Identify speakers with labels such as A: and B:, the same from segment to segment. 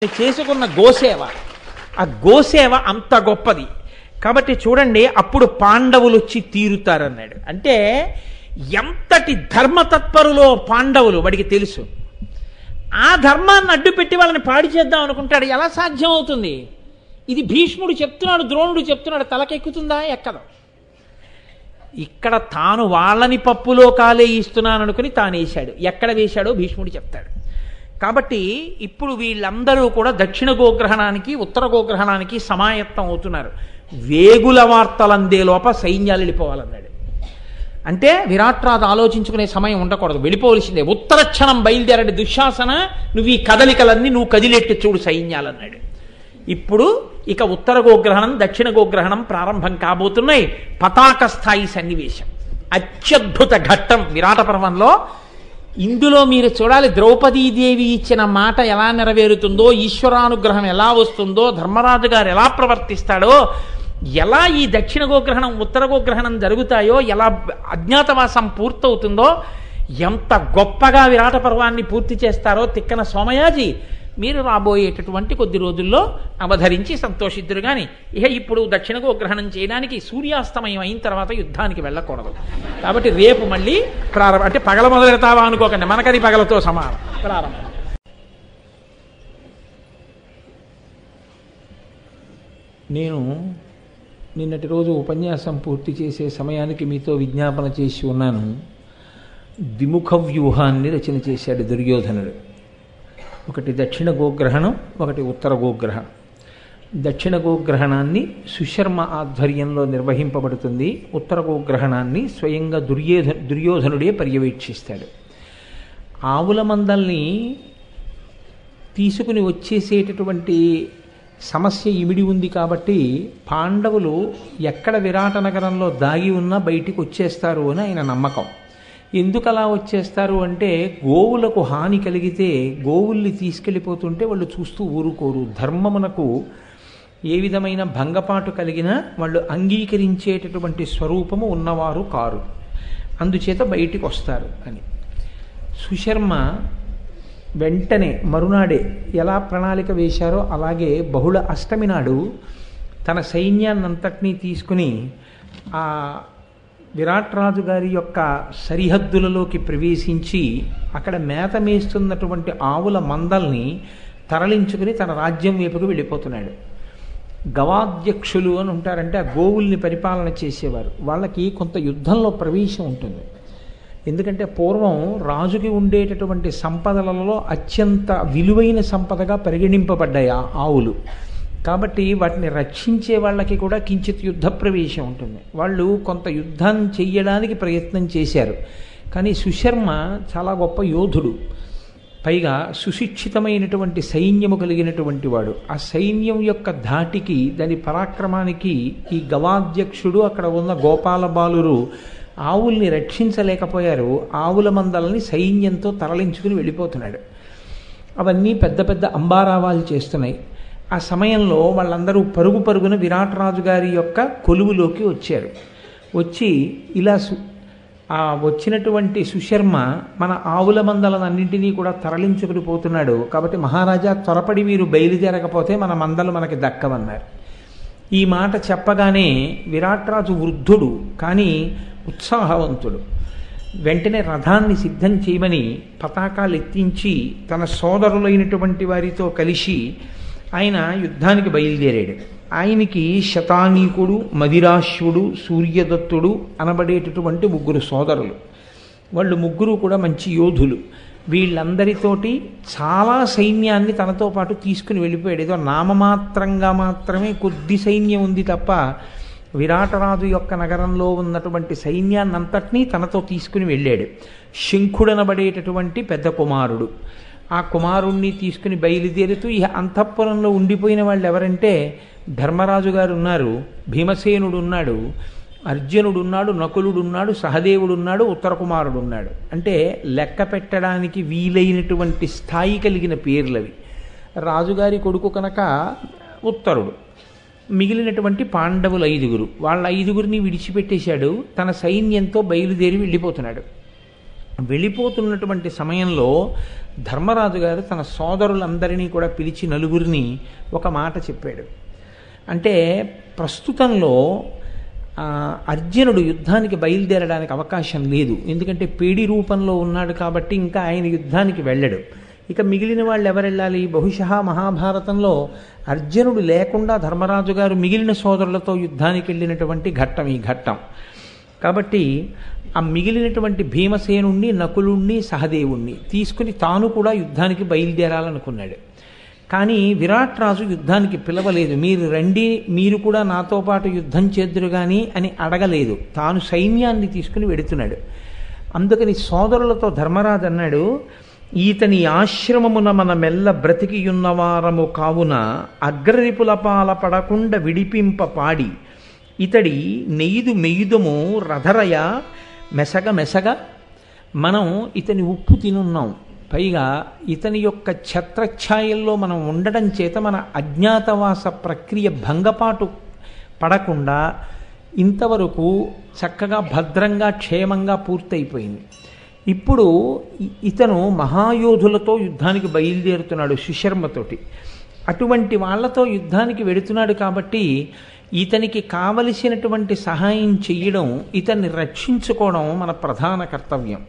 A: చేసుకున్న గోసేవ, ఆ గోసేవ అంత గొప్పది. కాబట్టి చూడండి, అప్పుడు పాండవులు వచ్చి తీరుతారన్నాడు. అంటే ఎంతటి ధర్మతత్పరులో పాండవులు వాడికి తెలుసు. ఆ ధర్మాన్ని అడ్డుపెట్టి వాళ్ళని పాడి చేద్దాం అనుకుంటాడు. ఎలా సాధ్యం అవుతుంది? ఇది భీష్ముడు చెప్తున్నాడు, ద్రోణుడు చెప్తున్నాడు, తలకెక్కుతుందా? ఎక్కదు. ఇక్కడ తాను వాళ్ళని పప్పులో కాలే ఇస్తున్నాను అనుకుని తాను వేశాడు. ఎక్కడ వేశాడో భీష్ముడు చెప్తాడు. కాబట్టి ఇప్పుడు వీళ్ళందరూ కూడా దక్షిణ గోగ్రహణానికి ఉత్తర గోగ్రహణానికి సమాయత్తం అవుతున్నారు. వేగుల వార్తలు అందే లోప సైన్యాలు వెళ్ళిపోవాలన్నాడు. అంటే విరాట్రాజు ఆలోచించుకునే సమయం ఉండకూడదు, వెళ్ళిపోవలసిందే. ఉత్తర క్షణం బయలుదేరడి దుశ్శాసన, నువ్వు ఈ కదలికలన్నీ నువ్వు కదిలెట్టి చూడు సైన్యాలన్నాడు. ఇప్పుడు ఇక ఉత్తర గోగ్రహణం దక్షిణ గోగ్రహణం ప్రారంభం కాబోతున్నాయి. పతాక స్థాయి సన్నివేశం, అత్యద్భుత ఘట్టం విరాట పర్వంలో. ఇందులో మీరు చూడాలి, ద్రౌపదీదేవి ఇచ్చిన మాట ఎలా నెరవేరుతుందో, ఈశ్వరానుగ్రహం ఎలా వస్తుందో, ధర్మరాజు గారు ఎలా ప్రవర్తిస్తాడో, ఎలా ఈ దక్షిణ గోగ్రహణం ఉత్తర గోగ్రహణం జరుగుతాయో, ఎలా అజ్ఞాతవాసం పూర్తవుతుందో, ఎంత గొప్పగా విరాట పర్వాన్ని పూర్తి చేస్తారో తిక్కన సోమయాజి మీరు రాబోయేటటువంటి కొద్ది రోజుల్లో అవధరించి సంతోషిద్దురు. కానీ ఇక ఇప్పుడు దక్షిణ గోగ్రహణం చేయడానికి సూర్యాస్తమయం అయిన తర్వాత యుద్ధానికి వెళ్ళకూడదు. కాబట్టి రేపు మళ్ళీ ప్రారంభం. అంటే పగల మొదలెడతావా అనుకోకండి, మనకది పగలతో సమానం. ప్రారంభం. నేను నిన్నటి రోజు ఉపన్యాసం పూర్తి చేసే సమయానికి మీతో విజ్ఞాపన చేసి ఉన్నాను. ద్విముఖ వ్యూహాన్ని రచన చేశాడు దుర్యోధనుడు. ఒకటి దక్షిణ గోగ్రహణం, ఒకటి ఉత్తర గోగ్రహణం. దక్షిణ గోగ్రహణాన్ని సుశర్మ ఆధ్వర్యంలో నిర్వహింపబడుతుంది. ఉత్తర గోగ్రహణాన్ని స్వయంగా దుర్యోధనుడే పర్యవేక్షిస్తాడు. ఆవుల మందల్ని తీసుకుని వచ్చేసేటటువంటి సమస్య ఇమిడి ఉంది. కాబట్టి పాండవులు ఎక్కడ విరాట నగరంలో దాగి ఉన్నా బయటికి వచ్చేస్తారు అని ఆయన నమ్మకం. ఎందుకు అలా వచ్చేస్తారు అంటే, గోవులకు హాని కలిగితే గోవుల్ని తీసుకెళ్ళిపోతుంటే వాళ్ళు చూస్తూ ఊరుకోరు. ధర్మమునకు ఏ విధమైన భంగపాటు కలిగినా వాళ్ళు అంగీకరించేటటువంటి స్వరూపము ఉన్నవారు కారు. అందుచేత బయటికి వస్తారు అని సుశర్మ వెంటనే మరునాడే ఎలా ప్రణాళిక వేశారో అలాగే బహుళ అష్టమి నాడు తన సైన్యాన్నంతటినీ తీసుకుని ఆ విరాట్రాజు గారి యొక్క సరిహద్దులలోకి ప్రవేశించి అక్కడ మేత మేస్తున్నటువంటి ఆవుల మందల్ని తరలించుకుని తన రాజ్యం వైపుకు వెళ్ళిపోతున్నాడు. గవాధ్యక్షులు అని ఉంటారంటే ఆ గోవుల్ని పరిపాలన చేసేవారు. వాళ్ళకి కొంత యుద్ధంలో ప్రవేశం ఉంటుంది. ఎందుకంటే పూర్వం రాజుకి ఉండేటటువంటి సంపదలలో అత్యంత విలువైన సంపదగా పరిగణింపబడ్డాయి ఆ ఆవులు. కాబట్టి వాటిని రక్షించే వాళ్ళకి కూడా కించిత్ యుద్ధ ప్రవేశం ఉంటుంది. వాళ్ళు కొంత యుద్ధం చెయ్యడానికి ప్రయత్నం చేశారు. కానీ సుశర్మ చాలా గొప్ప యోధుడు, పైగా సుశిక్షితమైనటువంటి సైన్యము కలిగినటువంటి వాడు. ఆ సైన్యం యొక్క ధాటికి, దాని పరాక్రమానికి ఈ గవాధ్యక్షుడు అక్కడ ఉన్న గోపాల బాలురు ఆవుల్ని రక్షించలేకపోయారు. ఆవుల మందలని సైన్యంతో తరలించుకుని వెళ్ళిపోతున్నాడు. అవన్నీ పెద్ద పెద్ద అంబారావాలు చేస్తున్నాయి. ఆ సమయంలో వాళ్ళందరూ పరుగు పరుగున విరాటరాజు గారి యొక్క కొలువులోకి వచ్చారు. వచ్చి ఇలా వచ్చినటువంటి సుశర్మ మన ఆవుల మందలన్నింటినీ కూడా తరలించుకుని పోతున్నాడు. కాబట్టి మహారాజా, త్వరపడి మీరు బయలుదేరకపోతే మన మందలు మనకి దక్కవన్నారు. ఈ మాట చెప్పగానే విరాట్రాజు వృద్ధుడు కానీ ఉత్సాహవంతుడు. వెంటనే రథాన్ని సిద్ధం చేయమని పతాకాలు ఎత్తించి తన సోదరులైనటువంటి వారితో కలిసి ఆయన యుద్ధానికి బయలుదేరాడు. ఆయనకి శతానీకుడు, మదిరాశ్వుడు, సూర్యదత్తుడు అనబడేటటువంటి ముగ్గురు సోదరులు. వాళ్ళు ముగ్గురు కూడా మంచి యోధులు. వీళ్ళందరితోటి చాలా సైన్యాన్ని తనతో పాటు తీసుకుని వెళ్ళిపోయాడు. ఏదో నామమాత్రంగా మాత్రమే కొద్ది సైన్యం ఉంది తప్ప విరాటరాజు యొక్క నగరంలో ఉన్నటువంటి సైన్యాన్నంతటినీ తనతో తీసుకుని వెళ్ళాడు. శంఖుడనబడేటటువంటి పెద్ద కుమారుడు. ఆ కుమారుణ్ణి తీసుకుని బయలుదేరుతూ ఈ అంతఃపురంలో ఉండిపోయిన వాళ్ళు ఎవరంటే, ధర్మరాజు గారు ఉన్నారు, భీమసేనుడు ఉన్నాడు, అర్జునుడు ఉన్నాడు, నకులుడు ఉన్నాడు, సహదేవుడు ఉన్నాడు, ఉత్తర కుమారుడు ఉన్నాడు. అంటే లెక్క పెట్టడానికి వీలైనటువంటి స్థాయి కలిగిన పేర్లవి. రాజుగారి కొడుకు కనుక ఉత్తరుడు. మిగిలినటువంటి పాండవులు 5. వాళ్ళ 5 విడిచిపెట్టేశాడు. తన సైన్యంతో బయలుదేరి వెళ్ళిపోతున్నాడు. వెళ్ళిపోతున్నటువంటి సమయంలో ధర్మరాజు గారు తన సోదరులందరినీ కూడా పిలిచి నలుగురిని ఒక మాట చెప్పాడు. అంటే ప్రస్తుతంలో అర్జునుడు యుద్ధానికి బయలుదేరడానికి అవకాశం లేదు. ఎందుకంటే పేడి రూపంలో ఉన్నాడు కాబట్టి ఇంకా ఆయన యుద్ధానికి వెళ్ళడు. ఇక మిగిలిన వాళ్ళు ఎవరు వెళ్ళాలి? బహుశా మహాభారతంలో అర్జునుడు లేకుండా ధర్మరాజు గారు మిగిలిన సోదరులతో యుద్ధానికి వెళ్ళినటువంటి ఘట్టం ఈ ఘట్టం. కాబట్టి ఆ మిగిలినటువంటి భీమసేనుణ్ణి, నకులుణ్ణి, సహదేవుణ్ణి తీసుకుని తాను కూడా యుద్ధానికి బయలుదేరాలనుకున్నాడు. కానీ విరాట్ రాజు యుద్ధానికి పిలవలేదు. మీరు రండి, మీరు కూడా నాతో పాటు యుద్ధం చేద్దురు కానీ అని అడగలేదు. తాను సైన్యాన్ని తీసుకుని వెడుతున్నాడు. అందుకని సోదరులతో ధర్మరాజు అన్నాడు, ఈతని ఆశ్రమమున మన మెల్ల బ్రతికియున్నవారము కావున అగ్రరిపుల పాల పడకుండా విడిపింప పాడి ఇతడి నెయ్యిదు మెయ్యుదము రథరయ మెసగ మెసగ. మనం ఇతని ఉప్పు తినున్నాం, పైగా ఇతని యొక్క ఛత్రఛాయల్లో మనం ఉండడం చేత మన అజ్ఞాతవాస ప్రక్రియ భంగపాటు పడకుండా ఇంతవరకు చక్కగా భద్రంగా క్షేమంగా పూర్తయిపోయింది. ఇప్పుడు ఇతను మహాయోధులతో యుద్ధానికి బయలుదేరుతున్నాడు సుశర్మతోటి. అటువంటి వాళ్లతో యుద్ధానికి వెడుతున్నాడు కాబట్టి ఇతనికి కావలసినటువంటి సహాయం చెయ్యడం, ఇతన్ని రక్షించుకోవడం మన ప్రధాన కర్తవ్యం.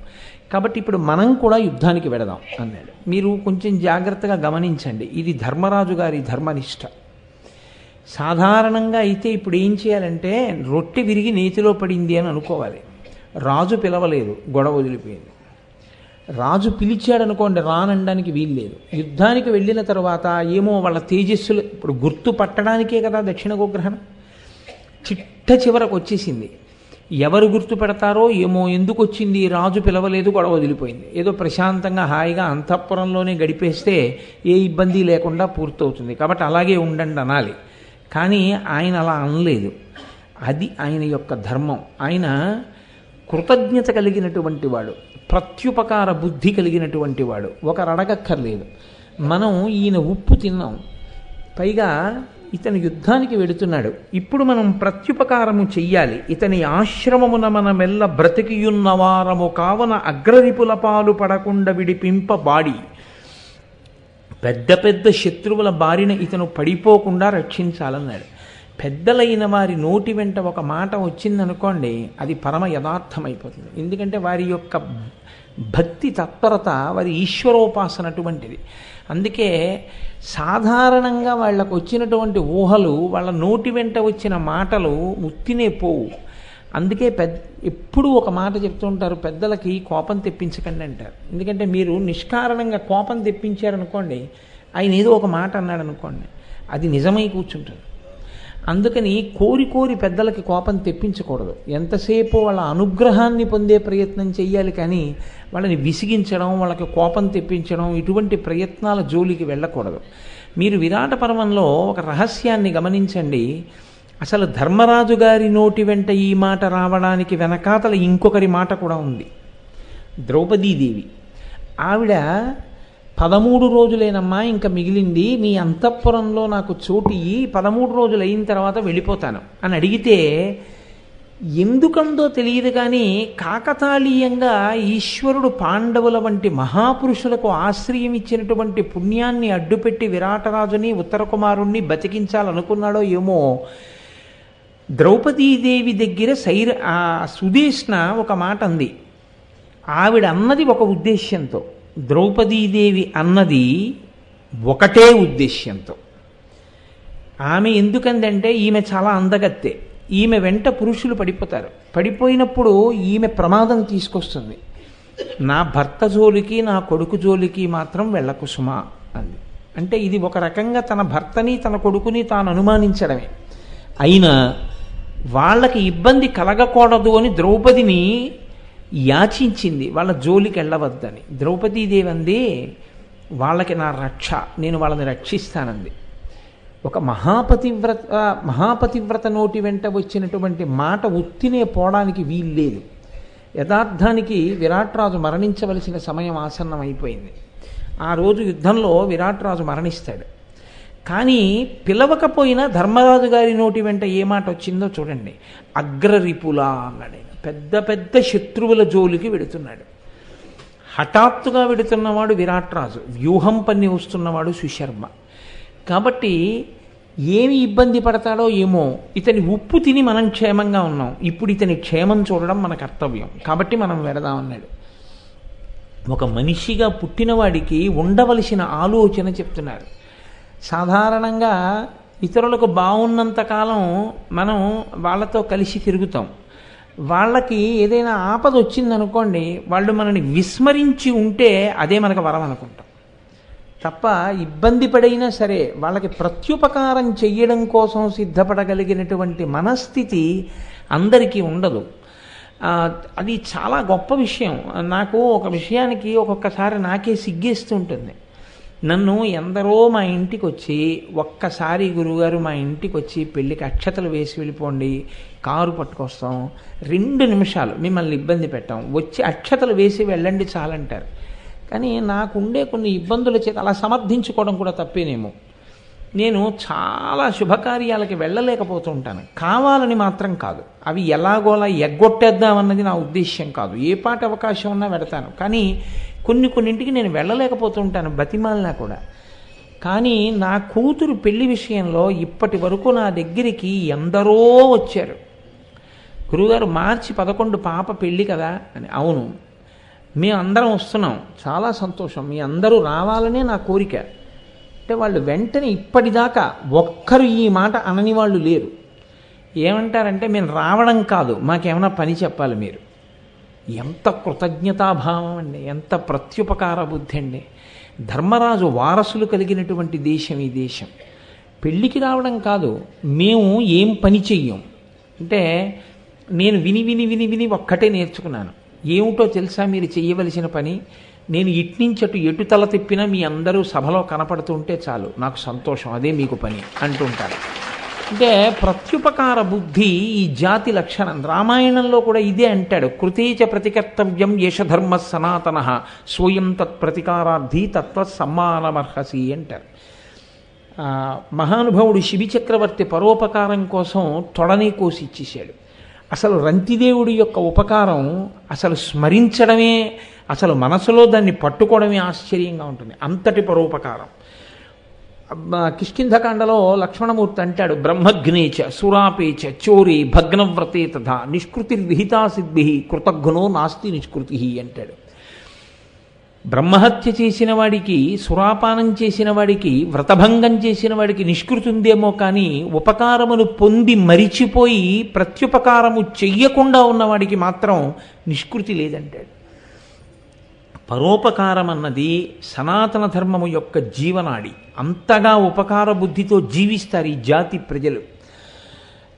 A: కాబట్టి ఇప్పుడు మనం కూడా యుద్ధానికి వెడదాం అన్నాడు. మీరు కొంచెం జాగ్రత్తగా గమనించండి, ఇది ధర్మరాజు గారి ధర్మనిష్ట. సాధారణంగా అయితే ఇప్పుడు ఏం చేయాలంటే రొట్టె విరిగి నేతిలో పడింది అని అనుకోవాలి. రాజు పిలవలేదు, గొడవ వదిలిపోయింది. రాజు పిలిచాడు అనుకోండి, రానడానికి వీల్లేదు. యుద్ధానికి వెళ్ళిన తర్వాత ఏమో వాళ్ళ తేజస్సులు ఇప్పుడు గుర్తు పట్టడానికే కదా దక్షిణ గోగ్రహణం. చిట్ట చివరకు వచ్చేసింది. ఎవరు గుర్తు పెడతారో ఏమో, ఎందుకు వచ్చింది, రాజు పిలవలేదు, గొడవ వదిలిపోయింది. ఏదో ప్రశాంతంగా హాయిగా అంతఃపురంలోనే గడిపేస్తే ఏ ఇబ్బంది లేకుండా పూర్తవుతుంది. కాబట్టి అలాగే ఉండండి అనాలి. కానీ ఆయన అలా అనలేదు. అది ఆయన యొక్క ధర్మం. ఆయన కృతజ్ఞత కలిగినటువంటి వాడు, ప్రత్యుపకార బుద్ధి కలిగినటువంటి వాడు. ఒకరు అడగక్కర్లేదు. మనం ఈయన ఉప్పు తిన్నాం, పైగా ఇతను యుద్ధానికి వెడుతున్నాడు. ఇప్పుడు మనం ప్రత్యుపకారము చెయ్యాలి. ఇతని ఆశ్రమమున మన మెల్ల బ్రతికియున్నవారము కావున అగ్రరిపుల పాలు పడకుండా విడిపింప బాడి. పెద్ద పెద్ద శత్రువుల బారిన ఇతను పడిపోకుండా రక్షించాలన్నాడు. పెద్దలైన వారి నోటి వెంట ఒక మాట వచ్చిందనుకోండి, అది పరమ యథార్థమైపోతుంది. ఎందుకంటే వారి యొక్క భక్తి తత్పరత, వారి ఈశ్వరోపాసన అటువంటిది. అందుకే సాధారణంగా వాళ్ళకు వచ్చినటువంటి ఊహలు, వాళ్ళ నోటి వెంట వచ్చిన మాటలు ఉత్తినే పోవు. అందుకే ఎప్పుడూ ఒక మాట చెప్తూ ఉంటారు, పెద్దలకి కోపం తెప్పించకండి అంటారు. ఎందుకంటే మీరు నిష్కారణంగా కోపం తెప్పించారనుకోండి, ఆయన ఏదో ఒక మాట అన్నాడు అనుకోండి, అది నిజమై కూర్చుంటుంది. అందుకని కోరి కోరి పెద్దలకి కోపం తెప్పించకూడదు. ఎంతసేపు వాళ్ళ అనుగ్రహాన్ని పొందే ప్రయత్నం చెయ్యాలి, కానీ వాళ్ళని విసిగించడం, వాళ్ళకి కోపం తెప్పించడం, ఇటువంటి ప్రయత్నాల జోలికి వెళ్ళకూడదు. మీరు విరాట పర్వంలో ఒక రహస్యాన్ని గమనించండి. అసలు ధర్మరాజు గారి నోటి వెంట ఈ మాట రావడానికి వెనకాతల ఇంకొకరి మాట కూడా ఉంది. ద్రౌపదీదేవి, ఆవిడ 13 రోజులేనమ్మా ఇంకా మిగిలింది, నీ అంతఃపురంలో నాకు చోటు ఇయ్యి, 13 రోజులు అయిన తర్వాత వెళ్ళిపోతాను అని అడిగితే, ఎందుకందో తెలియదు కానీ కాకతాళీయంగా ఈశ్వరుడు పాండవుల వంటి మహాపురుషులకు ఆశ్రయం ఇచ్చినటువంటి పుణ్యాన్ని అడ్డుపెట్టి విరాటరాజుని, ఉత్తర కుమారుణ్ణి బతికించాలనుకున్నాడో ఏమో. ద్రౌపదీదేవి దగ్గర సుదేష్ణ ఒక మాట అంది. ఆవిడ అన్నది ఒక ఉద్దేశ్యంతో, ద్రౌపదీదేవి అన్నది ఒకటే ఉద్దేశ్యంతో. ఆమె ఎందుకందంటే ఈమె చాలా అందగత్తె, ఈమె వెంట పురుషులు పడిపోతారు. పడిపోయినప్పుడు ఈమె ప్రమాదం తీసుకొస్తుంది. నా భర్త జోలికి, నా కొడుకు జోలికి మాత్రం వెళ్ళకు సుమా అంది. అంటే ఇది ఒక రకంగా తన భర్తని, తన కొడుకుని తాను అనుమానించడమే. అయినా వాళ్ళకి ఇబ్బంది కలగకూడదు అని ద్రౌపదిని యాచించింది, వాళ్ళ జోలికి వెళ్ళవద్దని. ద్రౌపదీదేవి అంది, వాళ్ళకి నా రక్ష, నేను వాళ్ళని రక్షిస్తానంది. ఒక మహాపతివ్రత నోటి వెంట వచ్చినటువంటి మాట ఉత్తినే పోవడానికి వీల్లేదు. యథార్థానికి విరాట్రాజు మరణించవలసిన సమయం ఆసన్నం అయిపోయింది. ఆ రోజు యుద్ధంలో విరాట్రాజు మరణిస్తాడు. కానీ పిలవకపోయినా ధర్మరాజు గారి నోటి వెంట ఏ మాట వచ్చిందో చూడండి. అగ్రరిపులా అన్నాడు. పెద్ద పెద్ద శత్రువుల జోలికి వెడుతున్నాడు. హఠాత్తుగా వెడుతున్నవాడు విరాట్రాజు, వ్యూహం పన్ని వస్తున్నవాడు సుశర్మ. కాబట్టి ఏమి ఇబ్బంది పడతాడో ఏమో. ఇతని ఉప్పు తిని మనం క్షేమంగా ఉన్నాం, ఇప్పుడు ఇతని క్షేమం చూడడం మన కర్తవ్యం, కాబట్టి మనం వెడదామన్నాడు. ఒక మనిషిగా పుట్టినవాడికి ఉండవలసిన ఆలోచన చెప్తున్నారు. సాధారణంగా ఇతరులకు బాగున్నంతకాలం మనం వాళ్ళతో కలిసి తిరుగుతాం. వాళ్ళకి ఏదైనా ఆపద వచ్చిందనుకోండి, వాళ్ళు మనని విస్మరించి ఉంటే అదే మనకు వరం అనుకుంటాం తప్ప, ఇబ్బంది పడైనా సరే వాళ్ళకి ప్రత్యుపకారం చెయ్యడం కోసం సిద్ధపడగలిగినటువంటి మనస్థితి అందరికీ ఉండదు. అది చాలా గొప్ప విషయం. నాకు ఒక విషయానికి ఒక్కొక్కసారి నాకే సిగ్గేస్తుంటుంది. నన్ను ఎందరో మా ఇంటికి వచ్చి, ఒక్కసారి గురువుగారు మా ఇంటికి వచ్చి పెళ్ళికి అక్షతలు వేసి వెళ్ళిపోండి, కారు పట్టుకొస్తాం, 2 నిమిషాలు మిమ్మల్ని ఇబ్బంది పెట్టాం, వచ్చి అక్షతలు వేసి వెళ్ళండి చాలంటారు. కానీ నాకుండే కొన్ని ఇబ్బందుల చేత అలా సమర్థించుకోవడం కూడా తప్పేనేమో. నేను చాలా శుభకార్యాలకి వెళ్ళలేకపోతూ ఉంటాను. కావాలని మాత్రం కాదు, అవి ఎలాగోలా ఎగ్గొట్టేద్దామన్నది నా ఉద్దేశ్యం కాదు. ఏ పాటి అవకాశం ఉన్నా వెడతాను, కానీ కొన్నింటికి నేను వెళ్ళలేకపోతూ ఉంటాను, బతిమాలినా కూడా. కానీ నా కూతురు పెళ్లి విషయంలో ఇప్పటి వరకు నా దగ్గరికి ఎందరో వచ్చారు. గురువుగారు మార్చి 11 పాప పెళ్ళి కదా అని. అవును, మేము అందరం వస్తున్నాం, చాలా సంతోషం, మీ అందరూ రావాలనే నా కోరిక అంటే వాళ్ళు వెంటనే ఇప్పటిదాకా ఒక్కరు ఈ మాట అనని వాళ్ళు లేరు. ఏమంటారంటే, మేము రావడం కాదు, మాకేమైనా పని చెప్పాలి మీరు. ఎంత కృతజ్ఞతాభావం అండి, ఎంత ప్రత్యుపకార బుద్ధి అండి. ధర్మరాజు వారసులు కలిగినటువంటి దేశం ఈ దేశం. పెళ్ళికి రావడం కాదు, మేము ఏం పని చెయ్యం అంటే, నేను విని విని విని విని ఒక్కటే నేర్చుకున్నాను. ఏమిటో తెలుసా మీరు చెయ్యవలసిన పని? నేను ఇట్నుంచటు ఎటు తల తిప్పినా మీ అందరూ సభలో కనపడుతుంటే చాలు, నాకు సంతోషం, అదే మీకు పని అంటుంటారు. అంటే ప్రత్యుపకార బుద్ధి ఈ జాతి లక్షణం. రామాయణంలో కూడా ఇదే అంటాడు, కృతేచ ప్రతికర్తవ్యం యశధర్మ సనాతన స్వయం తత్ప్రతికారార్థి తత్వసమ్మానమర్హసి అంటారు. మహానుభావుడు శిబి చక్రవర్తి పరోపకారం కోసం తొడని కోసి ఇచ్చేశాడు. అసలు రంతిదేవుడి యొక్క ఉపకారం అసలు స్మరించడమే, అసలు మనసులో దాన్ని పట్టుకోవడమే ఆశ్చర్యంగా ఉంటుంది, అంతటి పరోపకారం. కిష్కింధకాండలో లక్ష్మణమూర్తి అంటాడు, బ్రహ్మగ్నేచ సురాపేచ చోరీ భగ్నవ్రతే తథా నిష్కృతిర్విహితా సిద్ధి కృతఘ్నో నాస్తి నిష్కృతి అంటాడు. బ్రహ్మహత్య చేసిన వాడికి, సురాపానం చేసిన వాడికి, వ్రతభంగం చేసిన వాడికి నిష్కృతి ఉందేమో, కానీ ఉపకారమును పొంది మరిచిపోయి ప్రత్యుపకారము చెయ్యకుండా ఉన్నవాడికి మాత్రం నిష్కృతి లేదంటాడు. పరోపకారం అన్నది సనాతన ధర్మము యొక్క జీవనాడి. అంతగా ఉపకార బుద్ధితో జీవిస్తారు ఈ జాతి ప్రజలు.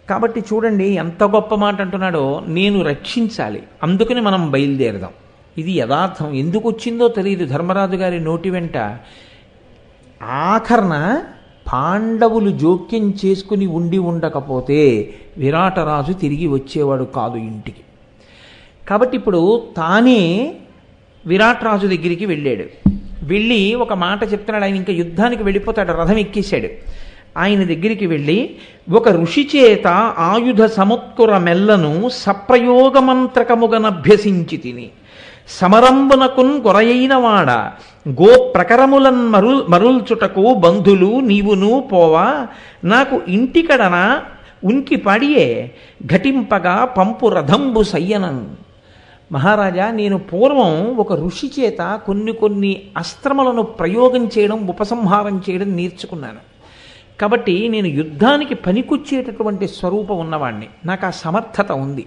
A: కాబట్టి చూడండి ఎంత గొప్ప మాట అంటున్నాడో, నేను రక్షించాలి, అందుకని మనం బయలుదేరదాం. ఇది యథార్థం. ఎందుకు వచ్చిందో తెలియదు ధర్మరాజు గారి నోటి వెంట. ఆఖరణ పాండవులు జోక్యం చేసుకుని ఉండకపోతే విరాటరాజు తిరిగి వచ్చేవాడు కాదు ఇంటికి. కాబట్టి ఇప్పుడు తానే విరాట్రాజు దగ్గరికి వెళ్ళాడు. వెళ్ళి ఒక మాట చెప్తున్నాడు. ఆయన ఇంకా యుద్ధానికి వెళ్ళిపోతాడు, రథం ఎక్కేశాడు. ఆయన దగ్గరికి వెళ్ళి, ఒక ఋషి చేత ఆయుధ సముత్కుర మెల్లను సప్రయోగమంత్రకముగనభ్యసించి తిని సమరంబునకున్ గొరయైన వాడ గో ప్రకరములన్ మరుల్చుటకు బంధులు నీవును పోవా నాకు ఇంటికడన ఉనికి పాడియే ఘటింపగా పంపు రథంబు సయ్యనన్. మహారాజా, నేను పూర్వం ఒక ఋషి చేత కొన్ని అస్త్రములను ప్రయోగం చేయడం, ఉపసంహారం చేయడం నేర్చుకున్నాను. కాబట్టి నేను యుద్ధానికి పనికొచ్చేటటువంటి స్వరూపం ఉన్నవాడిని, నాకు ఆ సమర్థత ఉంది.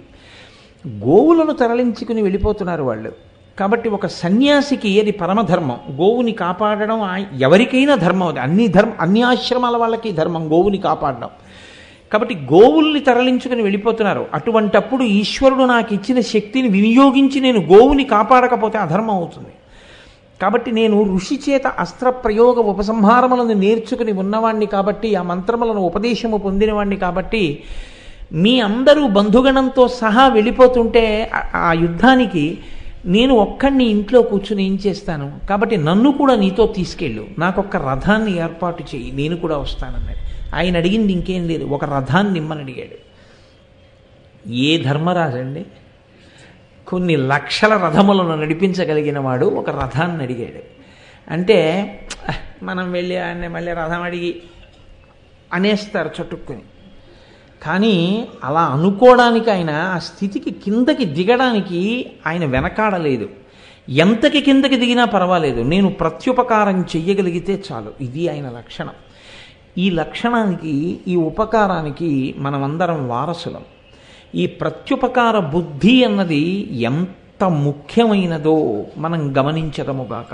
A: గోవులను తరలించుకుని వెళ్ళిపోతున్నారు వాళ్ళు. కాబట్టి ఒక సన్యాసికి అది పరమధర్మం. గోవుని కాపాడడం ఎవరికైనా ధర్మం. అది అన్ని ఆశ్రమాల వాళ్ళకి ధర్మం గోవుని కాపాడడం. కాబట్టి గోవుల్ని తరలించుకుని వెళ్ళిపోతున్నారు. అటువంటప్పుడు ఈశ్వరుడు నాకు ఇచ్చిన శక్తిని వినియోగించి నేను గోవుని కాపాడకపోతే అధర్మం అవుతుంది. కాబట్టి నేను ఋషి చేత అస్త్ర ప్రయోగ ఉపసంహారములను నేర్చుకుని ఉన్నవాణ్ణి కాబట్టి, ఆ మంత్రములను ఉపదేశము పొందినవాణ్ణి కాబట్టి, మీ అందరూ బంధుగణంతో సహా వెళ్ళిపోతుంటే ఆ యుద్ధానికి నేను ఒక్కడిని ఇంట్లో కూర్చుని ఏం చేస్తాను? కాబట్టి నన్ను కూడా నీతో తీసుకెళ్ళు, నాకొక్క రథాన్ని ఏర్పాటు చేయి, నేను కూడా వస్తానన్నాడు. ఆయన అడిగింది ఇంకేం లేదు, ఒక రథాన్ని ఇమ్మని అడిగాడు. ఏ ధర్మరాజు అండి! కొన్ని లక్షల రథములను నడిపించగలిగిన వాడు ఒక రథాన్ని అడిగాడు. అంటే మనం వెళ్ళి ఆయన మళ్ళీ రథం అడిగి అనేస్తారు చటుక్కుని. కానీ అలా అనుకోవడానికి ఆయన ఆ స్థితికి కిందకి దిగడానికి ఆయన వెనకాడలేదు. ఎంతకి కిందకి దిగినా పర్వాలేదు, నేను ప్రత్యుపకారం చెయ్యగలిగితే చాలు. ఇది ఆయన లక్షణం. ఈ లక్షణానికి, ఈ ఉపకారానికి మనమందరం వారసులం. ఈ ప్రత్యుపకార బుద్ధి అన్నది ఎంత ముఖ్యమైనదో మనం గమనించదముగాక.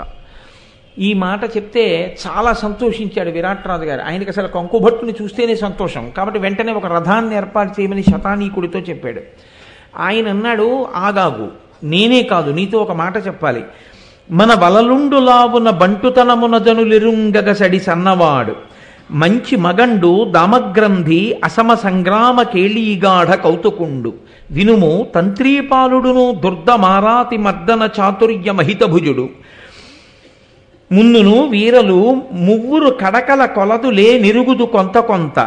A: ఈ మాట చెప్తే చాలా సంతోషించాడు విరాట్రాజు గారు. ఆయనకి అసలు కంకుభట్టుని చూస్తేనే సంతోషం. కాబట్టి వెంటనే ఒక రథాన్ని ఏర్పాటు చేయమని శతానీకుడితో చెప్పాడు. ఆయన అన్నాడు, ఆగాగు, నేనే కాదు నీతో ఒక మాట చెప్పాలి. మన వలలుండు లావున బంటుతనమున జనులిరుంగగసడి సన్నవాడు మంచి మగండు దామగ్రంథి అసమ సంగ్రామ కేళీగాఢ కౌతుకుండు వినుము తంత్రీపాలుడును దుర్దమారాతి మర్దన చాతుర్య మహితభుజుడు మున్నును వీరలు మువ్వురు కడకల కొలదులే నిరుగుదు కొంత కొంత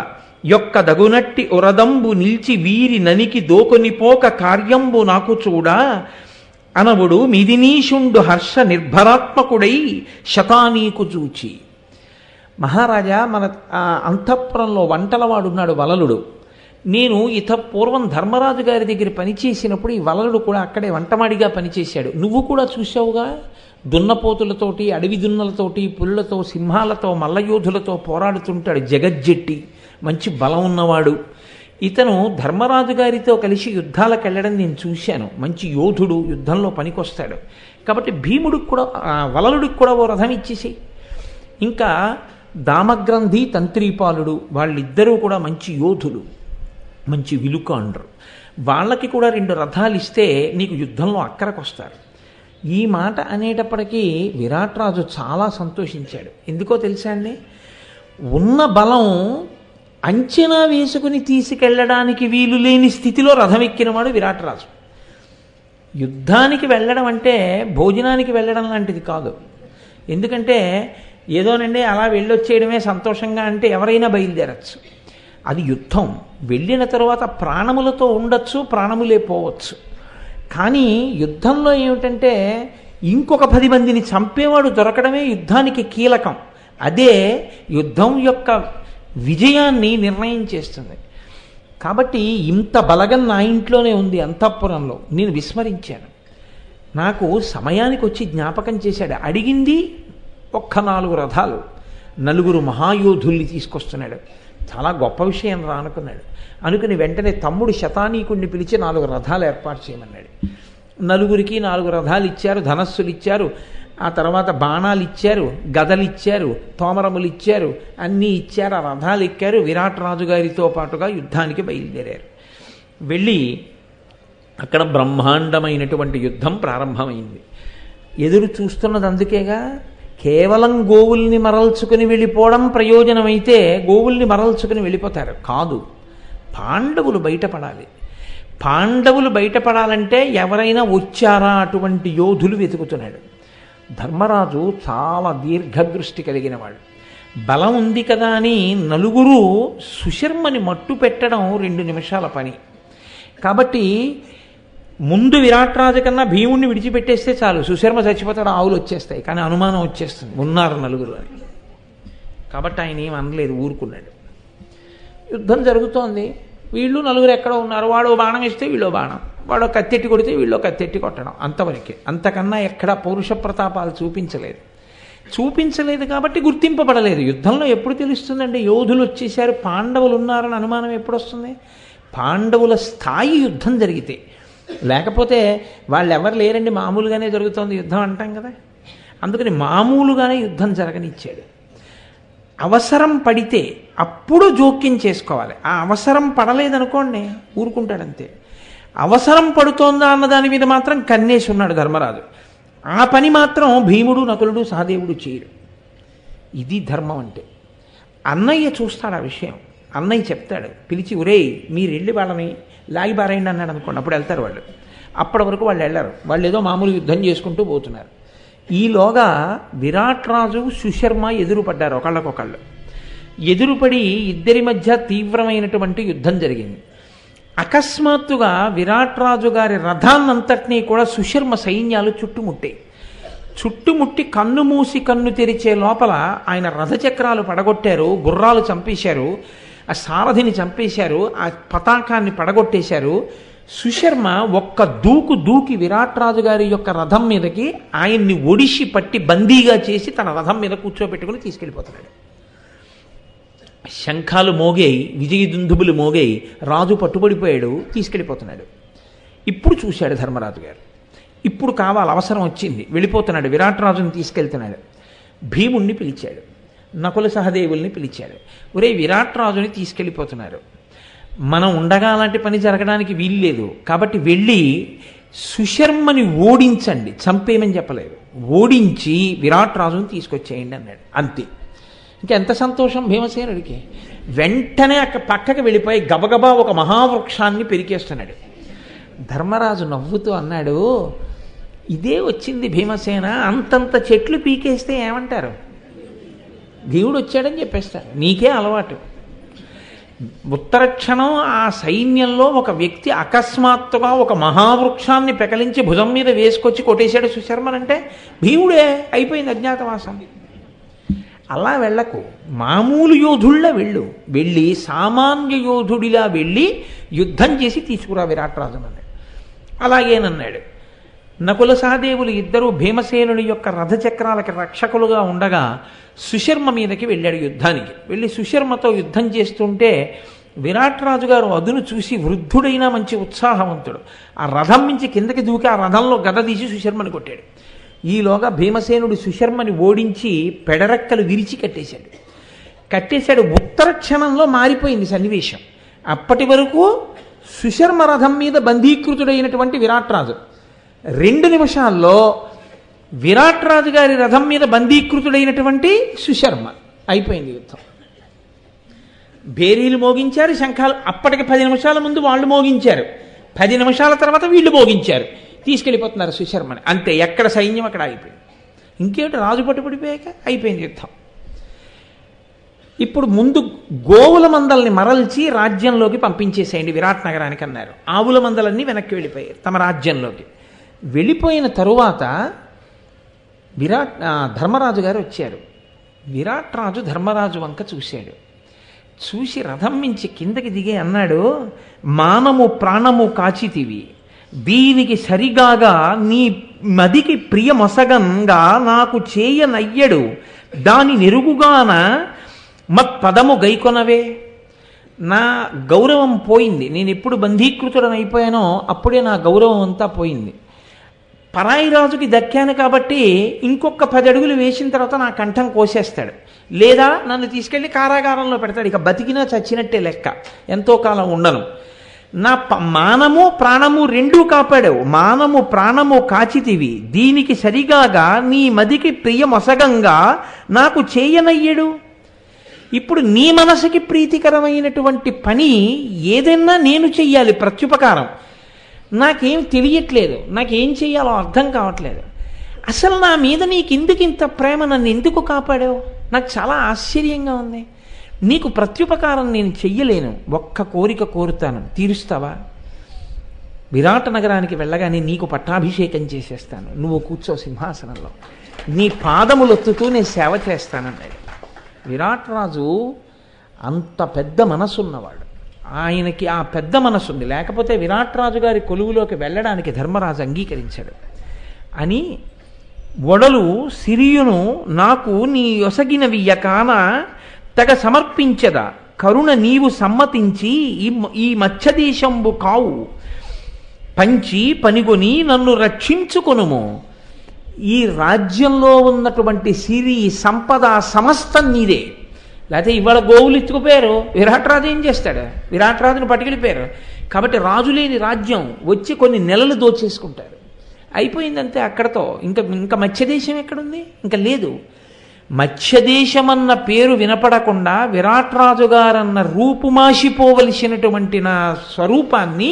A: యొక్క దగునట్టి ఉరదంబు నిల్చి వీరి ననికి దోకొనిపోక కార్యంబు నాకు చూడ అనవుడు మిదినీషుండు హర్ష నిర్భరాత్మకుడై శతానీకు చూచి. మహారాజా, మన అంతఃపురంలో వంటలవాడున్నాడు వలలుడు. నేను పూర్వం ధర్మరాజు గారి దగ్గర పనిచేసినప్పుడు ఈ వలలుడు కూడా అక్కడే వంటమాడిగా పనిచేశాడు. నువ్వు కూడా చూసావుగా, దున్నపోతులతోటి, అడవి దున్నలతోటి, పులులతో, సింహాలతో, మల్లయోధులతో పోరాడుతుంటాడు. జగజ్జెట్టి, మంచి బలం ఉన్నవాడు. ఇతను ధర్మరాజు గారితో కలిసి యుద్ధాలకు వెళ్ళడం నేను చూశాను. మంచి యోధుడు, యుద్ధంలో పనికొస్తాడు. కాబట్టి భీముడికి కూడా, వలలుడికి కూడా ఓ రథం ఇచ్చేసి. ఇంకా దామగ్రంథి, తంత్రీపాలుడు, వాళ్ళిద్దరూ కూడా మంచి యోధులు, మంచి విలుకాండ్రు. వాళ్ళకి కూడా 2 రథాలు ఇస్తే నీకు యుద్ధంలో అక్కరకొస్తారు. ఈ మాట అనేటప్పటికీ విరాట్రాజు చాలా సంతోషించాడు. ఎందుకో తెలుసా అండి, ఉన్న బలం అంచనా వేసుకుని తీసుకెళ్ళడానికి వీలు లేని స్థితిలో రథం ఎక్కినవాడు విరాట్రాజు. యుద్ధానికి వెళ్ళడం అంటే భోజనానికి వెళ్ళడం లాంటిది కాదు. ఎందుకంటే ఏదోనండి అలా వెళ్ళొచ్చేయడమే సంతోషంగా అంటే ఎవరైనా బయలుదేరచ్చు. అది యుద్ధం. వెళ్ళిన తర్వాత ప్రాణములతో ఉండొచ్చు, ప్రాణములే పోవచ్చు. కానీ యుద్ధంలో ఏమిటంటే ఇంకొక 10 మందిని చంపేవాడు దొరకడమే యుద్ధానికి కీలకం. అదే యుద్ధం యొక్క విజయాన్ని నిర్ణయం చేస్తుంది. కాబట్టి ఇంత బలగం నా ఇంట్లోనే ఉంది, అంతఃపురంలో. నేను విస్మరించాను. నాకు సమయానికి వచ్చి జ్ఞాపకం చేశాడు. అడిగింది ఒక్క 4 రథాలు, 4 మహాయోధుల్ని తీసుకొస్తున్నాడు. చాలా గొప్ప విషయం రా అనుకున్నాడు. అనుకుని వెంటనే తమ్ముడు శతానీకుడిని పిలిచి 4 రథాలు ఏర్పాటు చేయమన్నాడు. 4కి 4 రథాలు ఇచ్చారు, ధనస్సులు ఇచ్చారు, ఆ తర్వాత బాణాలు ఇచ్చారు, గదలు ఇచ్చారు, తోమరములు ఇచ్చారు, అన్నీ ఇచ్చారు. ఆ రథాలు ఎక్కారు. విరాట్ రాజు గారితో పాటుగా యుద్ధానికి బయలుదేరారు. వెళ్ళి అక్కడ బ్రహ్మాండమైనటువంటి యుద్ధం ప్రారంభమైంది. ఎదురు చూస్తున్నది అందుకేగా. కేవలం గోవుల్ని మరల్చుకుని వెళ్ళిపోవడం ప్రయోజనమైతే గోవుల్ని మరల్చుకుని వెళ్ళిపోతారు. కాదు, పాండవులు బయటపడాలి. పాండవులు బయటపడాలంటే ఎవరైనా వచ్చారా అటువంటి యోధులు వెతుకుతున్నాడు. ధర్మరాజు చాలా దీర్ఘదృష్టి కలిగిన వాడు. బలం ఉంది కదా అని 4 సుశర్మని మట్టు పెట్టడం 2 నిమిషాల పని. కాబట్టి ముందు విరాట్రాజు కన్నా భీముణ్ణి విడిచిపెట్టేస్తే చాలు, సుశర్మ చచ్చిపోతాడు, ఆవులు వచ్చేస్తాయి. కానీ అనుమానం వచ్చేస్తుంది, ఉన్నారు 4 అని. కాబట్టి ఆయన ఏం అనలేదు, ఊరుకున్నాడు. యుద్ధం జరుగుతోంది. వీళ్ళు 4 ఎక్కడో ఉన్నారు. వాడు బాణం ఇస్తే వీళ్ళు బాణం, వాడు కత్తెట్టి కొడితే వీళ్ళు కత్తెట్టి కొట్టడం, అంతవరకే. అంతకన్నా ఎక్కడ పౌరుష ప్రతాపాలు చూపించలేదు కాబట్టి గుర్తింపబడలేదు. యుద్ధంలో ఎప్పుడు తెలుస్తుందండి యోధులు వచ్చేసారు, పాండవులు ఉన్నారని అనుమానం ఎప్పుడు వస్తుంది? పాండవుల స్థాయి యుద్ధం జరిగితే. లేకపోతే వాళ్ళు ఎవరు లేరండి, మామూలుగానే జరుగుతోంది యుద్ధం అంటాం కదా. అందుకని మామూలుగానే యుద్ధం జరగనిచ్చాడు. అవసరం పడితే అప్పుడు జోక్యం చేసుకోవాలి. ఆ అవసరం పడలేదనుకోండి, ఊరుకుంటాడంతే. అవసరం పడుతోందా అన్న దాని మీద మాత్రం కన్నేసి ఉన్నాడు ధర్మరాజు. ఆ పని మాత్రం భీముడు, నకులుడు, సహదేవుడు చేయరు. ఇది ధర్మం అంటే. అన్నయ్య చూస్తాడు ఆ విషయం. అన్నయ్య చెప్తాడు, పిలిచి, ఒరేయ్ మీరు వెళ్ళి వాళ్ళని లాగిబారేయండి అన్నాడు అనుకోండి. అప్పుడు వెళ్తారు వాళ్ళు. అప్పటి వరకు వాళ్ళు వెళ్ళరు. వాళ్ళు ఏదో మామూలు యుద్ధం చేసుకుంటూ పోతున్నారు. ఈలోగా విరాట్ రాజు, సుశర్మ ఎదురుపడ్డారు ఒకళ్ళకొకళ్ళు. ఎదురుపడి ఇద్దరి మధ్య తీవ్రమైనటువంటి యుద్ధం జరిగింది. అకస్మాత్తుగా విరాట్ రాజు గారి రథాన్నంతటినీ కూడా సుశర్మ సైన్యాలు చుట్టుముట్టి కన్ను మూసి కన్ను తెరిచే లోపల ఆయన రథచక్రాలు పడగొట్టారు, గుర్రాలు చంపేశారు, ఆ సారథిని చంపేశారు, ఆ పతాకాన్ని పడగొట్టేశారు. సుశర్మ ఒక్క దూకి విరాట్ రాజు గారి యొక్క రథం మీదకి ఆయన్ని ఒడిసి పట్టి బందీగా చేసి తన రథం మీద కూర్చోబెట్టుకుని తీసుకెళ్ళిపోతున్నాడు. శంఖాలు మోగాయి, విజయదుందుబులు మోగాయి, రాజు పట్టుబడిపోయాడు, తీసుకెళ్ళిపోతున్నాడు. ఇప్పుడు చూశాడు ధర్మరాజు గారు, ఇప్పుడు కావాలి, అవసరం వచ్చింది, వెళ్ళిపోతున్నాడు. విరాట్ రాజుని తీసుకెళ్తున్నాడు. భీముణ్ణి పిలిచాడు, నకుల సహదేవుల్ని పిలిచాడు. ఒరే, విరాట్ రాజుని తీసుకెళ్ళిపోతున్నారు, మనం ఉండగా అలాంటి పని జరగడానికి వీలు లేదు, కాబట్టి వెళ్ళి సుశర్మని ఓడించండి, చంపేయమని చెప్పలేదు, ఓడించి విరాట్ రాజుని తీసుకొచ్చేయండి అన్నాడు. అంతే. ఇంకెంత సంతోషం భీమసేనుడికి. వెంటనే పక్కకి వెళ్ళిపోయి గబగబా ఒక మహావృక్షాన్ని పెరికేస్తున్నాడు. ధర్మరాజు నవ్వుతూ అన్నాడు, ఇదే వచ్చింది భీమసేన, అంతంత చెట్లు పీకేస్తే ఏమంటారు? దేవుడు వచ్చాడని చెప్పేస్తారు. నీకే అలవాటు. ఉత్తరక్షణం ఆ సైన్యంలో ఒక వ్యక్తి అకస్మాత్తుగా ఒక మహావృక్షాన్ని పెకలించి భుజం మీద వేసుకొచ్చి కొట్టేశాడు సుశర్మనంటే భీముడే, అయిపోయింది అజ్ఞాతవాసం. అలా వెళ్ళకు, మామూలు యోధుళ్ళ వెళ్ళి సామాన్య యోధుడిలా వెళ్ళి యుద్ధం చేసి తీసుకురా విరాట్ రాజునన్నాడు. అలాగేనన్నాడు. నకుల సహదేవులు ఇద్దరూ భీమసేనుడి యొక్క రథచక్రాలకి రక్షకులుగా ఉండగా సుశర్మ మీదకి వెళ్ళాడు యుద్ధానికి. వెళ్ళి సుశర్మతో యుద్ధం చేస్తుంటే విరాట్ రాజు గారు అదును చూసి వృద్ధుడైన మంచి ఉత్సాహవంతుడు ఆ రథం నుంచి కిందకి దూకి ఆ రథంలో గద తీసి సుశర్మని కొట్టాడు. ఈలోగా భీమసేనుడు సుశర్మని ఓడించి పెడరెక్కలు విరిచి కట్టేశాడు. ఉత్తర క్షణంలో మారిపోయింది సన్నివేశం. అప్పటి వరకు సుశర్మ రథం మీద బంధీకృతుడైనటువంటి విరాట్ రాజు 2 నిమిషాల్లో విరాట్ రాజు గారి రథం మీద బంధీకృతుడైనటువంటి సుశర్మ. అయిపోయింది యుద్ధం. భేరీలు మోగించారు, శంఖాలు అప్పటికి 10 నిమిషాల ముందు వాళ్ళు మోగించారు, 10 నిమిషాల తర్వాత వీళ్ళు మోగించారు, తీసుకెళ్ళిపోతున్నారు సుశర్మని. అంతే, ఎక్కడ సైన్యం అక్కడ అయిపోయింది. ఇంకేమిటి, రాజు పట్టుబడిపోయాక అయిపోయింది యుద్ధం. ఇప్పుడు ముందు గోవుల మందల్ని మరల్చి రాజ్యంలోకి పంపించేసేయండి విరాట్ నగరానికి అన్నారు. ఆవుల మందలన్నీ వెనక్కి వెళ్ళిపోయారు తమ రాజ్యంలోకి. వెళ్ళిపోయిన తరువాత ధర్మరాజు గారు వచ్చారు. విరాట్ రాజు ధర్మరాజు వంక చూశాడు. చూసి రథం మించి కిందకి దిగే అన్నాడు, మానము ప్రాణము కాచితివి, దీనికి సరిగాగా నీ మదికి ప్రియమొసగంగా నాకు చేయనయ్యడు, దాని నెరుగుగాన మత్పదము గైకొనవే. నా గౌరవం పోయింది, నేను ఎప్పుడు బంధీకృతుడనైపోయానో అప్పుడే నా గౌరవం అంతా పోయింది. పరాయి రాజుకి దక్కాను కాబట్టి ఇంకొక 10 అడుగులు వేసిన తర్వాత నా కంఠం కోసేస్తాడు, లేదా నన్ను తీసుకెళ్ళి కారాగారంలో పెడతాడు. ఇక బతికినా చచ్చినట్టే లెక్క, ఎంతో కాలం ఉండను. నా మానము ప్రాణము 2 కాపాడావు, మానము ప్రాణము కాచితివి, దీనికి సరిగాగా నీ మదికి ప్రియమొసగంగా నాకు చేయనయ్యడు. ఇప్పుడు నీ మనసుకి ప్రీతికరమైనటువంటి పని ఏదైనా నేను చెయ్యాలి, ప్రత్యుపకారం. నాకేం తెలియట్లేదు, నాకేం చెయ్యాలో అర్థం కావట్లేదు. అసలు నా మీద నీకెందుకు ఇంత ప్రేమ, నన్ను ఎందుకు కాపాడావు? నాకు చాలా ఆశ్చర్యంగా ఉంది. నీకు ప్రత్యుపకారం నేను చెయ్యలేను, ఒక్క కోరిక కోరుతాను, తీరుస్తావా? విరాట నగరానికి వెళ్ళగానే నీకు పట్టాభిషేకం చేసేస్తాను, నువ్వు కూర్చో సింహాసనంలో, నీ పాదములొత్తుతూ నేను సేవ చేస్తానన్నాడు. విరాట్ రాజు అంత పెద్ద మనసున్నవాడు, ఆయనకి ఆ పెద్ద మనసు ఉంది, లేకపోతే విరాట్ రాజు గారి కొలువులోకి వెళ్ళడానికి ధర్మరాజు అంగీకరించాడు. అని ఒడలు సిరియును నాకు నీ యొసగినవి యకాన తగ సమర్పించదా, కరుణ నీవు సమ్మతించి ఈ మత్స్యదేశంబు కావు పంచి పనిగొని నన్ను రక్షించుకొనుము. ఈ రాజ్యంలో ఉన్నటువంటి సిరి సంపద సమస్తం నీదే. లేకపోతే ఇవాళ గోవులు ఎత్తుకుపోయారు, విరాట్ రాజు ఏం చేస్తాడు? విరాట్ రాజును పట్టుకెళ్ళిపోయారు. కాబట్టి రాజు లేని రాజ్యం వచ్చి కొన్ని నెలలు దోచేసుకుంటారు, అయిపోయిందంతే అక్కడతో. ఇంకా మత్స్యదేశం ఎక్కడుంది? ఇంకా లేదు. మత్స్యదేశమన్న పేరు వినపడకుండా విరాట్ రాజు గారన్న రూపుమాసిపోవలసినటువంటి నా స్వరూపాన్ని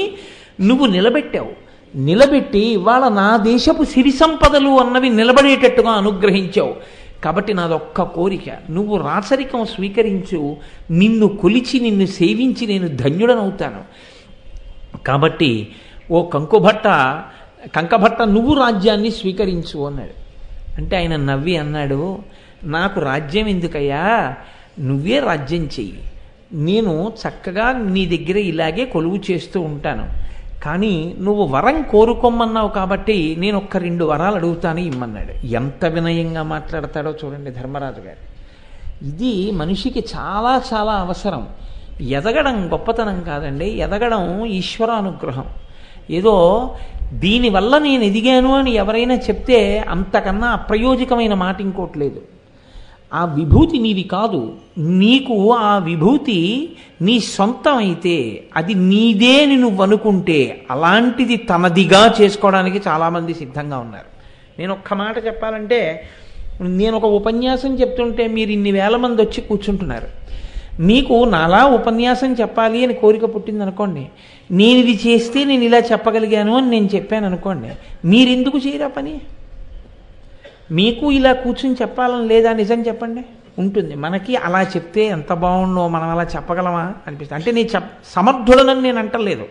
A: నువ్వు నిలబెట్టావు. నిలబెట్టి ఇవాళ నా దేశపు సిరి సంపదలు అన్నవి నిలబడేటట్టుగా అనుగ్రహించావు. కాబట్టి నాదొక్క కోరిక, నువ్వు రాచరికం స్వీకరించు, నిన్ను కొలిచి నిన్ను సేవించి నేను ధన్యుడనవుతాను. కాబట్టి ఓ కంకభట్ట నువ్వు రాజ్యాన్ని స్వీకరించు అన్నాడు. అంటే ఆయన నవ్వి అన్నాడు, నాకు రాజ్యం ఎందుకయ్యా, నువ్వే రాజ్యం చెయ్యి, నేను చక్కగా నీ దగ్గర ఇలాగే కొలువు చేస్తూ ఉంటాను, కానీ నువ్వు వరం కోరుకోమన్నావు కాబట్టి నేను ఒక్క 2 వరాలు అడుగుతాను ఇమ్మన్నాడు. ఎంత వినయంగా మాట్లాడతాడో చూడండి ధర్మరాజు గారు. ఇది మనిషికి చాలా చాలా అవసరం. ఎదగడం గొప్పతనం కాదండి, ఎదగడం ఈశ్వరానుగ్రహం. ఏదో దీనివల్ల నేను ఎదిగాను అని ఎవరైనా చెప్తే అంతకన్నా అప్రయోజకమైన మాట ఇంకోటి లేదు. ఆ విభూతి నీది కాదు, నీకు ఆ విభూతి నీ సొంతం అయితే అది నీదే అని నువ్వు అనుకుంటే అలాంటిది తనదిగా చేసుకోవడానికి చాలామంది సిద్ధంగా ఉన్నారు. నేను ఒక్క మాట చెప్పాలంటే, నేను ఒక ఉపన్యాసం చెప్తుంటే మీరు ఇన్ని వేల మంది వచ్చి కూర్చుంటున్నారు. మీకు నాలా ఉపన్యాసం చెప్పాలి అని కోరిక పుట్టింది అనుకోండి, నేను ఇది చేస్తే నేను ఇలా చెప్పగలిగాను అని నేను చెప్పాను అనుకోండి, మీరెందుకు చేయరా పని? మీకు ఇలా కూర్చుని చెప్పాలని లేదా? నిజం చెప్పండి. ఉంటుంది. మనకి అలా చెప్తే ఎంత బాగుండో, మనం అలా చెప్పగలమా అనిపిస్తుంది. అంటే నేను సమర్థుడనని నేను అంటలేదు,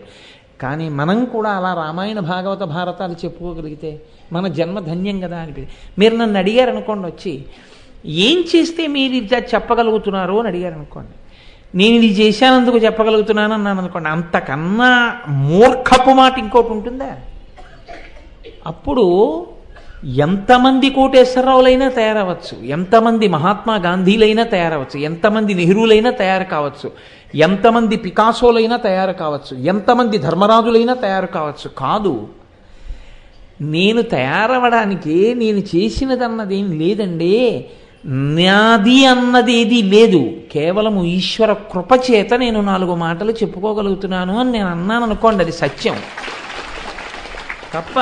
A: కానీ మనం కూడా అలా రామాయణ భాగవత భారతాలు చెప్పుకోగలిగితే మన జన్మ ధన్యం కదా అనిపిస్తుంది. మీరు నన్ను అడిగారు అనుకోండి, వచ్చి ఏం చేస్తే మీరు ఇది చెప్పగలుగుతున్నారు అని అడిగారు అనుకోండి, నేను ఇది చేశానందుకు చెప్పగలుగుతున్నాను అన్నాను అనుకోండి, అంతకన్నా మూర్ఖపు మాట ఇంకోటి ఉంటుందా? అప్పుడు ఎంతమంది కోటేశ్వరరావులైనా తయారవచ్చు, ఎంతమంది మహాత్మా గాంధీలైనా తయారవచ్చు, ఎంతమంది నెహ్రూలైనా తయారు కావచ్చు, ఎంతమంది పికాసోలైనా తయారు కావచ్చు, ఎంతమంది ధర్మరాజులైనా తయారు కావచ్చు. కాదు, నేను తయారవడానికి నేను చేసినదన్నదేం లేదండి, నాది అన్నదేది లేదు, కేవలము ఈశ్వర కృపచేత నేను 4 మాటలు చెప్పుకోగలుగుతున్నాను అని నేను అన్నాను అనుకోండి, అది సత్యం తప్ప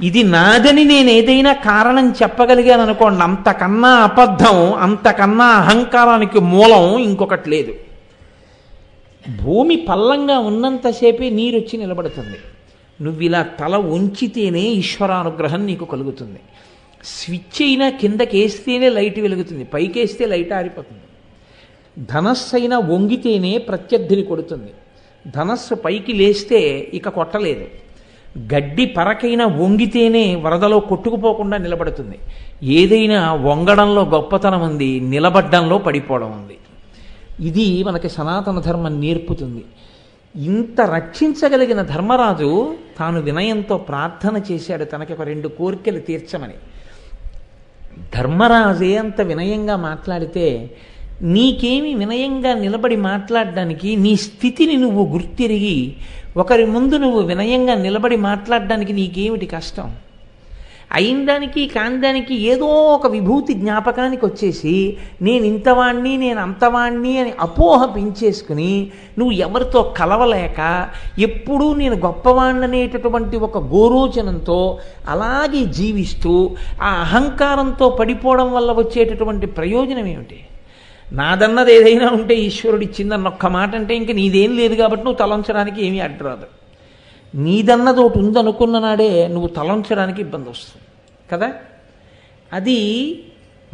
A: ఇది నాదని నేను ఏదైనా కారణం చెప్పగలిగాను అనుకోండి, అంతకన్నా అబద్ధం, అంతకన్నా అహంకారానికి మూలం ఇంకొకటి లేదు. భూమి పల్లంగా ఉన్నంతసేపే నీరు వచ్చి నిలబడుతుంది. నువ్వు ఇలా తల ఉంచితేనే ఈశ్వరానుగ్రహం నీకు కలుగుతుంది. స్విచ్ అయినా కిందకేస్తేనే లైట్ వెలుగుతుంది, పైకేస్తే లైట్ ఆరిపోతుంది. ధనస్సు అయినా వంగితేనే ప్రత్యర్థిని కొడుతుంది, ధనస్సు పైకి లేస్తే ఇక కొట్టలేదు. గడ్డి పరకైనా వంగితేనే వరదలో కొట్టుకుపోకుండా నిలబడుతుంది. ఏదైనా వంగడంలో గొప్పతనం ఉంది, నిలబడ్డంలో పడిపోవడం ఉంది. ఇది మనకి సనాతన ధర్మం నేర్పుతుంది. ఇంత రక్షించగలిగిన ధర్మరాజు తాను వినయంతో ప్రార్థన చేశాడు తనకి ఒక 2 కోరికలు తీర్చమని. ధర్మరాజే అంత వినయంగా మాట్లాడితే నీకేమి వినయంగా నిలబడి మాట్లాడడానికి, నీ స్థితిని నువ్వు గుర్తిరిగి ఒకరి ముందు నువ్వు వినయంగా నిలబడి మాట్లాడడానికి నీకేమిటి కష్టం? అయిన దానికి కాని దానికి ఏదో ఒక విభూతి జ్ఞాపకానికి వచ్చేసి నేను ఇంతవాణ్ణి నేను అంతవాణ్ణి అని అపోహ పెంచేసుకుని నువ్వు ఎవరితో కలవలేక ఎప్పుడూ నేను గొప్పవాణ్ణి అనేటటువంటి ఒక గోరోచనంతో అలాగే జీవిస్తూ ఆ అహంకారంతో పడిపోవడం వల్ల వచ్చేటటువంటి ప్రయోజనం ఏమిటి? నాదన్నది ఏదైనా ఉంటే ఈశ్వరుడు ఇచ్చిందన్న ఒక్క మాట అంటే ఇంక నీదేం లేదు కాబట్టి నువ్వు తలంచడానికి ఏమీ అడ్డురాదు. నీదన్నది ఒకటి ఉందనుకున్న నాడే నువ్వు తలంచడానికి ఇబ్బంది వస్తుంది కదా. అది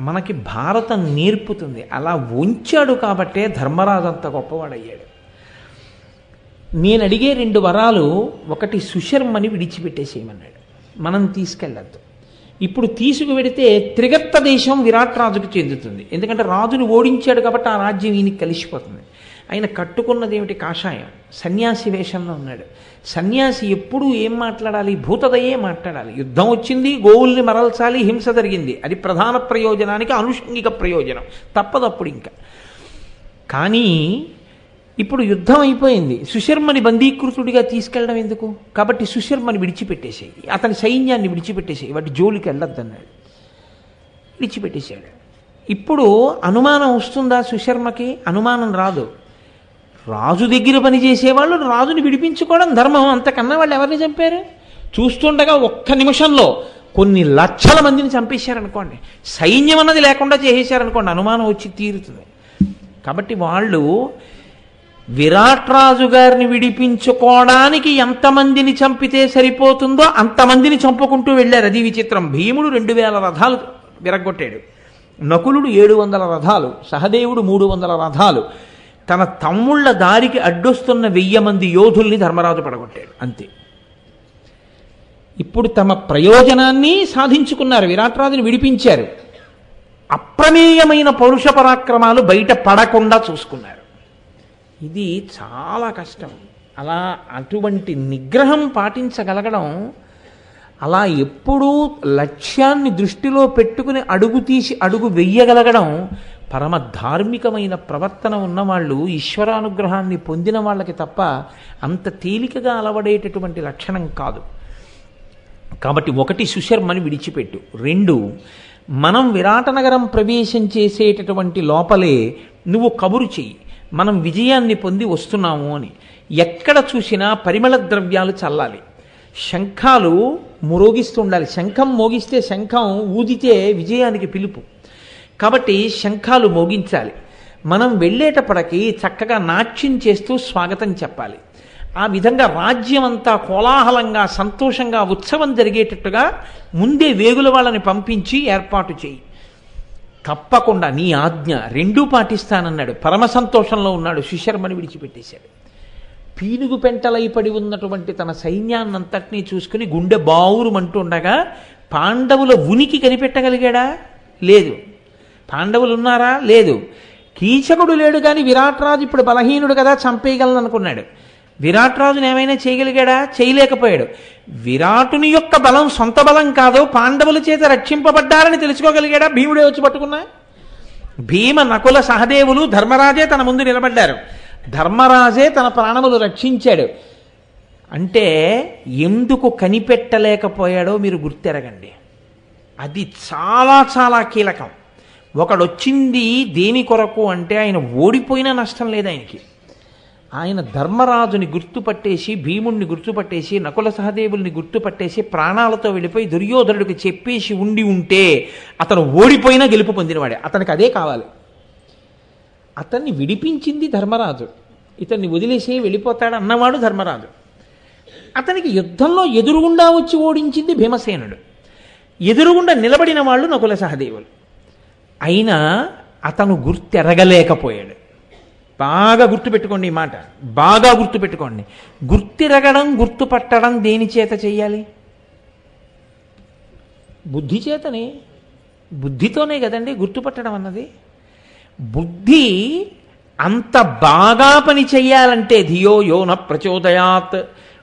A: మనకి భారతం నేర్పుతుంది. అలా ఉంచాడు కాబట్టే ధర్మరాజు అంత గొప్పవాడయ్యాడు. నేను అడిగే 2 వరాలు, ఒకటి సుశర్మని విడిచిపెట్టేసేయమన్నాడు, మనం తీసుకెళ్ళద్దు. ఇప్పుడు తీసుకువెడితే త్రిగర్త దేశం విరాట్ రాజుకు చెందుతుంది, ఎందుకంటే రాజుని ఓడించాడు కాబట్టి ఆ రాజ్యం ఈయనకి కలిసిపోతుంది. ఆయన కట్టుకున్నది ఏమిటి? కాషాయం, సన్యాసి వేషంలో ఉన్నాడు. సన్యాసి ఎప్పుడూ ఏం మాట్లాడాలి? భూతదయే మాట్లాడాలి. యుద్ధం వచ్చింది, గోవుల్ని మరల్చాలి, హింస జరిగింది, అది ప్రధాన ప్రయోజనానికి అనుషంగిక ప్రయోజనం, తప్పదప్పుడు ఇంకా. కానీ ఇప్పుడు యుద్ధం అయిపోయింది, సుశర్మని బందీకృతుడిగా తీసుకెళ్ళడం ఎందుకు? కాబట్టి సుశర్మని విడిచిపెట్టేసేయి, అతని సైన్యాన్ని విడిచిపెట్టేసేయి, వాటి జోలికి వెళ్ళొద్దన్నాడు. విడిచిపెట్టేశాడు. ఇప్పుడు అనుమానం వస్తుందా సుశర్మకి? అనుమానం రాదు. రాజు దగ్గర పనిచేసేవాళ్ళు రాజుని విడిపించుకోవడం ధర్మం, అంతకన్నా వాళ్ళు ఎవరిని చంపారు? చూస్తుండగా ఒక్క నిమిషంలో కొన్ని లక్షల మందిని చంపేశారనుకోండి, సైన్యం అన్నది లేకుండా చేసేశారనుకోండి, అనుమానం వచ్చి తీరుతుంది. కాబట్టి వాళ్ళు విరాట్ రాజు గారిని విడిపించుకోవడానికి ఎంతమందిని చంపితే సరిపోతుందో అంతమందిని చంపుకుంటూ వెళ్ళారు. అది విచిత్రం. భీముడు 2000 రథాలు విరగొట్టాడు, నకులుడు 700 రథాలు, సహదేవుడు 300 రథాలు, తన తమ్ముళ్ళ దారికి అడ్డొస్తున్న 1000 మంది యోధుల్ని ధర్మరాజు పడగొట్టాడు అంతే. ఇప్పుడు తమ ప్రయోజనాన్ని సాధించుకున్నారు, విరాట్రాజుని విడిపించారు. అప్రమేయమైన పౌరుష పరాక్రమాలు బయట పడకుండా చూసుకున్నారు. ఇది చాలా కష్టం. అలా అటువంటి నిగ్రహం పాటించగలగడం, అలా ఎప్పుడూ లక్ష్యాన్ని దృష్టిలో పెట్టుకుని అడుగు తీసి అడుగు వెయ్యగలగడం పరమ ధార్మికమైన ప్రవర్తన ఉన్నవాళ్ళు, ఈశ్వరానుగ్రహాన్ని పొందిన వాళ్ళకి తప్ప అంత తేలికగా అలవడేటటువంటి లక్షణం కాదు. కాబట్టి 1 సుశర్మని విడిచిపెట్టు. 2 మనం విరాటనగరం ప్రవేశం చేసేటటువంటి లోపలే నువ్వు కబురు చెయ్యి, మనం విజయాన్ని పొంది వస్తున్నాము అని. ఎక్కడ చూసినా పరిమళ ద్రవ్యాలు చల్లాలి, శంఖాలు మ్రోగిస్తుండాలి. శంఖం మోగిస్తే, శంఖం ఊదితే విజయానికి పిలుపు. కాబట్టి శంఖాలు మోగించాలి. మనం వెళ్ళేటప్పటికి చక్కగా నాట్యం చేస్తూ స్వాగతం చెప్పాలి. ఆ విధంగా రాజ్యం అంతా కోలాహలంగా, సంతోషంగా, ఉత్సవం జరిగేటట్టుగా ముందే వేగుల వాళ్ళని పంపించి ఏర్పాటు చేయి. తప్పకుండా నీ ఆజ్ఞ 2 పాటిస్తానన్నాడు. పరమ సంతోషంలో ఉన్నాడు. సుశర్మని విడిచిపెట్టేశాడు. పీనుగు పెంటలై పడి ఉన్నటువంటి తన సైన్యాన్నంతటినీ చూసుకుని గుండె బావురుమంటుండగా పాండవుల ఉనికి కనిపెట్టగలిగాడా? లేదు. పాండవులు ఉన్నారా? లేదు. కీచకుడు లేడు కానీ విరాట్రాజు ఇప్పుడు బలహీనుడు కదా, చంపేయగలను అనుకున్నాడు. విరాట్రాజుని ఏమైనా చేయగలిగాడా? చేయలేకపోయాడు. విరాటుని యొక్క బలం సొంత బలం కాదు, పాండవుల చేత రక్షింపబడ్డారని తెలుసుకోగలిగాడా? భీముడే వచ్చి పట్టుకున్నా. భీమ, నకుల, సహదేవులు, ధర్మరాజే తన ముందు నిలబడ్డారు. ధర్మరాజే తన ప్రాణములు రక్షించాడు. అంటే ఎందుకు కనిపెట్టలేకపోయాడో మీరు గుర్తెరగండి. అది చాలా చాలా కీలకం. ఒకడొచ్చింది దేని కొరకు అంటే ఆయన ఓడిపోయినా నష్టం లేదు ఆయనకి. ఆయన ధర్మరాజుని గుర్తుపట్టేసి, భీముణ్ణి గుర్తుపట్టేసి, నకుల సహదేవుల్ని గుర్తుపట్టేసి ప్రాణాలతో వెళ్ళిపోయి దుర్యోధనుడికి చెప్పేసి ఉంటే అతను ఓడిపోయినా గెలుపు పొందినవాడే. అతనికి అదే కావాలి. అతన్ని విడిపించింది ధర్మరాజు. ఇతన్ని వదిలేసి వెళ్ళిపోతాడు అన్నవాడు ధర్మరాజు. అతనికి యుద్ధంలో ఎదురుగుండా వచ్చి ఓడించింది భీమసేనుడు. ఎదురుగుండా నిలబడిన వాళ్ళు నకుల సహదేవులు. అయినా అతను గుర్తెరగలేకపోయాడు. బాగా గుర్తుపెట్టుకోండి ఈ మాట, బాగా గుర్తుపెట్టుకోండి. గుర్తిరగడం, గుర్తుపట్టడం దేని చేత చెయ్యాలి? బుద్ధి చేతనే. బుద్ధితోనే కదండి గుర్తుపట్టడం అన్నది. బుద్ధి అంత బాగా పని చెయ్యాలంటే ధియో యోన ప్రచోదయాత్,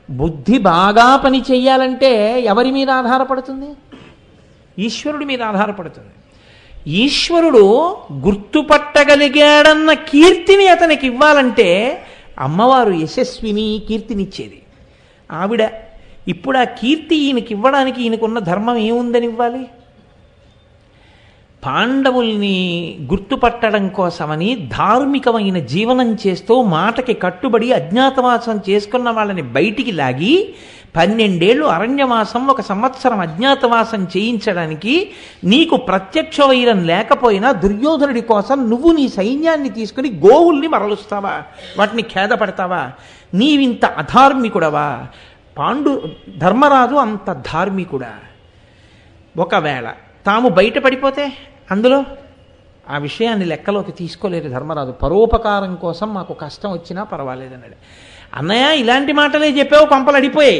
A: బుద్ధి బాగా పని చెయ్యాలంటే ఎవరి మీద ఆధారపడుతుంది? ఈశ్వరుడి మీద ఆధారపడుతుంది. ఈశ్వరుడు గుర్తుపట్టగలిగాడన్న కీర్తిని అతనికి ఇవ్వాలంటే అమ్మవారు యశస్విని కీర్తినిచ్చేది ఆవిడ. ఇప్పుడు ఆ కీర్తి ఈయనకి ఇవ్వడానికి ఈయనకున్న ధర్మం ఏముందని ఇవ్వాలి? పాండవుల్ని గుర్తుపట్టడం కోసమని ధార్మికమైన జీవనం చేస్తూ మాటకి కట్టుబడి అజ్ఞాతవాసం చేసుకున్న వాళ్ళని బయటికి లాగి 12 ఏళ్ళు అరణ్యవాసం, 1 సంవత్సరం అజ్ఞాతవాసం చేయించడానికి నీకు ప్రత్యక్ష వైరం లేకపోయినా దుర్యోధనుడి కోసం నువ్వు నీ సైన్యాన్ని తీసుకుని గోవుల్ని మరలుస్తావా? వాటిని ఖేదపడతావా? నీవింత అధార్మికుడవా? ధర్మరాజు అంత ధార్మికుడా? ఒకవేళ తాము బయటపడిపోతే అందులో ఆ విషయాన్ని లెక్కలోకి తీసుకోలేదు ధర్మరాజు. పరోపకారం కోసం మాకు కష్టం వచ్చినా పర్వాలేదన్నాడు. అన్నయ్య ఇలాంటి మాటలే చెప్పావు, పంపలు అడిపోయాయి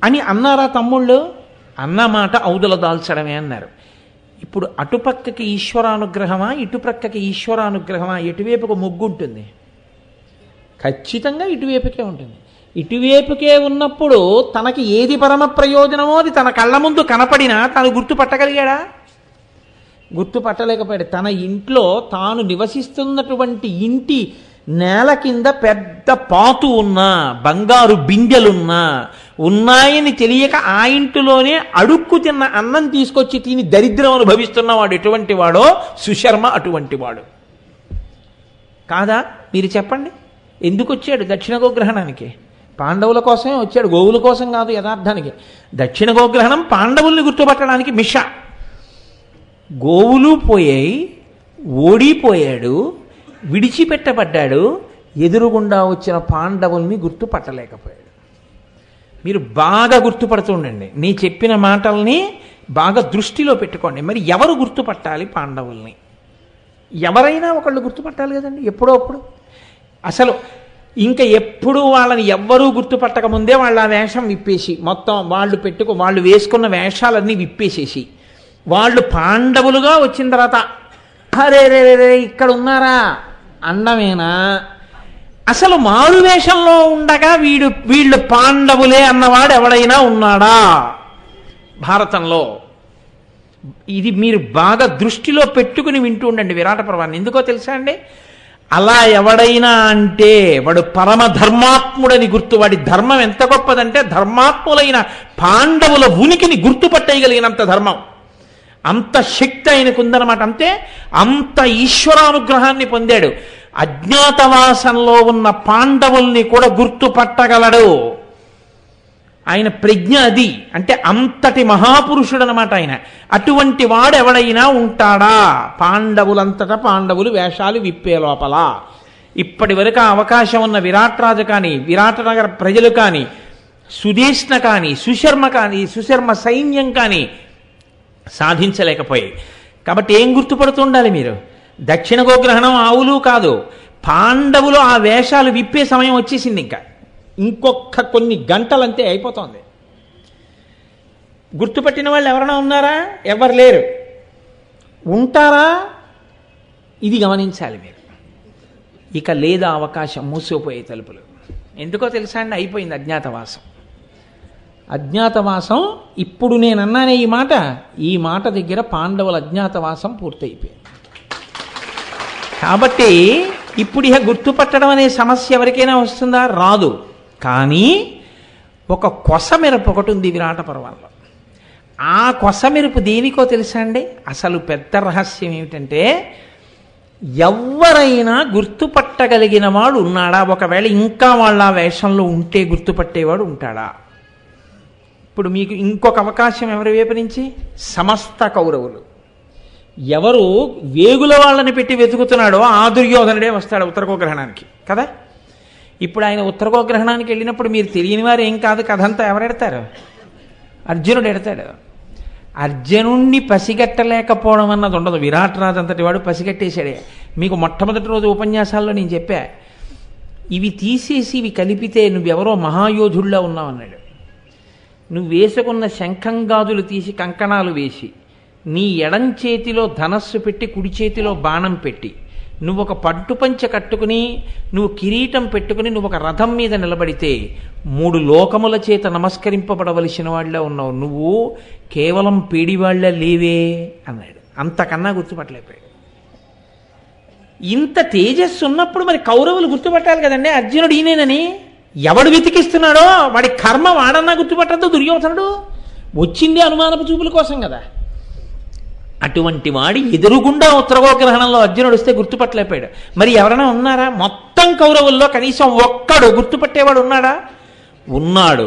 A: అని అన్నారా తమ్ముళ్ళు? అన్న మాట ఔదుల దాల్చడమే అన్నారు. ఇప్పుడు అటుపక్కకి ఈశ్వరానుగ్రహమా, ఇటుపక్కకి ఈశ్వరానుగ్రహమా? ఎటువైపుకు మొగ్గు ఉంటుంది? ఖచ్చితంగా ఇటువైపుకే ఉంటుంది. ఇటువైపుకే ఉన్నప్పుడు తనకి ఏది పరమ ప్రయోజనమో అది తన కళ్ళ ముందు కనపడినా తను గుర్తుపట్టగలిగాడా? గుర్తుపట్టలేకపోయాడు. తన ఇంట్లో తాను నివసిస్తున్నటువంటి ఇంటి నేల కింద పెద్ద పాతు ఉన్నా, బంగారు బిందెలున్నా ఉన్నాయని తెలియక ఆ ఇంటిలోనే అడుక్కు తిన్న అన్నం తీసుకొచ్చి తిని దరిద్రం అనుభవిస్తున్నవాడు ఎటువంటి వాడో సుశర్మ అటువంటి వాడు కాదా? మీరు చెప్పండి. ఎందుకు వచ్చాడు దక్షిణ గోగ్రహణానికి? పాండవుల కోసమే వచ్చాడు, గోవుల కోసం కాదు. యథార్థానికి దక్షిణ గోగ్రహణం పాండవుల్ని గుర్తుపట్టడానికి మిష. గోవులు పోయాయి, ఓడిపోయాడు, విడిచిపెట్టబడ్డాడు, ఎదురుగుండా వచ్చిన పాండవుల్ని గుర్తుపట్టలేకపోయాడు. మీరు బాగా గుర్తుపడుతుండండి. నీ చెప్పిన మాటల్ని బాగా దృష్టిలో పెట్టుకోండి. మరి ఎవరు గుర్తుపట్టాలి పాండవుల్ని? ఎవరైనా ఒకళ్ళు గుర్తుపట్టాలి కదండి ఎప్పుడో అప్పుడు. అసలు ఇంకా ఎప్పుడు వాళ్ళని ఎవ్వరూ గుర్తుపట్టక ముందే వాళ్ళు ఆ వేషం విప్పేసి మొత్తం వాళ్ళు వేసుకున్న వేషాలన్నీ విప్పేసేసి వాళ్ళు పాండవులుగా వచ్చిన తర్వాత అరే రే రే ఇక్కడ ఉన్నారా అన్నమేనా? అసలు మారు వేషంలో ఉండగా వీళ్ళు పాండవులే అన్నవాడు ఎవడైనా ఉన్నాడా భారతంలో? ఇది మీరు బాగా దృష్టిలో పెట్టుకుని వింటూ ఉండండి విరాట పర్వాన్ని. ఎందుకో తెలుసా అండి? అలా ఎవడైనా అంటే వాడు పరమధర్మాత్ముడని గుర్తు. వాడి ధర్మం ఎంత గొప్పదంటే ధర్మాత్ములైన పాండవుల ఉనికిని గుర్తుపట్టగలిగినంత ధర్మం, అంత శక్తి ఆయనకు ఉందన్నమాట. అంతే, అంత ఈశ్వరానుగ్రహాన్ని పొందాడు. అజ్ఞాతవాసంలో ఉన్న పాండవుల్ని కూడా గుర్తుపట్టగలడు. ఆయన ప్రజ్ఞ అది. అంటే అంతటి మహాపురుషుడు అనమాట ఆయన. అటువంటి వాడు ఎవడైనా ఉంటాడా? పాండవులంతటా పాండవులు వేషాలు విప్పే లోపల ఇప్పటి వరకు అవకాశం ఉన్న విరాట్రాజు కానీ, విరాటనగర ప్రజలు కానీ, సుదేష్ణ కానీ, సుశర్మ సైన్యం కానీ సాధించలేకపోయాయి. కాబట్టి ఏం గుర్తుపడుతుండాలి మీరు? దక్షిణ గోగ్రహణం ఆవులు కాదు, పాండవులు ఆ వేషాలు విప్పే సమయం వచ్చేసింది. ఇంకొక కొన్ని గంటలంతే అయిపోతుంది. గుర్తుపట్టిన వాళ్ళు ఎవరైనా ఉన్నారా? ఎవరు లేరు. ఉంటారా? ఇది గమనించాలి మీరు. ఇక లేదా అవకాశం, మూసిపోయే తలుపులు. ఎందుకో తెలుసా అండి? అయిపోయింది అజ్ఞాతవాసం. అజ్ఞాతవాసం ఇప్పుడు నేను అన్నానే ఈ మాట దగ్గర పాండవుల అజ్ఞాతవాసం పూర్తయిపోయింది. కాబట్టి ఇప్పుడు ఇక గుర్తుపట్టడం అనే సమస్య ఎవరికైనా వస్తుందా? రాదు. కానీ ఒక కొసమెరుపు ఒకటి ఉంది విరాట పర్వంలో. ఆ కొసమెరుపు దేనికో తెలుసా అండి? అసలు పెద్ద రహస్యం ఏమిటంటే, ఎవరైనా గుర్తుపట్టగలిగిన వాడు ఉన్నాడా? ఒకవేళ ఇంకా వాళ్ళ వేషంలో ఉంటే గుర్తుపట్టేవాడు ఉంటాడా? ఇప్పుడు మీకు ఇంకొక అవకాశం ఎవరి వైపు నుంచి? సమస్త కౌరవులు. ఎవరు వేగుల వాళ్ళని పెట్టి వెతుకుతున్నాడో ఆ దుర్యోధనుడే వస్తాడు ఉత్తరగోగ్రహణానికి కదా. ఇప్పుడు ఆయన ఉత్తరగోగ్రహణానికి వెళ్ళినప్పుడు మీరు తెలియని వారు ఏం కాదు, కథంతా ఎవరెడతారు? అర్జునుడు ఎడతాడు. అర్జునుణ్ణి పసిగట్టలేకపోవడం అన్నది ఉండదు. విరాట్రాజు అంతటి వాడు పసిగట్టేశాడే. మీకు మొట్టమొదటి రోజు ఉపన్యాసాల్లో నేను చెప్పా, ఇవి తీసేసి ఇవి కలిపితే నువ్వెవరో మహాయోధుల్లో ఉన్నావన్నాడు. నువ్వు వేసుకున్న శంఖం గాజులు తీసి కంకణాలు వేసి, నీ ఎడం చేతిలో ధనస్సు పెట్టి కుడి చేతిలో బాణం పెట్టి, నువ్వు ఒక పట్టుపంచ కట్టుకుని, నువ్వు కిరీటం పెట్టుకుని, నువ్వు ఒక రథం మీద నిలబడితే 3 లోకముల చేత నమస్కరింపబడవలసిన వాళ్ళ ఉన్నావు. నువ్వు కేవలం పేడివాళ్ల లేవే అన్నాడు. అంతకన్నా గుర్తుపట్టలేకపోయాడు. ఇంత తేజస్సు ఉన్నప్పుడు మరి కౌరవులు గుర్తుపట్టాలి కదండి అర్జునుడు ఈయనేనని. ఎవడు వెతికిస్తున్నాడో వాడి కర్మ వాడన్నా గుర్తుపట్టద్దు దుర్యోధనుడు. వచ్చింది అనుమానపు చూపుల కోసం కదా. అటువంటి వాడి ఎదురుగుండా ఉత్తరగోగ్రహణంలో అర్జునుడు వస్తే గుర్తుపట్టలేకపోయాడు. మరి ఎవరైనా ఉన్నారా? మొత్తం కౌరవుల్లో కనీసం ఒక్కడు గుర్తుపట్టేవాడు ఉన్నాడా? ఉన్నాడు.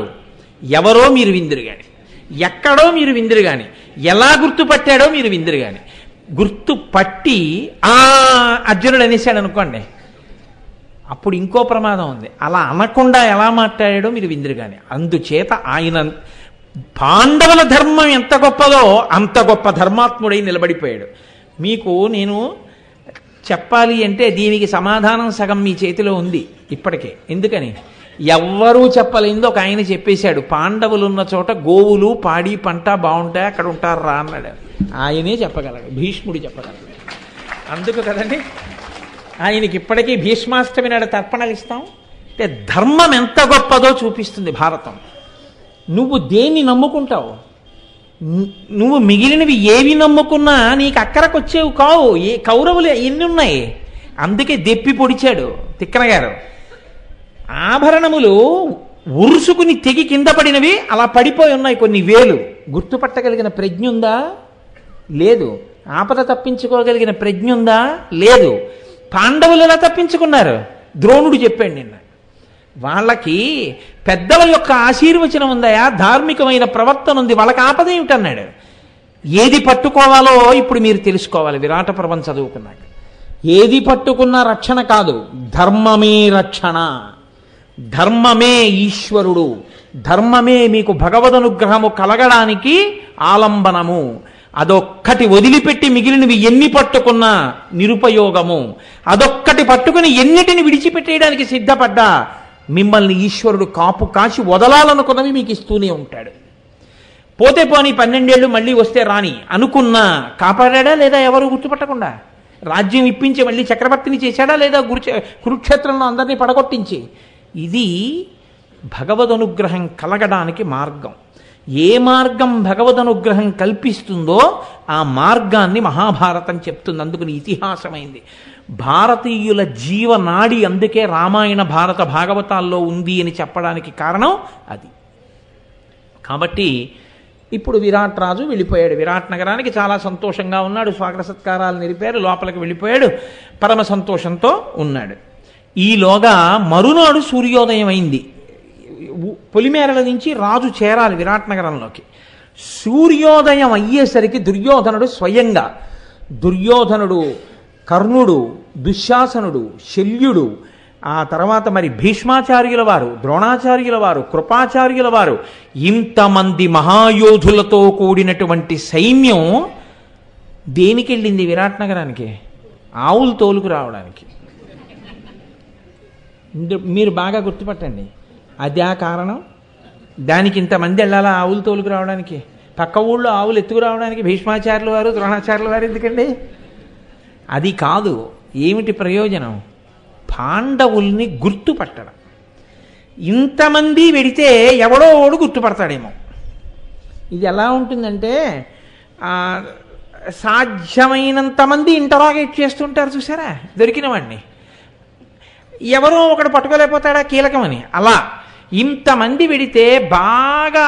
A: ఎవరో మీరు విందురు గాని, ఎక్కడో మీరు విందురు గాని, ఎలా గుర్తుపట్టాడో మీరు విందురు గాని. గుర్తుపట్టి అర్జునుడు అనేసాడు అనుకోండి, అప్పుడు ఇంకో ప్రమాదం ఉంది. అలా అనకుండా ఎలా మాట్లాడాడో మీరు విందురు గాని. అందుచేత ఆయన పాండవుల ధర్మం ఎంత గొప్పదో అంత గొప్ప ధర్మాత్ముడై నిలబడిపోయాడు. మీకు నేను చెప్పాలి అంటే దీనికి సమాధానం సగం మీ చేతిలో ఉంది ఇప్పటికే. ఎందుకని? ఎవ్వరూ చెప్పలేంది ఒక ఆయన చెప్పేశాడు, పాండవులు ఉన్న చోట గోవులు పాడి పంట బాగుంటాయి, అక్కడ ఉంటారా అన్నాడు. ఆయనే చెప్పగలడు, భీష్ముడు చెప్పగలడు. అందుకు కదండి ఆయనకి ఇప్పటికీ భీష్మాష్టమి నాడు తర్పణలు ఇస్తాం. అంటే ధర్మం ఎంత గొప్పదో చూపిస్తుంది భారతం. నువ్వు దేన్ని నమ్ముకుంటావు? నువ్వు మిగిలినవి ఏవి నమ్ముకున్నా నీకు అక్కరకొచ్చేవి కావు. కౌరవులు ఎన్ని ఉన్నాయి? అందుకే దెప్పి పొడిచాడు తిక్కన గారు. ఆభరణములు ఉరుసుకుని తెగి కింద పడినవి అలా పడిపోయి ఉన్నాయి కొన్ని వేలు. గుర్తుపట్టగలిగిన ప్రజ్ఞ ఉందా? లేదు. ఆపద తప్పించుకోగలిగిన ప్రజ్ఞ ఉందా? లేదు. పాండవులు ఎలా తప్పించుకున్నారు? ద్రోణుడు చెప్పాడు నిన్న. వాళ్ళకి పెద్దల యొక్క ఆశీర్వచనం ఉందయా, ధార్మికమైన ప్రవర్తన ఉంది, వాళ్ళకి ఆపద ఏమిటన్నాడు. ఏది పట్టుకోవాలో ఇప్పుడు మీరు తెలుసుకోవాలి. విరాట పర్వం చదువుకున్నాక ఏది పట్టుకున్నా రక్షణ కాదు, ధర్మమే రక్షణ. ధర్మమే ఈశ్వరుడు. ధర్మమే మీకు భగవదనుగ్రహము కలగడానికి ఆలంబనము. అదొక్కటి వదిలిపెట్టి మిగిలినవి ఎన్ని పట్టుకున్నా నిరుపయోగము. అదొక్కటి పట్టుకుని ఎన్నిటిని విడిచిపెట్టేయడానికి సిద్ధపడ్డా మిమ్మల్ని ఈశ్వరుడు కాపు కాచి వదలాలనుకున్నవి మీకు ఇస్తూనే ఉంటాడు. పోతే పోని 12 ఏళ్ళు మళ్ళీ వస్తే రాని అనుకున్నా కాపాడా లేదా? ఎవరు గుర్తుపట్టకుండా రాజ్యం ఇప్పించి మళ్ళీ చక్రవర్తిని చేశాడా లేదా? కురుక్షేత్రంలో అందరినీ పడగొట్టించి. ఇది భగవదనుగ్రహం కలగడానికి మార్గం. ఏ మార్గం భగవదనుగ్రహం కల్పిస్తుందో ఆ మార్గాన్ని మహాభారతం చెప్తుంది. అందుకని ఇతిహాసమైంది. భారతీయుల జీవనాడి అందుకే రామాయణ భారత భాగవతాల్లో ఉంది అని చెప్పడానికి కారణం అది. కాబట్టి ఇప్పుడు విరాట్ రాజు వెళ్ళిపోయాడు. విరాట్ నగరానికి చాలా సంతోషంగా ఉన్నాడు. స్వాగత సత్కారాలు నిలిపారు. లోపలికి వెళ్ళిపోయాడు. పరమ సంతోషంతో ఉన్నాడు. ఈలోగా మరునాడు సూర్యోదయం అయింది. పొలిమేరల నుంచి రాజు చేరాలి విరాట్ నగరంలోకి. సూర్యోదయం అయ్యేసరికి దుర్యోధనుడు స్వయంగా, దుర్యోధనుడు, కర్ణుడు, దుశ్శాసనుడు, శల్యుడు, ఆ తర్వాత మరి భీష్మాచార్యుల వారు, ద్రోణాచార్యుల వారు, కృపాచార్యుల వారు, ఇంతమంది మహాయోధులతో కూడినటువంటి సైన్యం దేనికి వెళ్ళింది విరాట్ నగరానికి? ఆవులు తోలుకు రావడానికి. మీరు బాగా గుర్తుపట్టండి. అదే కారణం. దానికి ఇంతమంది వెళ్ళాలా ఆవులు తోలుకు రావడానికి? పక్క ఊళ్ళో ఆవులు ఎత్తుకు రావడానికి భీష్మాచార్యుల వారు, ద్రోణాచార్యుల వారు ఎందుకండి? అది కాదు. ఏమిటి ప్రయోజనం? పాండవుల్ని గుర్తుపట్టడం. ఇంతమంది వెడితే ఎవడో ఓడు గుర్తుపడతాడేమో. ఇది ఎలా ఉంటుందంటే సాధ్యమైనంత మంది ఇంటరాగేట్ చేస్తుంటారు చూసారా దొరికిన వాడిని. ఎవరో ఒకడు పట్టుకోలేకపోతాడా కీలకమని. అలా ఇంతమంది వెడితే బాగా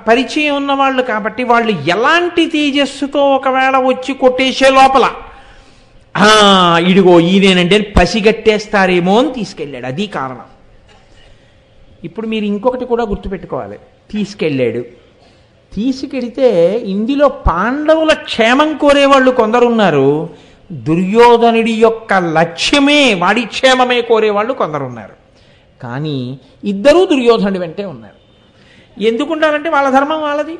A: పరిచయం ఉన్నవాళ్ళు కాబట్టి వాళ్ళు ఎలాంటి తేజస్సుతో ఒకవేళ వచ్చి కొట్టేసే లోపల ఇడిగో ఈయనేనంటే పసిగట్టేస్తారేమో అని తీసుకెళ్ళాడు. అది కారణం. ఇప్పుడు మీరు ఇంకొకటి కూడా గుర్తుపెట్టుకోవాలి. తీసుకెడితే ఇందులో పాండవుల క్షేమం కోరేవాళ్ళు కొందరున్నారు. దుర్యోధనుడి యొక్క లక్ష్యమే వాడి క్షేమమే కోరేవాళ్ళు కొందరున్నారు. కానీ ఇద్దరూ దుర్యోధనుడి వెంటే ఉన్నారు. ఎందుకుంటారంటే వాళ్ళ ధర్మం వాళ్ళది.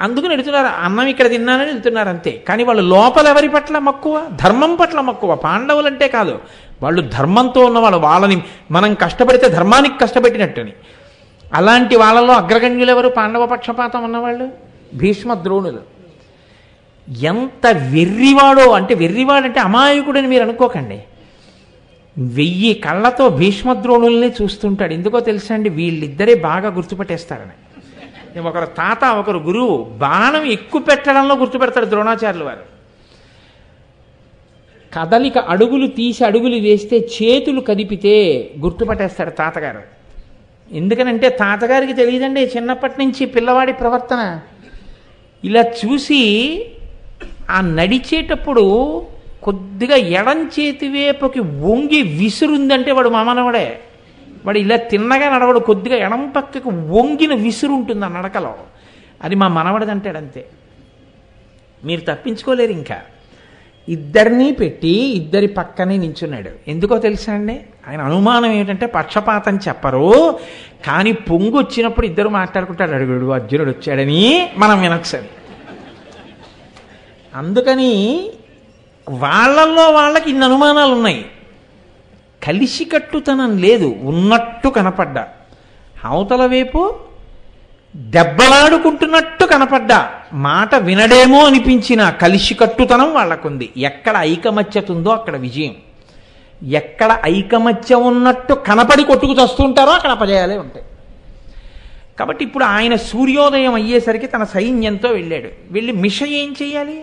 A: అందుకని వెళుతున్నారు. అన్నం ఇక్కడ తిన్నానని వెళ్తున్నారు అంతే. కానీ వాళ్ళు లోపల ఎవరి పట్ల మక్కువ? ధర్మం పట్ల మక్కువ. పాండవులంటే కాదు, వాళ్ళు ధర్మంతో ఉన్నవాళ్ళు. వాళ్ళని మనం కష్టపడితే ధర్మానికి కష్టపెట్టినట్టుని. అలాంటి వాళ్ళలో అగ్రగణ్యులు ఎవరు? పాండవ పక్షపాతం ఉన్నవాళ్ళు భీష్మ ద్రోణులు. ఎంత వెర్రివాడో అంటే, వెర్రివాడంటే అమాయకుడని మీరు అనుకోకండి. 1000 కళ్ళతో భీష్మద్రోణుల్ని చూస్తుంటాడు. ఎందుకో తెలుసా అండి? వీళ్ళిద్దరే బాగా గుర్తుపెట్టేస్తారని. ఒకరు తాత, ఒకరు గురువు. బాణం ఎక్కువ పెట్టడంలో గుర్తుపెడతాడు ద్రోణాచార్యుల వారు. కదలిక అడుగులు తీసి అడుగులు వేస్తే చేతులు కదిపితే గుర్తుపట్టేస్తాడు తాతగారు. ఎందుకనంటే తాతగారికి తెలియదండి చిన్నప్పటి నుంచి పిల్లవాడి ప్రవర్తన. ఇలా చూసి ఆ నడిచేటప్పుడు కొద్దిగా ఎడం చేతి వైపుకి వంగి విసురుందంటే వాడు మామనవాడే. వాడు ఇలా తిన్నగా నడవడు. కొద్దిగా ఎడం పక్కకు వంగిన విసురు ఉంటుంది ఆ నడకలో. అది మా మనవడిదంటాడంతే. మీరు తప్పించుకోలేరు. ఇంకా ఇద్దరినీ పెట్టి ఇద్దరి పక్కనే నించున్నాడు. ఎందుకో తెలుసా అండి? ఆయన అనుమానం ఏమిటంటే పక్షపాతం చెప్పరు, కానీ పొంగు వచ్చినప్పుడు ఇద్దరు మాట్లాడుకుంటాడు. అడుగుడు అర్జునుడు వచ్చాడని మనం వినొచ్చని. అందుకని వాళ్ళల్లో వాళ్ళకి ఇన్ని అనుమానాలు ఉన్నాయి. కలిసికట్టుతనం లేదు, ఉన్నట్టు కనపడ్డా. అవతల వైపు దెబ్బలాడుకుంటున్నట్టు కనపడ్డా, మాట వినడేమో అనిపించిన కలిసికట్టుతనం వాళ్ళకుంది. ఎక్కడ ఐకమత్యత ఉందో అక్కడ విజయం. ఎక్కడ ఐకమత్యం ఉన్నట్టు కనపడి కొట్టుకు చస్తుంటారో అక్కడ అపజయాలే ఉంటాయి. కాబట్టి ఇప్పుడు ఆయన సూర్యోదయం అయ్యేసరికి తన సైన్యంతో వెళ్ళాడు. వెళ్ళి మిష ఏం చెయ్యాలి?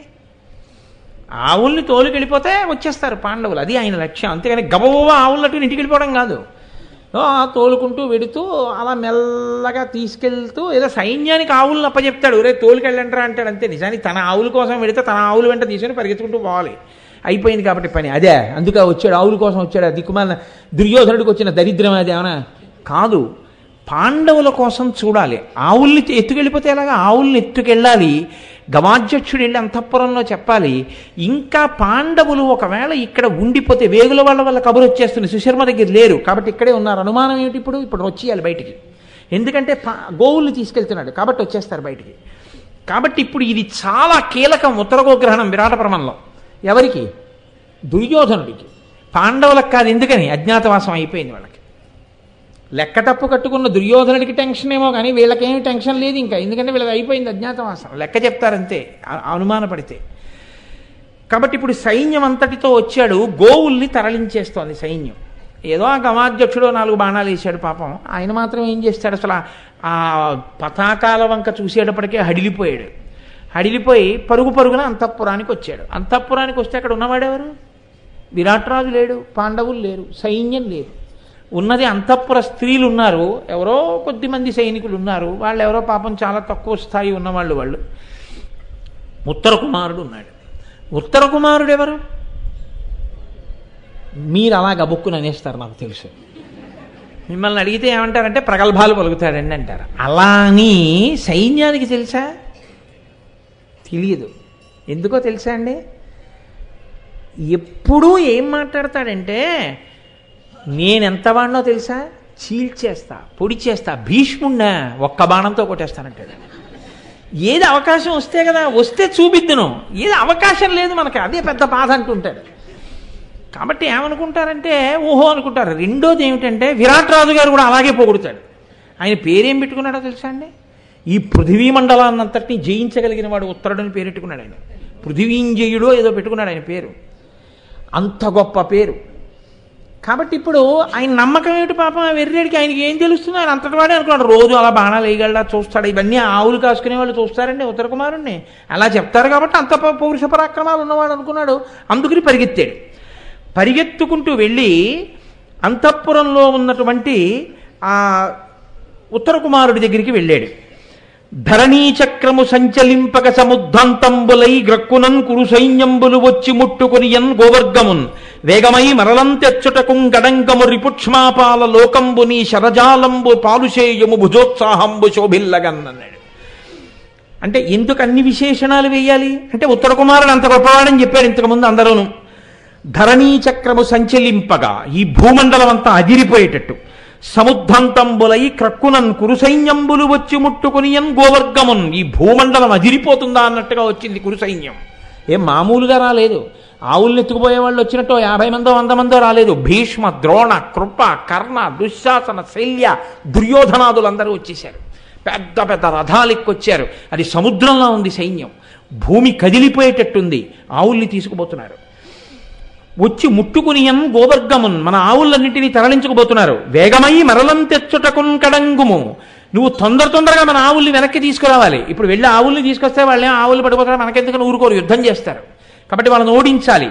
A: ఆవుల్ని తోలుకెళ్ళిపోతే వచ్చేస్తారు పాండవులు. అది ఆయన లక్ష్యం. అంతేగాని గబగబా ఆవులట్టు ఇంటికి వెళ్ళిపోవడం కాదు. తోలుకుంటూ వెడుతూ అలా మెల్లగా తీసుకెళ్తూ ఏదో సైన్యానికి ఆవులను అప్పచెప్తాడు. రే తోలుకెళ్ళంటారా అంటాడు అంతే. నిజానికి తన ఆవుల కోసం వెడితే తన ఆవులు వెంట తీసుకొని పరిగెత్తుకుంటూ పోవాలి. అయిపోయింది కాబట్టి పని అదే. అందుకే వచ్చాడు, ఆవుల కోసం వచ్చాడు. దిక్కుమాల దుర్యోధనుడికి వచ్చిన దరిద్రం అది ఏమన్నా కాదు. పాండవుల కోసం చూడాలి. ఆవుల్ని ఎత్తుకెళ్ళిపోతే ఎలాగా? ఆవుల్ని ఎత్తుకెళ్ళాలి. గవాధ్యక్షుడు వెళ్ళి అంతఃపురంలో చెప్పాలి. ఇంకా పాండవులు ఒకవేళ ఇక్కడ ఉండిపోతే వేగుల వల్ల కబురు వచ్చేస్తుంది. సుశర్మ దగ్గర లేరు కాబట్టి ఇక్కడే ఉన్నారు. అనుమానం ఏమిటి? ఇప్పుడు వచ్చేయాలి బయటికి. ఎందుకంటే గోవుల్ని తీసుకెళ్తున్నాడు కాబట్టి వచ్చేస్తారు బయటికి. కాబట్టి ఇప్పుడు ఇది చాలా కీలకం ఉత్తరగోగ్రహణం విరాట పర్వంలో. ఎవరికి? దుర్యోధనుడికి. పాండవులకు కాదు. ఎందుకని? అజ్ఞాతవాసం అయిపోయింది వాళ్ళకి. లెక్క తప్పు కట్టుకున్న దుర్యోధనుడికి టెన్షన్ ఏమో కానీ వీళ్ళకేమీ టెన్షన్ లేదు ఇంకా. ఎందుకంటే వీళ్ళకి అయిపోయింది అజ్ఞాతవాసం. లెక్క చెప్తారంతే అనుమానపడితే. కాబట్టి ఇప్పుడు సైన్యం అంతటితో వచ్చాడు. గోవుల్ని తరలించేస్తోంది సైన్యం. ఏదో ఆ గమాధ్యక్షుడు 4 బాణాలు వేసాడు పాపం. ఆయన మాత్రం ఏం చేస్తాడు? అసలు ఆ పతాకాల వంక చూసేటప్పటికే హడిలిపోయాడు. హడిలిపోయి పరుగున అంతఃపురానికి వచ్చాడు. అంతఃపురానికి వస్తే అక్కడ ఉన్నవాడెవరు? విరాట్రాజు లేడు, పాండవులు లేరు, సైన్యం లేదు. ఉన్నది అంతఃపుర స్త్రీలు ఉన్నారు, ఎవరో కొద్దిమంది సైనికులు ఉన్నారు. వాళ్ళు ఎవరో పాపం చాలా తక్కువ స్థాయి ఉన్నవాళ్ళు. వాళ్ళు ఉత్తర కుమారుడు ఉన్నాడు. ఉత్తర కుమారుడు ఎవరు? మీరు అలా గబుక్కుని అనేస్తారు, నాకు తెలుసు. మిమ్మల్ని అడిగితే ఏమంటారంటే ప్రగల్భాలు పలుకుతాడండి అంటారు. అలా అని సైన్యానికి తెలుసా? తెలియదు. ఎందుకో తెలుసా అండి? ఎప్పుడూ ఏం మాట్లాడతాడంటే నేనెంత వాడినో తెలుసా, చీల్చేస్తా, పొడి చేస్తా, భీష్ముణ్ణా ఒక్క బాణంతో కొట్టేస్తానంటాడు. ఏది అవకాశం వస్తే కదా, వస్తే చూపిద్దును. ఏది అవకాశం లేదు మనకి, అదే పెద్ద బాధ అంటుంటాడు. కాబట్టి ఏమనుకుంటారంటే ఓహో అనుకుంటారు. రెండోది ఏమిటంటే విరాట్ రాజు గారు కూడా అలాగే పొగుడుతాడు. ఆయన పేరేం పెట్టుకున్నాడో తెలుసా అండి? ఈ పృథివీ మండలాన్నంతటినీ జయించగలిగిన వాడు ఉత్తరుడని పేరెట్టుకున్నాడు ఆయన. పృథివీంజయుడో ఏదో పెట్టుకున్నాడు ఆయన పేరు. అంత గొప్ప పేరు. కాబట్టి ఇప్పుడు ఆయన నమ్మకం ఏమిటి పాపం ఆ వెర్రేడికి? ఆయనకి ఏం తెలుస్తుంది? ఆయన అంతటి వాడే అనుకున్నాడు. రోజు అలా బాణాలు వేయగలడా చూస్తాడు. ఇవన్నీ ఆవులు కాసుకునే వాళ్ళు చూస్తారండి ఉత్తర కుమారుణ్ణి. అలా చెప్తారు కాబట్టి అంత పౌరుష పరాక్రమాలు ఉన్నవాడు అనుకున్నాడు. అందుకని పరిగెత్తాడు. పరిగెత్తుకుంటూ వెళ్ళి అంతఃపురంలో ఉన్నటువంటి ఆ ఉత్తర కుమారుడి దగ్గరికి వెళ్ళాడు. ధరణీ చక్రము సంచలింపక సముద్ధంతంబులై గ్రక్కునన్ కురు సైన్యంబులు వచ్చి ముట్టుకునియన్ గోవర్గమున్ వేగమై మరలం తెచ్చుటకుం గడంగము రిపుక్ష్మాపాల లోకంబు నీ శరజాలంబు పాలుషేయము భుజోత్సాహంబు శోభిల్లగన్నన్నాడు. అంటే ఎందుకు అన్ని విశేషణాలు వేయాలి అంటే ఉత్తర కుమారుడు అంత గొప్పవాడని చెప్పాడు ఇంతకుముందు అందరూను. ధరణీ చక్రము సంచలింపగా ఈ భూమండలం అంతా అదిరిపోయేటట్టు, సముద్ధంతంబులై క్రక్కునన్ కురుసైన్యంబులు వచ్చి ముట్టుకునియన్ గోవర్గమున్ ఈ భూమండలం అదిరిపోతుందా అన్నట్టుగా వచ్చింది కురుసైన్యం. ఏం మామూలుగా రాలేదు. ఆవుల్ని ఎత్తుకుపోయే వాళ్ళు వచ్చినట్టు 50 మందో 100 మందో రాలేదు. భీష్మ, ద్రోణ, కృప, కర్ణ, దుశ్శాసన, శల్య, దుర్యోధనాదులందరూ వచ్చేశారు. పెద్ద పెద్ద రథాలు ఎక్కొచ్చారు. అది సముద్రంలో ఉంది సైన్యం. భూమి కదిలిపోయేటట్టుంది. ఆవుల్ని తీసుకుపోతున్నారు. వచ్చి ముట్టుకునియన్ గోవర్గమున్ మన ఆవులన్నింటినీ తరలించుకుపోతున్నారు. వేగమై మరలం తెచ్చుటకున్ కడంగుము నువ్వు తొందరగా మన ఆవుల్ని వెనక్కి తీసుకురావాలి. ఇప్పుడు వెళ్ళి ఆవుల్ని తీసుకొస్తే వాళ్ళే ఆవులు పడిపోతారు, మనకెందుకు ఊరుకోరు, యుద్ధం చేస్తారు. కాబట్టి వాళ్ళని ఓడించాలి.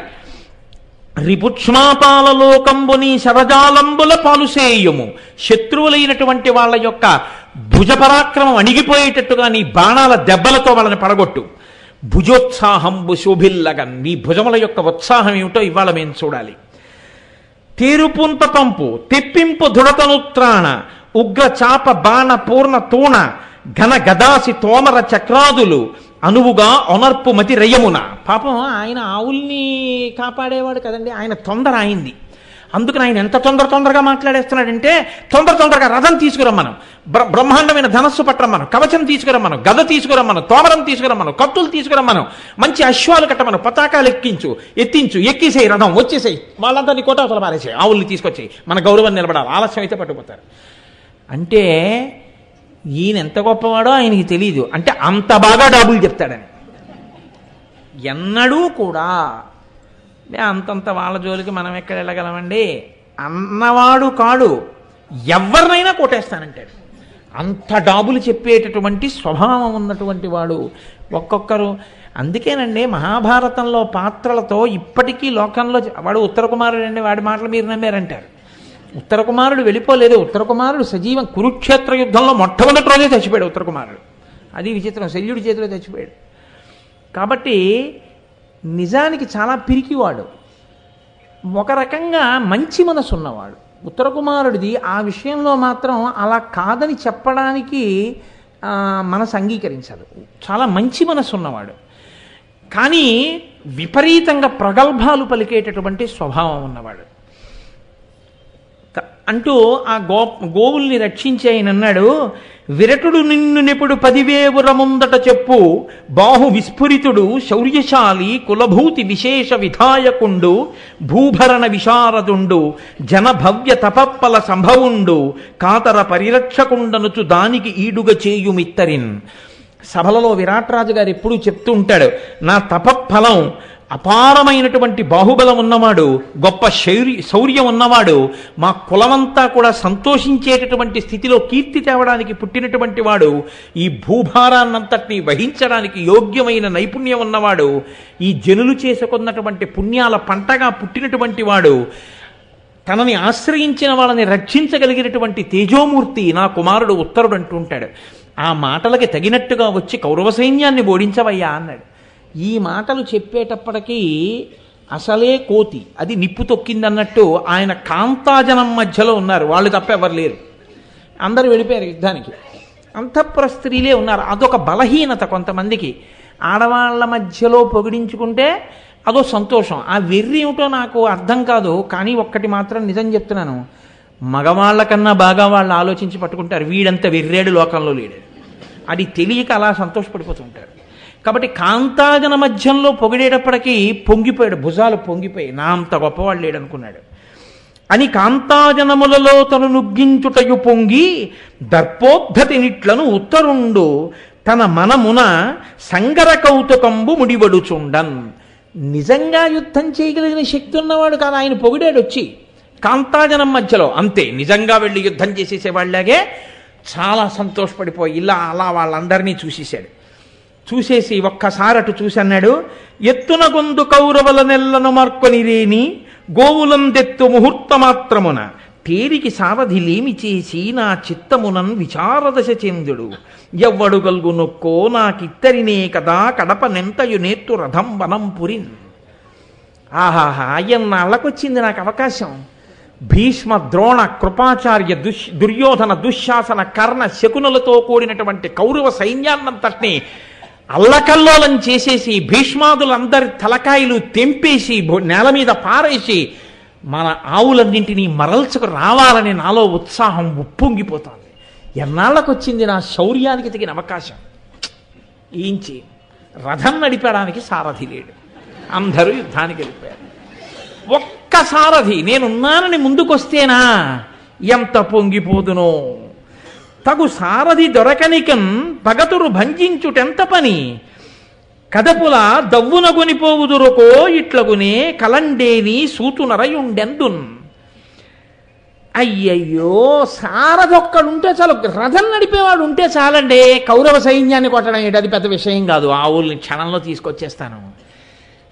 A: రిపుక్ష్మాపాల లోకంబుని శరజాలంబుల పాలుసేయము శత్రువులైనటువంటి వాళ్ళ యొక్క భుజపరాక్రమం అణిగిపోయేటట్టుగా నీ బాణాల దెబ్బలతో వాళ్ళని పడగొట్టు. భుజోత్సాహంబు శోభిల్లగన్ నీ భుజముల యొక్క ఉత్సాహం ఏమిటో ఇవాళ మేము చూడాలి. తేరుపుంత పంపు తెప్పింపు దృఢతనుత్రాణ ఉగ్ర చాప బాణ పూర్ణ తూణ ఘన గదాసి తోమర చక్రాదులు అనువుగా ఒనర్పు మతి రయమున. పాపం ఆయన ఆవుల్ని కాపాడేవాడు కదండి, ఆయన తొందర అయింది. అందుకని ఆయన ఎంత తొందరగా మాట్లాడేస్తున్నాడంటే తొందరగా రథం తీసుకురమ్మను, బ్రహ్మాండమైన ధనస్సు పట్టరమ్మను, కవచం తీసుకురమ్మను, గద తీసుకురమ్మను, తోమరం తీసుకురమ్మను, కత్తులు తీసుకురమ్మను, మంచి అశ్వాలు కట్టమను, పతాకాలు ఎత్తించు, ఎక్కిసేయి, రథం వచ్చేసేయి, వాళ్ళంతా నీ కోటాసలు పారేసేయి, ఆవుల్ని తీసుకొచ్చేయి, మన గౌరవం నిలబడాలి, ఆలస్యం అయితే పట్టుకుపోతారు. అంటే ఈయన ఎంత గొప్పవాడో ఆయనకి తెలియదు. అంటే అంత బాగా డబ్బులు చెప్తాడని. ఎన్నడూ కూడా అంతంత వాళ్ళ జోలికి మనం ఎక్కడ వెళ్ళగలమండి అన్నవాడు కాడు. ఎవరినైనా కొట్టేస్తానంటాడు. అంత డాబులు చెప్పేటటువంటి స్వభావం ఉన్నటువంటి వాడు ఒక్కొక్కరు. అందుకేనండి మహాభారతంలో పాత్రలతో ఇప్పటికీ లోకంలో వాడు ఉత్తర కుమారుడు అండి, వాడి మాటలు మీరు నమ్మారంటారు. ఉత్తర కుమారుడు వెళ్ళిపోలేదు. ఉత్తర కుమారుడు సజీవం. కురుక్షేత్ర యుద్ధంలో మొట్టమొదటి రోజే చచ్చిపోయాడు ఉత్తర కుమారుడు. అది విచిత్రం, శల్యుడి చేతిలో చచ్చిపోయాడు. కాబట్టి నిజానికి చాలా పిరికివాడు, ఒక రకంగా మంచి మనసు ఉన్నవాడు. ఉత్తర కుమారుడిది ఆ విషయంలో మాత్రం అలా కాదని చెప్పడానికి మనసు అంగీకరించదు. చాలా మంచి మనసు ఉన్నవాడు, కానీ విపరీతంగా ప్రగల్భాలు పలికేటటువంటి స్వభావం ఉన్నవాడు. అంటూ ఆ గోవుల్ని రక్షించి ఆయన అన్నాడు, విరటుడు నిన్ను నెప్పుడు 10,000 ముందట చెప్పు, బాహు విస్ఫురితుడు శౌర్యశాలి కులభూతి విశేష విధాయకుండు, భూభరణ విశారదుండు జనభవ్య తపప్పల సంభవుండు, కాతర పరిరక్షకుండనుచు దానికి ఈడుగ చేయుమిత్తరిన్. సభలలో విరాట్రాజు గారు ఎప్పుడూ చెప్తూ ఉంటాడు, నా తపఫలం అపారమైనటువంటి బాహుబలం ఉన్నవాడు, గొప్ప శౌర్యం ఉన్నవాడు, మా కులమంతా కూడా సంతోషించేటటువంటి స్థితిలో కీర్తి తేవడానికి పుట్టినటువంటి వాడు, ఈ భూభారాన్నంతటినీ వహించడానికి యోగ్యమైన నైపుణ్యం ఉన్నవాడు, ఈ జనులు చేసుకున్నటువంటి పుణ్యాల పంటగా పుట్టినటువంటి వాడు, తనని ఆశ్రయించిన వాళ్ళని రక్షించగలిగినటువంటి తేజోమూర్తి నా కుమారుడు ఉత్తరుడు అంటూ ఉంటాడు. ఆ మాటలకి తగినట్టుగా వచ్చి కౌరవ సైన్యాన్ని ఓడించవయ్యా అన్నాడు. ఈ మాటలు చెప్పేటప్పటికీ అసలే కోతి అది నిప్పు తొక్కిందన్నట్టు ఆయన కాంతాజనం మధ్యలో ఉన్నారు, వాళ్ళు తప్ప ఎవరు లేరు, అందరూ వెళ్ళిపోయారు యుద్ధానికి. అంతఃపుర స్త్రీలే ఉన్నారు. అదొక బలహీనత కొంతమందికి. ఆడవాళ్ల మధ్యలో పొగిడించుకుంటే అదో సంతోషం. ఆ వెర్రి ఏమిటో నాకు అర్థం కాదు. కానీ ఒక్కటి మాత్రం నిజం చెప్తున్నాను, మగవాళ్ల కన్నా బాగా వాళ్ళు ఆలోచించి పట్టుకుంటారు, వీడంత వెర్రేడు లోకంలో లేడు. అది తెలియక అలా సంతోషపడిపోతుంటారు. కాబట్టి కాంతాజన మధ్యంలో పొగిడేటప్పటికీ పొంగిపోయాడు, భుజాలు పొంగిపోయి, నా అంత గొప్పవాళ్ళు లేడనుకున్నాడు అని. కాంతాజనములలో తను నుగ్గించుటయు పొంగి దర్పోద్ధతినిట్లను ఉత్తరుండు తన మనమున సంగర కౌతుకంబు ముడివడుచుండన్. నిజంగా యుద్ధం చేయగలిగిన శక్తి ఉన్నవాడు కాదు, ఆయన పొగిడాడు వచ్చి కాంతాజనం మధ్యలో. అంతే, నిజంగా వెళ్ళి యుద్ధం చేసేసేవాళ్ళలాగే చాలా సంతోషపడిపోయి ఇలా అలా వాళ్ళందరినీ చూసేశాడు. చూసేసి ఒక్కసారి అటు చూసి అన్నాడు, ఎత్తున గొందు కౌరవుల నెల్లను మార్కొని రేని గోవులందెత్తు ముహూర్త మాత్రమున తేరికి సారథి లేమి చేసి నా చిత్తమునన్ విచారదశ చెందుడు, ఎవ్వడు గల్గు నొక్కో నాకిత్తరినే కదా కడప నెంతయు నేత్తు రథం వనం పురిన్. ఆహాహా, ఎన్నాళ్ళకొచ్చింది నాకు అవకాశం. భీష్మ ద్రోణ కృపాచార్య దుర్యోధన దుశ్శాసన కర్ణ శకునులతో కూడినటువంటి కౌరవ సైన్యాన్నంతటినీ అల్లకల్లోలం చేసేసి భీష్మాదులందరి తలకాయలు తెంపేసి నేల మీద పారేసి మన ఆవులన్నింటినీ మరల్చుకు రావాలని నాలో ఉత్సాహం ఉప్పొంగిపోతుంది. ఎన్నాళ్ళకొచ్చింది నా శౌర్యానికి తగిన అవకాశం. ఏంచి రథం నడిపడానికి సారథి లేడు, అందరూ యుద్ధానికి వెళ్ళిపోయారు. ఒక్క సారథి నేనున్నానని ముందుకొస్తేనా ఎంత పొంగిపోదునో. తగు సారథి దొరకనికన్ పగతురు భంజించుటెంత పని, కదపుల దవ్వున కొనిపోవుదురుకో ఇట్లగునే కలండేని సూతునరయుండెందున్. అయ్యయ్యో, సారథొక్కడుంటే చాలు, రథం నడిపేవాడు ఉంటే చాలండి. కౌరవ సైన్యాన్ని కొట్టడం ఏంటి, అది పెద్ద విషయం కాదు. ఆవుల్ని క్షణంలో తీసుకొచ్చేస్తాను.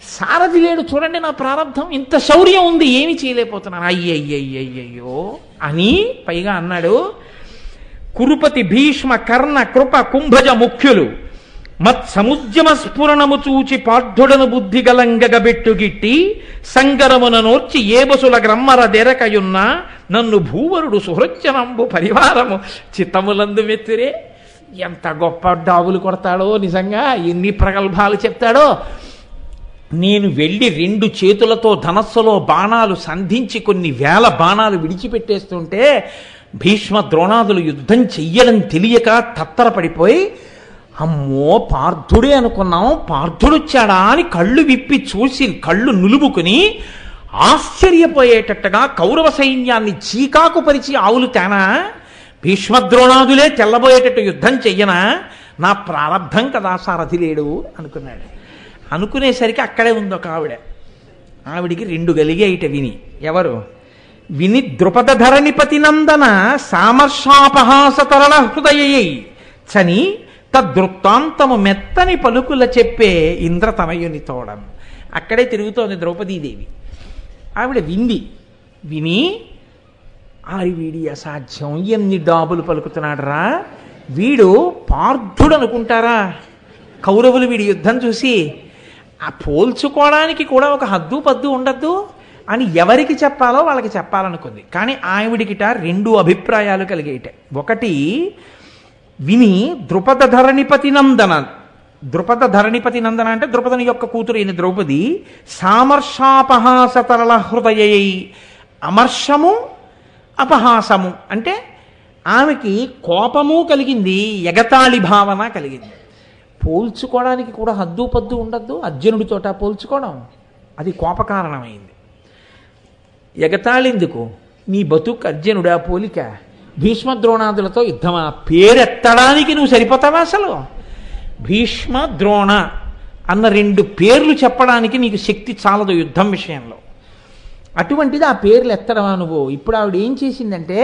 A: సారథి లేడు, చూడండి నా ప్రారంధం, ఇంత శౌర్యం ఉంది, ఏమి చేయలేకపోతున్నాను. అయ్యయ్యయ్యయ్యో అని పైగా అన్నాడు, కురుపతి భీష్మ కర్ణ కృప కుంభజ ముఖ్యులు మత్ సముద్యమ స్ఫురణము చూచి పార్థుడను బుద్ధి గలంగగబెట్టుగిట్టి సంగరమున నోర్చి ఏబసుల గ్రమ్మర దెరకయున్న నన్ను భూవరుడు సుహృత్యనంబు పరివారము చిత్తములందు మెత్తురే. ఎంత గొప్ప డాబులు కొడతాడో, నిజంగా ఎన్ని ప్రగల్భాలు చెప్తాడో. నేను వెళ్ళి 2 చేతులతో ధనస్సులో బాణాలు సంధించి కొన్ని వేల బాణాలు విడిచిపెట్టేస్తుంటే భీష్మ ద్రోణాదులు యుద్ధం చెయ్యడం తెలియక తత్తరపడిపోయి, అమ్మో పార్థుడే అనుకున్నాం, పార్థుడొచ్చాడా అని కళ్ళు విప్పి చూసి కళ్ళు నులుముకుని ఆశ్చర్యపోయేటట్టుగా కౌరవ సైన్యాన్ని చీకాకు పరిచి ఆవులు తేనా, భీష్మద్రోణాదులే తెల్లబోయేటట్టు యుద్ధం చెయ్యనా, నా ప్రారంధం కదా సారథి లేడు అనుకున్నాడు. అనుకునేసరికి అక్కడే ఉంది ఒక ఆవిడికి 2 కలిగాయిట విని. ఎవరు? విని ద్రుపద ధరణిపతి నందన సామర్షాపహాస తరళ హృదయై చని తదృత్తాంతము మెత్తని పలుకుల చెప్పే ఇంద్రతనయుని తోడం. అక్కడే తిరుగుతోంది ద్రౌపదీదేవి. ఆవిడ విని వీడి అసాధ్యం, ఎన్ని డాబులు పలుకుతున్నాడు రా, వీడు పార్థుడు అనుకుంటారా కౌరవులు వీడి యుద్ధం చూసి? ఆ పోల్చుకోవడానికి కూడా ఒక హద్దు పద్దు ఉండద్దు అని ఎవరికి చెప్పాలో వాళ్ళకి చెప్పాలనుకుంది. కానీ ఆవిడికిట 2 అభిప్రాయాలు కలిగేట. ఒకటి, విని ద్రుపద ధరణిపతి నందన అంటే ద్రుపదుని యొక్క కూతురు అయిన ద్రౌపది సామర్షాపహాస తరళ హృదయై, అమర్షము అపహాసము అంటే ఆమెకి కోపము కలిగింది, ఎగతాళి భావన కలిగింది. పోల్చుకోవడానికి కూడా హద్దు పద్దు ఉండద్దు. అర్జునుడితోట పోల్చుకోవడం అది కోపకారణమైంది. ఎగతాళిందుకు? నీ బతుకు అర్జునుడా పోలిక? భీష్మద్రోణాదులతో యుద్ధమా? పేరెత్తడానికి నువ్వు సరిపోతావా అసలు? భీష్మ ద్రోణ అన్న 2 పేర్లు చెప్పడానికి నీకు శక్తి చాలదు యుద్ధం విషయంలో. అటువంటిది ఆ పేర్లు ఎత్తడమా నువ్వు? ఇప్పుడు ఆవిడ ఏం చేసిందంటే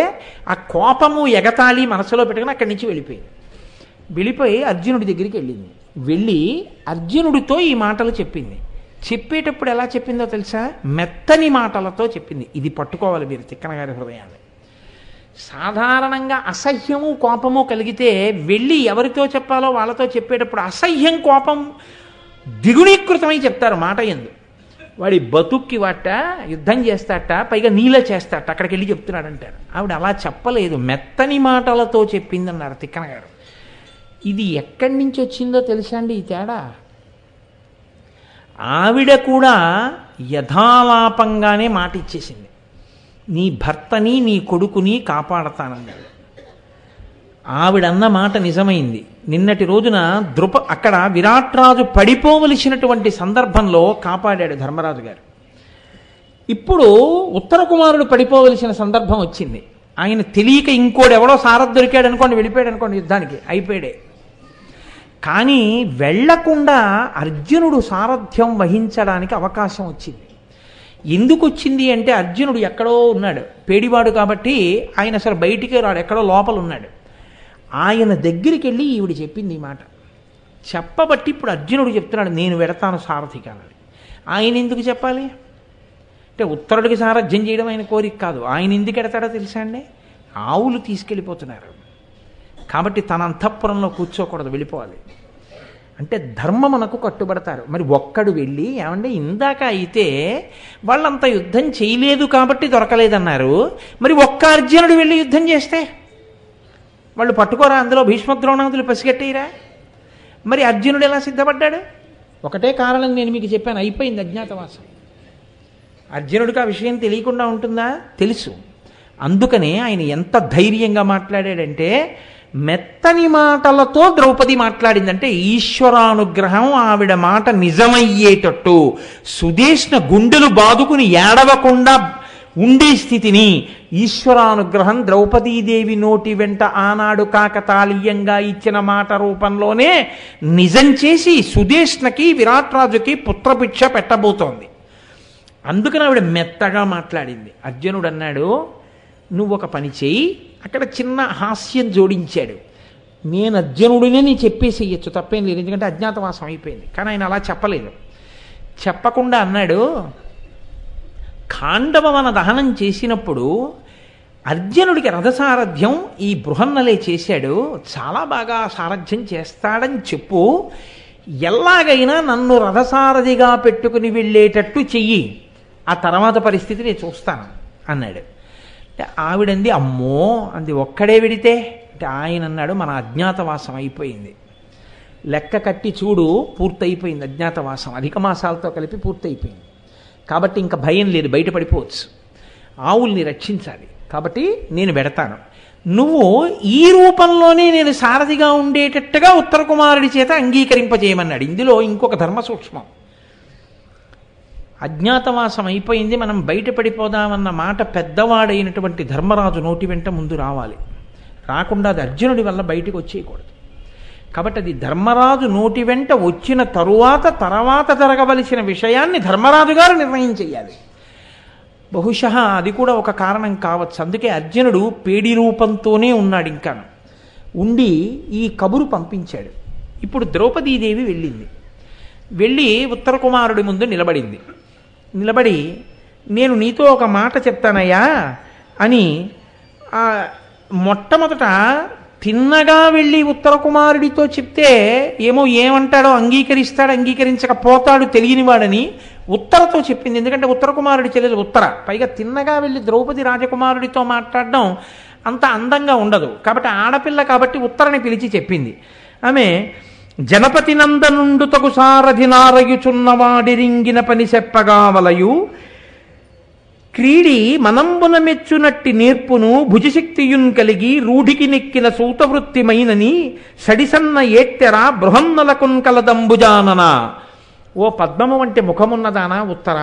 A: ఆ కోపము ఎగతాళి మనసులో పెట్టుకుని అక్కడి నుంచి వెళ్ళిపోయి అర్జునుడి దగ్గరికి వెళ్ళింది. వెళ్ళి అర్జునుడితో ఈ మాటలు చెప్పింది. చెప్పేటప్పుడు ఎలా చెప్పిందో తెలుసా? మెత్తని మాటలతో చెప్పింది. ఇది పట్టుకోవాలి మీరు తిక్కన గారి హృదయాన్ని. సాధారణంగా అసహ్యము కోపము కలిగితే వెళ్ళి ఎవరితో చెప్పాలో వాళ్ళతో చెప్పేటప్పుడు అసహ్యం కోపం ద్విగుణీకృతమై చెప్తారు మాట ఎందు. వాడి బతుక్కి వాట యుద్ధం చేస్తాట, పైగా నీళ్ళ చేస్తాట, అక్కడికి వెళ్ళి చెప్తున్నాడంటారు. ఆవిడ అలా చెప్పలేదు, మెత్తని మాటలతో చెప్పిందన్నారు తిక్కన గారు. ఇది ఎక్కడి నుంచి వచ్చిందో తెలుసా అండి ఈ తేడా? ఆవిడ కూడా యథాలాపంగానే మాట ఇచ్చేసింది. నీ భర్తని నీ కొడుకుని కాపాడతానన్నాడు. ఆవిడన్న మాట నిజమైంది. నిన్నటి రోజున అక్కడ విరాట్రాజు పడిపోవలసినటువంటి సందర్భంలో కాపాడాడు ధర్మరాజు గారు. ఇప్పుడు ఉత్తర కుమారుడు పడిపోవలసిన సందర్భం వచ్చింది. ఆయన తెలియక ఇంకోడెవడో సారథి దొరికాడు అనుకోండి, వెళ్ళిపోయాడు అనుకోండి, యుద్ధానికి అయిపోయాడే. కానీ వెళ్లకుండా అర్జునుడు సారథ్యం వహించడానికి అవకాశం వచ్చింది. ఎందుకు వచ్చింది అంటే అర్జునుడు ఎక్కడో ఉన్నాడు, పేడివాడు కాబట్టి ఆయన అసలు బయటికే రాడు, ఎక్కడో లోపల ఉన్నాడు. ఆయన దగ్గరికి వెళ్ళి ఈవిడ చెప్పింది ఈ మాట. చెప్పబట్టి ఇప్పుడు అర్జునుడు చెప్తున్నాడు, నేను వెడతాను సారథి కానని. ఆయన ఎందుకు చెప్పాలి అంటే ఉత్తరుడికి సారథ్యం చేయడం ఆయన కోరిక కాదు. ఆయన ఎందుకు ఎడతాడో తెలుసా అండి? ఆవులు తీసుకెళ్ళిపోతున్నారు కాబట్టి తన అంతఃపురంలో కూర్చోకూడదు, వెళ్ళిపోవాలి. అంటే ధర్మమునకు కట్టుబడతారు. మరి ఒక్కడు వెళ్ళి ఏమంటే ఇందాక అయితే వాళ్ళంత యుద్ధం చేయలేదు కాబట్టి దొరకలేదన్నారు, మరి ఒక్క అర్జునుడు వెళ్ళి యుద్ధం చేస్తే వాళ్ళు పట్టుకోరా? అందులో భీష్మద్రోణాదులు పసిగట్టేయరా? మరి అర్జునుడు ఎలా సిద్ధపడ్డాడు? ఒకటే కారణం నేను మీకు చెప్పాను, అయిపోయింది అజ్ఞాతవాసం. అర్జునుడికి ఆ విషయం తెలియకుండా ఉంటుందా? తెలుసు. అందుకనే ఆయన ఎంత ధైర్యంగా మాట్లాడాడంటే మెత్తని మాటలతో ద్రౌపది మాట్లాడిందంటే ఈశ్వరానుగ్రహం ఆవిడ మాట నిజమయ్యేటట్టు సుదేష్ణ గుండెలు బాదుకుని ఏడవకుండా ఉండే స్థితిని ఈశ్వరానుగ్రహం ద్రౌపదీదేవి నోటి వెంట ఆనాడు కాకతాళీయంగా ఇచ్చిన మాట రూపంలోనే నిజం చేసి సుదేష్ణకి విరాట్రాజుకి పుత్రభిక్ష పెట్టబోతోంది. అందుకని ఆవిడ మెత్తగా మాట్లాడింది. అర్జునుడు అన్నాడు, నువ్వు ఒక పని చేయి. అక్కడ చిన్న హాస్యం జోడించాడు. నేను అర్జునుడినే నీ చెప్పేసేయచ్చు, తప్పేం లేదు, ఎందుకంటే అజ్ఞాతవాసం అయిపోయింది. కానీ ఆయన అలా చెప్పలేదు. చెప్పకుండా అన్నాడు, ఖాండవవన దహనం చేసినప్పుడు అర్జునుడికి రథసారథ్యం ఈ బృహన్నలే చేశాడు, చాలా బాగా సారథ్యం చేస్తాడని చెప్పు, ఎలాగైనా నన్ను రథసారథిగా పెట్టుకుని వెళ్ళేటట్టు చెయ్యి, ఆ తర్వాత పరిస్థితి నేను చూస్తాను అన్నాడు. ఆవిడంది అమ్మో అంది, ఒక్కడే వెడితే అంటే ఆయన అన్నాడు, మన అజ్ఞాతవాసం అయిపోయింది, లెక్క కట్టి చూడు పూర్తయిపోయింది అజ్ఞాతవాసం, అధిక మాసాలతో కలిపి పూర్తయిపోయింది. కాబట్టి ఇంకా భయం లేదు, బయటపడిపోవచ్చు, ఆవుల్ని రక్షించాలి, కాబట్టి నేను వెడతాను. నువ్వు ఈ రూపంలోనే నేను సారథిగా ఉండేటట్టుగా ఉత్తర కుమారుడి చేత అంగీకరింపజేయమన్నాడు. ఇందులో ఇంకొక ధర్మ సూక్ష్మం. అజ్ఞాతవాసం అయిపోయింది, మనం బయటపడిపోదామన్న మాట పెద్దవాడైనటువంటి ధర్మరాజు నోటి వెంట ముందు రావాలి. రాకుండా అది అర్జునుడి వల్ల బయటకు వచ్చేయకూడదు. కాబట్టి అది ధర్మరాజు నోటి వెంట వచ్చిన తర్వాత జరగవలసిన విషయాన్ని ధర్మరాజు గారు నిర్ణయం చేయాలి. బహుశः అది కూడా ఒక కారణం కావచ్చు. అందుకే అర్జునుడు పేడి రూపంతోనే ఉన్నాడు, ఇంకా ఉండి ఈ కబురు పంపించాడు. ఇప్పుడు ద్రౌపదీదేవి వెళ్ళి ఉత్తర కుమారుడి ముందు నిలబడి నేను నీతో ఒక మాట చెప్తానయ్యా అని మొట్టమొదట తిన్నగా వెళ్ళి ఉత్తర కుమారుడితో చెప్తే ఏమంటాడో, అంగీకరించకపోతాడు తెలియనివాడని ఉత్తరతో చెప్పింది. ఎందుకంటే ఉత్తర కుమారుడి చెల్లెలు ఉత్తర, పైగా తిన్నగా వెళ్ళి ద్రౌపది రాజకుమారుడితో మాట్లాడడం అంత అందంగా ఉండదు. కాబట్టి ఆడపిల్ల కాబట్టి ఉత్తరని పిలిచి చెప్పింది. ఆమె జనపతి నందనుండు తగు సారథి నారయుచున్నవాడిరింగిన పని చెప్పగా వలయు క్రీడి మనంబున మెచ్చునట్టి నేర్పును భుజశక్తియున్ కలిగి రూఢికి నెక్కిన సూతవృత్తిమైనని సడిసన్న ఏట్టెర బృహన్నలకున్ కలదంబుజానన. ఓ పద్మము వంటి ముఖమున్నదానా ఉత్తర,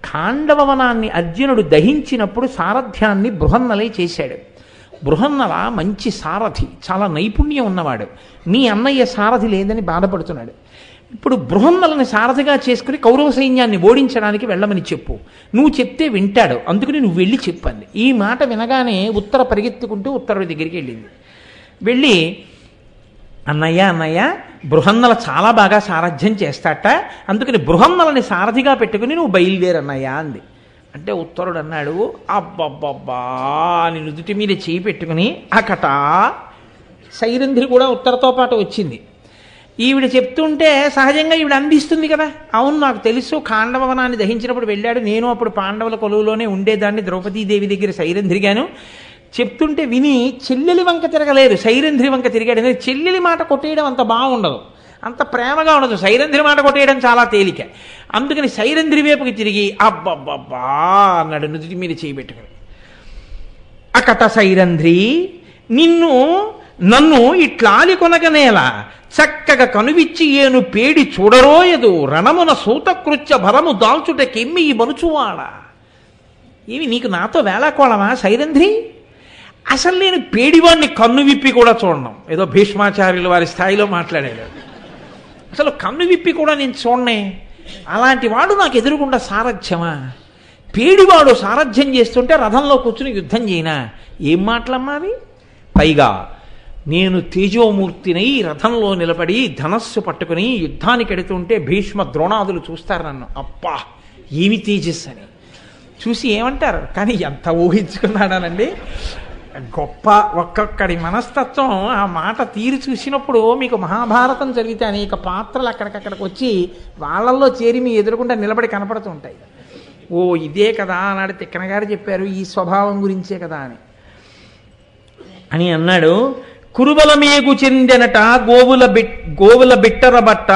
A: ఖాండవవనాన్ని అర్జునుడు దహించినప్పుడు సారథ్యాన్ని బృహన్నలే చేశాడు. బృహన్నల మంచి సారథి, చాలా నైపుణ్యం ఉన్నవాడు. మీ అన్నయ్య సారథి లేదని బాధపడుతున్నాడు. ఇప్పుడు బృహన్నలని సారథిగా చేసుకుని కౌరవ సైన్యాన్ని ఓడించడానికి వెళ్ళమని చెప్పు. నువ్వు చెప్తే వింటాడు, అందుకని నువ్వు వెళ్ళి చెప్పండి. ఈ మాట వినగానే ఉత్తర పరిగెత్తుకుంటూ ఉత్తరుడి దగ్గరికి వెళ్ళింది. వెళ్ళి, అన్నయ్య అన్నయ్య, బృహన్నల చాలా బాగా సారథ్యం చేస్తాట, అందుకని బృహన్నలని సారథిగా పెట్టుకుని నువ్వు బయలుదేరన్నయ్యా అంది. అంటే ఉత్తరుడు అన్నాడు, అబ్బబ్బబ్బా అని నుదుటి మీద చేయి పెట్టుకుని అకట. సైరంధ్రి కూడా ఉత్తరతో పాటు వచ్చింది. ఈవిడ చెప్తుంటే సహజంగా ఈవిడ అందిస్తుంది కదా, అవును నాకు తెలుసు, ఖాండవనాన్ని దహించినప్పుడు వెళ్ళాడు, నేను అప్పుడు పాండవుల కొలువులోనే ఉండేదాన్ని ద్రౌపదీదేవి దగ్గర సైరంధ్రిగాను. చెప్తుంటే విని చెల్లెలి వంక తిరగలేదు, సైరంధ్రి వంక తిరిగాడు. చెల్లెలి మాట కొట్టేయడం అంత బాగుండదు, అంత ప్రేమగా ఉండదు. సైరంధ్రి మాట కొట్టేయడం చాలా తేలిక. అందుకని సైరంధ్రి వైపుకి తిరిగి అబ్బబ్బబ్బా అన్నాడు నుదుటి మీద చేయబెట్టుకుని. అకట సైరంధ్రి, నన్ను ఇట్లాలి కొనగనేలా చక్కగా కనువిచ్చి ఏను పేడి చూడరోయదు రణమున సూతకృత్య భరము దాల్చుట కెమ్మి ఈ మనుచువాడా. ఏమి నీకు నాతో వేళాకోళమా సైరంధ్రి? అసలు నేను పేడివాడిని కన్ను విప్పి కూడా చూడను. ఏదో భీష్మాచార్యుల వారి స్థాయిలో మాట్లాడాడు. అసలు కన్ను విప్పి కూడా నేను చూడనే. అలాంటి వాడు నాకు ఎదురుగుండా సారథ్యమా? పేడివాడు సారథ్యం చేస్తుంటే రథంలో కూర్చుని యుద్ధం చేయనా? ఏం మాటలమ్మా అవి? పైగా నేను తేజోమూర్తినై రథంలో నిలబడి ధనస్సు పట్టుకుని యుద్ధానికి ఎడుతుంటే భీష్మ ద్రోణాదులు చూస్తారు నన్ను. అబ్బా ఏమి తేజస్సు అని చూసి ఏమంటారు? కానీ ఎంత ఊహించుకున్నాడానండి. గొప్ప ఒక్కొక్కడి మనస్తత్వం. ఆ మాట తీరు చూసినప్పుడు మీకు మహాభారతం జరిగితే అనేక పాత్రలు అక్కడికక్కడికి వచ్చి వాళ్ళల్లో చేరి మీ ఎదురుకుండా నిలబడి కనపడుతూ ఉంటాయి. ఓ ఇదే కదా అన్నాడు తిక్కన గారు చెప్పారు, ఈ స్వభావం గురించే కదా అని అన్నాడు. కురుబలమేగు చెందెనట గోవుల బిట్టరబట్ట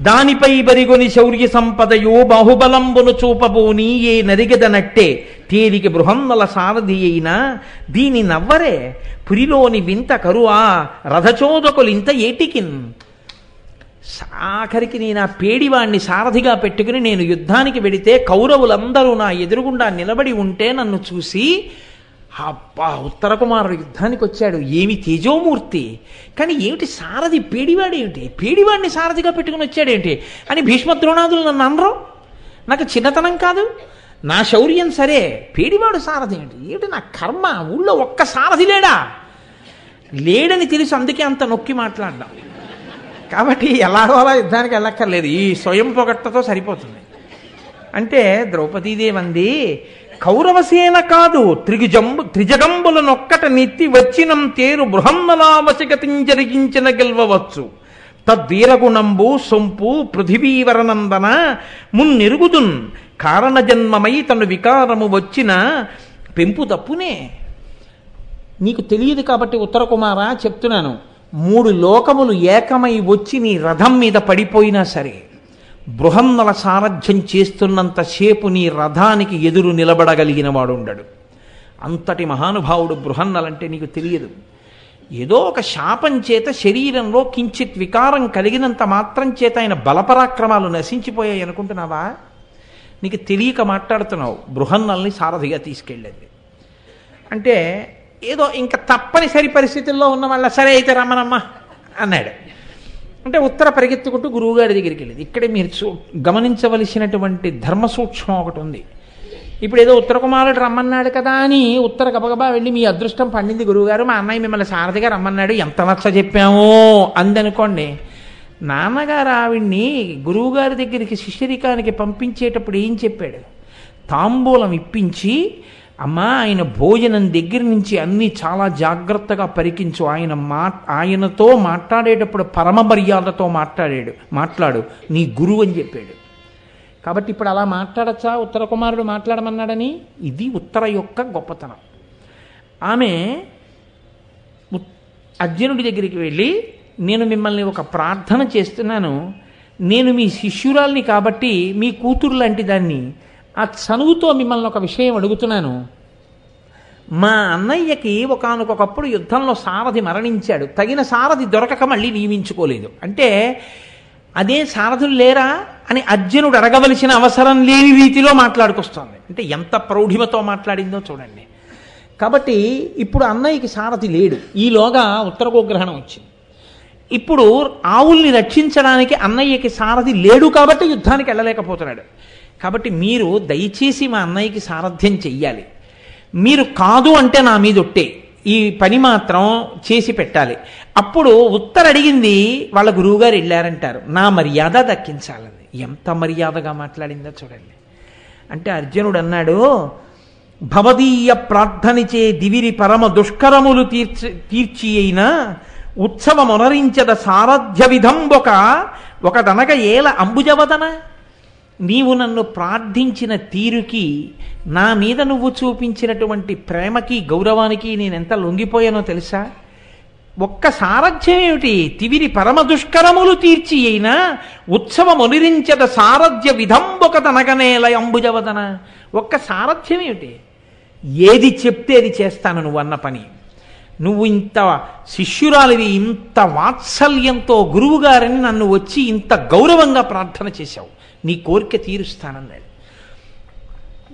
A: దానిపై బరిగొని శౌర్య సంపదయో బాహుబలంబును చూపబోని ఏ నరిగెదనట్టే తేలికి బృహన్నల సారథి అయినా దీని నవ్వరే పురిలోని వింత కరువా రథచోదకులింత ఏటికిన్. ఆఖరికి నేను ఆ పేడివాణ్ణి సారథిగా పెట్టుకుని నేను యుద్ధానికి వెడితే కౌరవులందరూ నా ఎదురుగుండా నిలబడి ఉంటే నన్ను చూసి అబ్బా ఉత్తర కుమారుడు యుద్ధానికి వచ్చాడు, ఏమి తేజోమూర్తి, కానీ ఏమిటి సారథి పేడివాడేమిటి, పేడివాడిని సారథిగా పెట్టుకుని వచ్చాడేమిటి అని భీష్మద్రోణాదులు నన్ను అనరు. నాకు చిన్నతనం కాదు, నా శౌర్యం సరే, పేడివాడు సారథి ఏంటి, ఏమిటి నా కర్మ, ఊళ్ళో ఒక్క సారథి లేడని తెలుసు, అందుకే అంత నొక్కి మాట్లాడ్డాం. కాబట్టి ఎలాగో అలా యుద్ధానికి వెళ్ళక్కర్లేదు, ఈ స్వయం పొగట్టతో సరిపోతుంది. అంటే ద్రౌపదీదేవి అంది, కౌరవసేన కాదు త్రిజగంబులనొక్కట నెత్తి వచ్చినం తేరు బృహన్నలావశగతిం జరిగించిన గెల్వవచ్చు తద్వీరగుణంబు సొంపు పృథివీవరనందన మున్నెరుగుదున్ కారణ జన్మమై తను వికారము వచ్చిన పెంపు తప్పునే. నీకు తెలియదు కాబట్టి ఉత్తర కుమార చెప్తున్నాను, 3 లోకములు ఏకమై వచ్చి నీ రథం మీద పడిపోయినా సరే బృహన్నల సారథ్యం చేస్తున్నంతసేపు నీ రథానికి ఎదురు నిలబడగలిగిన వాడు ఉండడు. అంతటి మహానుభావుడు బృహన్నలంటే నీకు తెలియదు. ఏదో ఒక శాపం చేత శరీరంలో కించిత్ వికారం కలిగినంత మాత్రం చేత ఆయన బలపరాక్రమాలు నశించిపోయాయి అనుకుంటున్నావా? నీకు తెలియక మాట్లాడుతున్నావు. బృహన్నల్ని సారథిగా తీసుకెళ్ళేది అంటే ఏదో ఇంకా తప్పనిసరి పరిస్థితుల్లో ఉన్న వాళ్ళ సరే అయితే రమ్మనమ్మా అన్నాడు. అంటే ఉత్తర పరిగెత్తుకుంటూ గురువుగారి దగ్గరికి వెళ్ళేది. ఇక్కడే మీరు గమనించవలసినటువంటి ధర్మ సూక్ష్మం ఒకటి ఉంది. ఇప్పుడు ఏదో ఉత్తర కుమారుడు రమ్మన్నాడు కదా అని ఉత్తర గబగబా వెళ్ళి మీ అదృష్టం పండింది గురువుగారు, మా అన్నయ్య మిమ్మల్ని సారథిగా రమ్మన్నాడు, ఎంత నచ్చ చెప్పామో అందనుకోండి. నాన్నగారు ఆవిడ్ని గురువుగారి దగ్గరికి శిష్యరికానికి పంపించేటప్పుడు ఏం చెప్పాడు? తాంబూలం ఇప్పించి, అమ్మా ఆయన భోజనం దగ్గర నుంచి అన్నీ చాలా జాగ్రత్తగా పరికించు, ఆయనతో మాట్లాడేటప్పుడు పరమ మర్యాదతో మాట్లాడు, నీ గురువు అని చెప్పాడు. కాబట్టి ఇప్పుడు అలా మాట్లాడచ్చా ఉత్తర కుమారుడు మాట్లాడమన్నాడని? ఇది ఉత్తర యొక్క గొప్పతనం. ఆమె అర్జునుడి దగ్గరికి వెళ్ళి, నేను మిమ్మల్ని ఒక ప్రార్థన చేస్తున్నాను, నేను మీ శిష్యురాల్ని కాబట్టి మీ కూతురు లాంటి దాన్ని, ఆ చనువుతో మిమ్మల్ని ఒక విషయం అడుగుతున్నాను. మా అన్నయ్యకి ఒకానొకప్పుడు యుద్ధంలో సారథి మరణించాడు, తగిన సారథి దొరకక మళ్ళీ నియమించుకోలేదు. అంటే అదే సారథులు లేరా అని అర్జునుడు అడగవలసిన అవసరం లేని రీతిలో మాట్లాడుకొస్తోంది. అంటే ఎంత ప్రౌఢిమతో మాట్లాడిందో చూడండి. కాబట్టి ఇప్పుడు అన్నయ్యకి సారథి లేడు, ఈలోగా ఉత్తర గోగ్రహణం వచ్చింది. ఇప్పుడు ఆవుల్ని రక్షించడానికి అన్నయ్యకి సారథి లేడు కాబట్టి యుద్ధానికి వెళ్ళలేకపోతున్నాడు. కాబట్టి మీరు దయచేసి మా అన్నయ్యకి సారథ్యం చెయ్యాలి. మీరు కాదు అంటే నా మీద ఒట్టే, ఈ పని మాత్రం చేసి పెట్టాలి. అప్పుడు ఉత్తర అడిగింది వాళ్ళ గురువుగారు వెళ్ళారంటారు, నా మర్యాద దక్కించాలని. ఎంత మర్యాదగా మాట్లాడిందో చూడండి. అంటే అర్జునుడు అన్నాడు, భవదీయ ప్రార్థనిచే దివిరి పరమ దుష్కరములు తీర్చి అయినా ఉత్సవమునరించద సారథ్య ఒకదనగ ఏల అంబుజవదన. నీవు నన్ను ప్రార్థించిన తీరుకి, నా మీద నువ్వు చూపించినటువంటి ప్రేమకి గౌరవానికి నేనెంత లొంగిపోయానో తెలుసా? ఒక్క సారథ్యం ఏమిటి? తివిరి పరమ దుష్కరములు తీర్చి అయినా ఉత్సవమునిరించద సారథ్య విధంబొకదనగనేల అంబుజవదన. ఒక్క సారథ్యం ఏమిటి? ఏది చెప్తే అది చేస్తాను నువ్వు అన్న పని. నువ్వు ఇంత శిష్యురాలివి, ఇంత వాత్సల్యంతో గురువుగారని నన్ను వచ్చి ఇంత గౌరవంగా ప్రార్థన చేశావు, నీ కోరిక తీరుస్తానన్నాడు.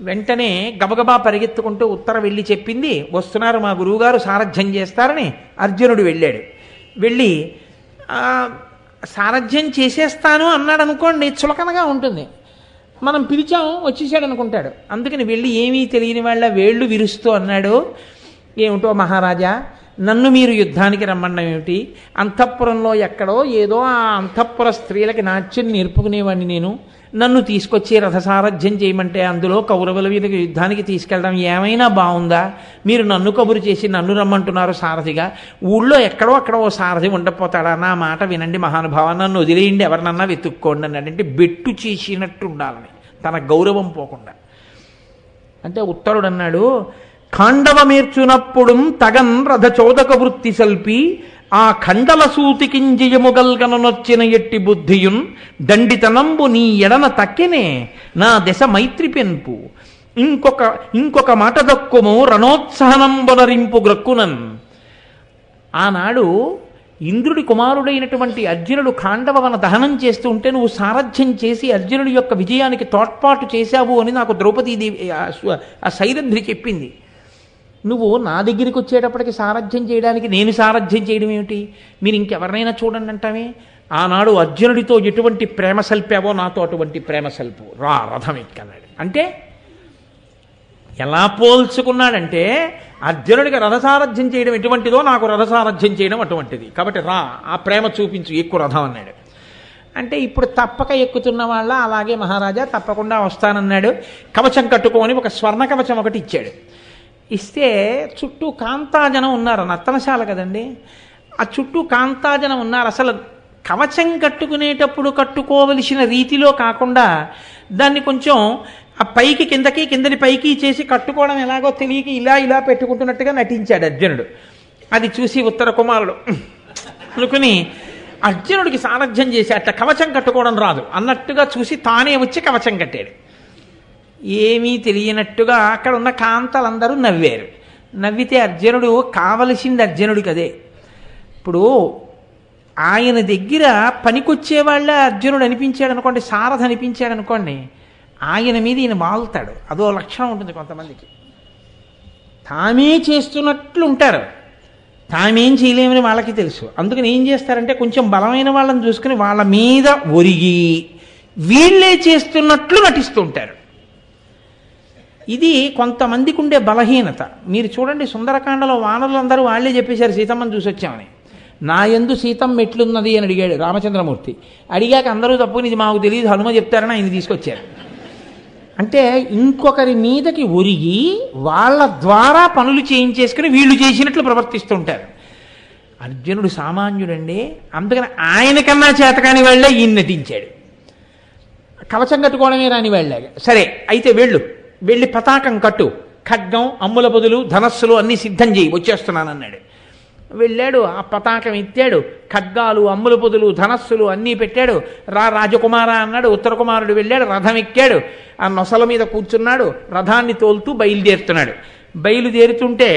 A: వెంటనే గబగబా పరిగెత్తుకుంటూ ఉత్తర వెళ్ళి చెప్పింది, వస్తున్నారు మా గురువుగారు సారథ్యం చేస్తారని. అర్జునుడు వెళ్ళాడు. వెళ్ళి సారథ్యం చేసేస్తాను అన్నాడు అనుకోండి, చులకనగా ఉంటుంది. మనం పిలిచాం వచ్చేసాడు అనుకుంటాడు. అందుకని వెళ్ళి ఏమీ తెలియని వాళ్ళ వేళ్ళు విరుస్తూ అన్నాడు, ఏమిటో మహారాజా, నన్ను మీరు యుద్ధానికి రమ్మడం ఏమిటి? అంతఃపురంలో ఎక్కడో ఏదో ఆ అంతఃపుర స్త్రీలకి నాట్యం నేర్పుకునేవాడిని నేను. నన్ను తీసుకొచ్చి రథసారథ్యం చేయమంటే అందులో కౌరవుల మీద యుద్ధానికి తీసుకెళ్ళడం ఏమైనా బాగుందా? మీరు నన్ను కబురు చేసి నన్ను రమ్మంటున్నారు సారథిగా. ఊళ్ళో ఎక్కడో అక్కడ ఓ సారథి ఉండపోతాడా? నా మాట వినండి మహానుభావ, నన్ను వదిలేయండి, ఎవరినన్నా వెతుక్కోండి అన్నాడు. అంటే బెట్టు చేసినట్టు ఉండాలని, తన గౌరవం పోకుండా. అంటే ఉత్తరుడు అన్నాడు, ఖాండవమేర్చునప్పుడు తగన్ రథచోదక వృత్తి సల్పి ఆ ఖండల సూతికింజయముగల్గనొచ్చిన ఎట్టి బుద్ధియున్ దండితనంబు నీ ఎడన తక్కినే నా దశ మైత్రి పెన్పు ఇంకొక మాట దక్కుము రణోత్సాహనంబొనరింపు గ్రక్కునన్. ఆనాడు ఇంద్రుడి కుమారుడైనటువంటి అర్జునుడు ఖాండవవన దహనం చేస్తూ ఉంటే నువ్వు సారథ్యం చేసి అర్జునుడి యొక్క విజయానికి తోడ్పాటు చేశావు అని నాకు ద్రౌపదీదేవి ఆ సైరంధ్రి చెప్పింది. నువ్వు నా దగ్గరికి వచ్చేటప్పటికి సారథ్యం చేయడానికి నేను సారథ్యం చేయడం ఏమిటి? మీరు ఇంకెవరినైనా చూడండి అంటామే. ఆనాడు అర్జునుడితో ఎటువంటి ప్రేమ సల్పావో నాతో అటువంటి ప్రేమ సల్పు, రా రథం ఎక్కన్నాడు. అంటే ఎలా పోల్చుకున్నాడంటే అర్జునుడికి రథసారథ్యం చేయడం ఎటువంటిదో నాకు రథసారథ్యం చేయడం అటువంటిది. కాబట్టి రా, ఆ ప్రేమ చూపించు, ఎక్కువ రథం అన్నాడు. అంటే ఇప్పుడు తప్పక ఎక్కుతున్న వాళ్ళ అలాగే మహారాజా తప్పకుండా వస్తానన్నాడు. కవచం కట్టుకొని ఒక స్వర్ణ కవచం ఒకటి ఇచ్చాడు. ఇస్తే చుట్టూ కాంతాజనం ఉన్నారు, నర్తనశాల కదండి, ఆ చుట్టూ కాంతాజనం ఉన్నారు. అసలు కవచం కట్టుకునేటప్పుడు కట్టుకోవలసిన రీతిలో కాకుండా దాన్ని కొంచెం ఆ పైకి కిందకి కిందని పైకి చేసి కట్టుకోవడం ఎలాగో తెలియక ఇలా ఇలా పెట్టుకుంటున్నట్టుగా నటించాడు అర్జునుడు. అది చూసి ఉత్తర కుమారుడు అనుకుని అర్జునుడికి సారథ్యం చేసి అట్లా కవచం కట్టుకోవడం రాదు అన్నట్టుగా చూసి తానే వచ్చి కవచం కట్టాడు. ఏమీ తెలియనట్టుగా అక్కడ ఉన్న కాంతలందరూ నవ్వారు. నవ్వితే అర్జునుడు కావలసింది అర్జునుడికి అదే. ఇప్పుడు ఆయన దగ్గర పనికొచ్చేవాళ్ళ అర్జునుడు అనిపించాడు అనుకోండి, సారథి అనిపించాడు అనుకోండి, ఆయన మీద ఈయన వాళ్తాడు. అదో లక్షణం ఉంటుంది కొంతమందికి. తామే చేస్తున్నట్లు ఉంటారు, తామేం చేయలేమని వాళ్ళకి తెలుసు. అందుకని ఏం చేస్తారంటే కొంచెం బలమైన వాళ్ళని చూసుకుని వాళ్ళ మీద ఒరిగి వీళ్ళే చేస్తున్నట్లు నటిస్తుంటారు. ఇది కొంతమందికి ఉండే బలహీనత. మీరు చూడండి, సుందరకాండలో వానరులందరూ వాళ్ళే చెప్పేశారు సీతమ్మని చూసి వచ్చామని. నా యందు సీతమ్మ ఎట్లున్నది అని అడిగాడు రామచంద్రమూర్తి. అడిగాక అందరూ తప్పు, ఇది మాకు తెలియదు, హనుమ చెప్తారని ఆయన తీసుకొచ్చారు. అంటే ఇంకొకరి మీదకి ఒరిగి వాళ్ళ ద్వారా పనులు చేయించేసుకుని వీళ్ళు చేసినట్లు ప్రవర్తిస్తుంటారు. అర్జునుడు సామాన్యుడండి, అందుకని ఆయనకన్నా చేతకాని వాళ్ళే ఈయన నటించాడు. కవచం కట్టుకోవడమే రాని వాళ్ళగా. సరే అయితే వెళ్ళి పతాకం కట్టు, ఖడ్గం, అమ్ముల బదులు, ధనస్సులు అన్నీ సిద్ధం చేయి, వచ్చేస్తున్నానన్నాడు. వెళ్ళాడు, ఆ పతాకం ఎత్తాడు, ఖడ్గాలు, అమ్ముల పొదులు, ధనస్సులు అన్నీ పెట్టాడు. రాజకుమార అన్నాడు. ఉత్తర కుమారుడు వెళ్ళాడు, రథం ఎక్కాడు, ఆ నొసల మీద కూర్చున్నాడు, రథాన్ని తోలుతూ బయలుదేరుతున్నాడు. బయలుదేరుతుంటే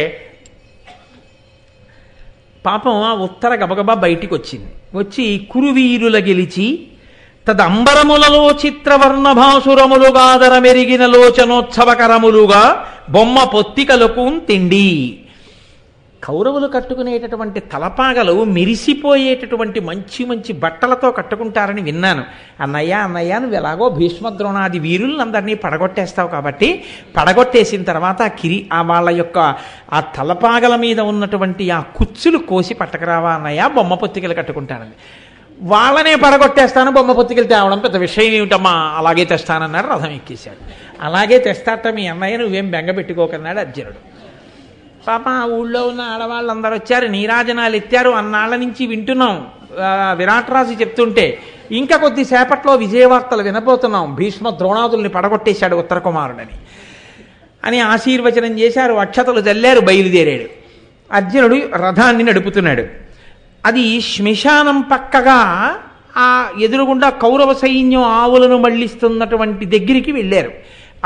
A: పాపం ఆ ఉత్తర గబగబా బయటికి వచ్చింది. వచ్చి కురువీరుల గెలిచి తదంబరములలో చిత్రవర్ణభాసురములుగాదర మెరిగిన లోచనోత్సవకరములుగా బొమ్మ పొత్తికలకు తిండి. కౌరవులు కట్టుకునేటటువంటి తలపాగలు మెరిసిపోయేటటువంటి మంచి మంచి బట్టలతో కట్టుకుంటారని విన్నాను. అన్నయ్య నువ్వు ఎలాగో భీష్మద్రోణాది వీరులందరినీ పడగొట్టేస్తావు కాబట్టి పడగొట్టేసిన తర్వాత ఆ వాళ్ళ యొక్క ఆ తలపాగల మీద ఉన్నటువంటి ఆ కుచ్చులు కోసి పట్టకరావా అన్నయ్య, బొమ్మ పొత్తికలు కట్టుకుంటానని. వాళ్ళనే పడగొట్టేస్తాను, బొమ్మ పొత్తికలు తేవడం పెద్ద విషయం ఏమిటమ్మా, అలాగే తెస్తానన్నాడు. రథం ఎక్కేశాడు. అలాగే తెస్తాట మీ అన్నయ్య, నువ్వేం బెంగ పెట్టుకోకన్నాడు అర్జునుడు. పాప ఆ ఊళ్ళో ఉన్న ఆడవాళ్ళందరూ వచ్చారు, నీరాజనాలు ఎత్తారు. అన్నాళ్ళ నుంచి వింటున్నాం విరాటరాజు చెప్తుంటే. ఇంకా కొద్దిసేపట్లో విజయవార్తలు వినబోతున్నాం, భీష్మ ద్రోణాదుల్ని పడగొట్టేశాడు ఉత్తర కుమారుడని అని ఆశీర్వచనం చేశారు, అక్షతలు జల్లారు, బయలుదేరాడు. అర్జునుడు రథాన్ని నడుపుతున్నాడు. అది శ్మశానం పక్కగా ఆ ఎదురుగుండా కౌరవ సైన్యం ఆవులను మళ్లిస్తున్నటువంటి దగ్గరికి వెళ్ళారు.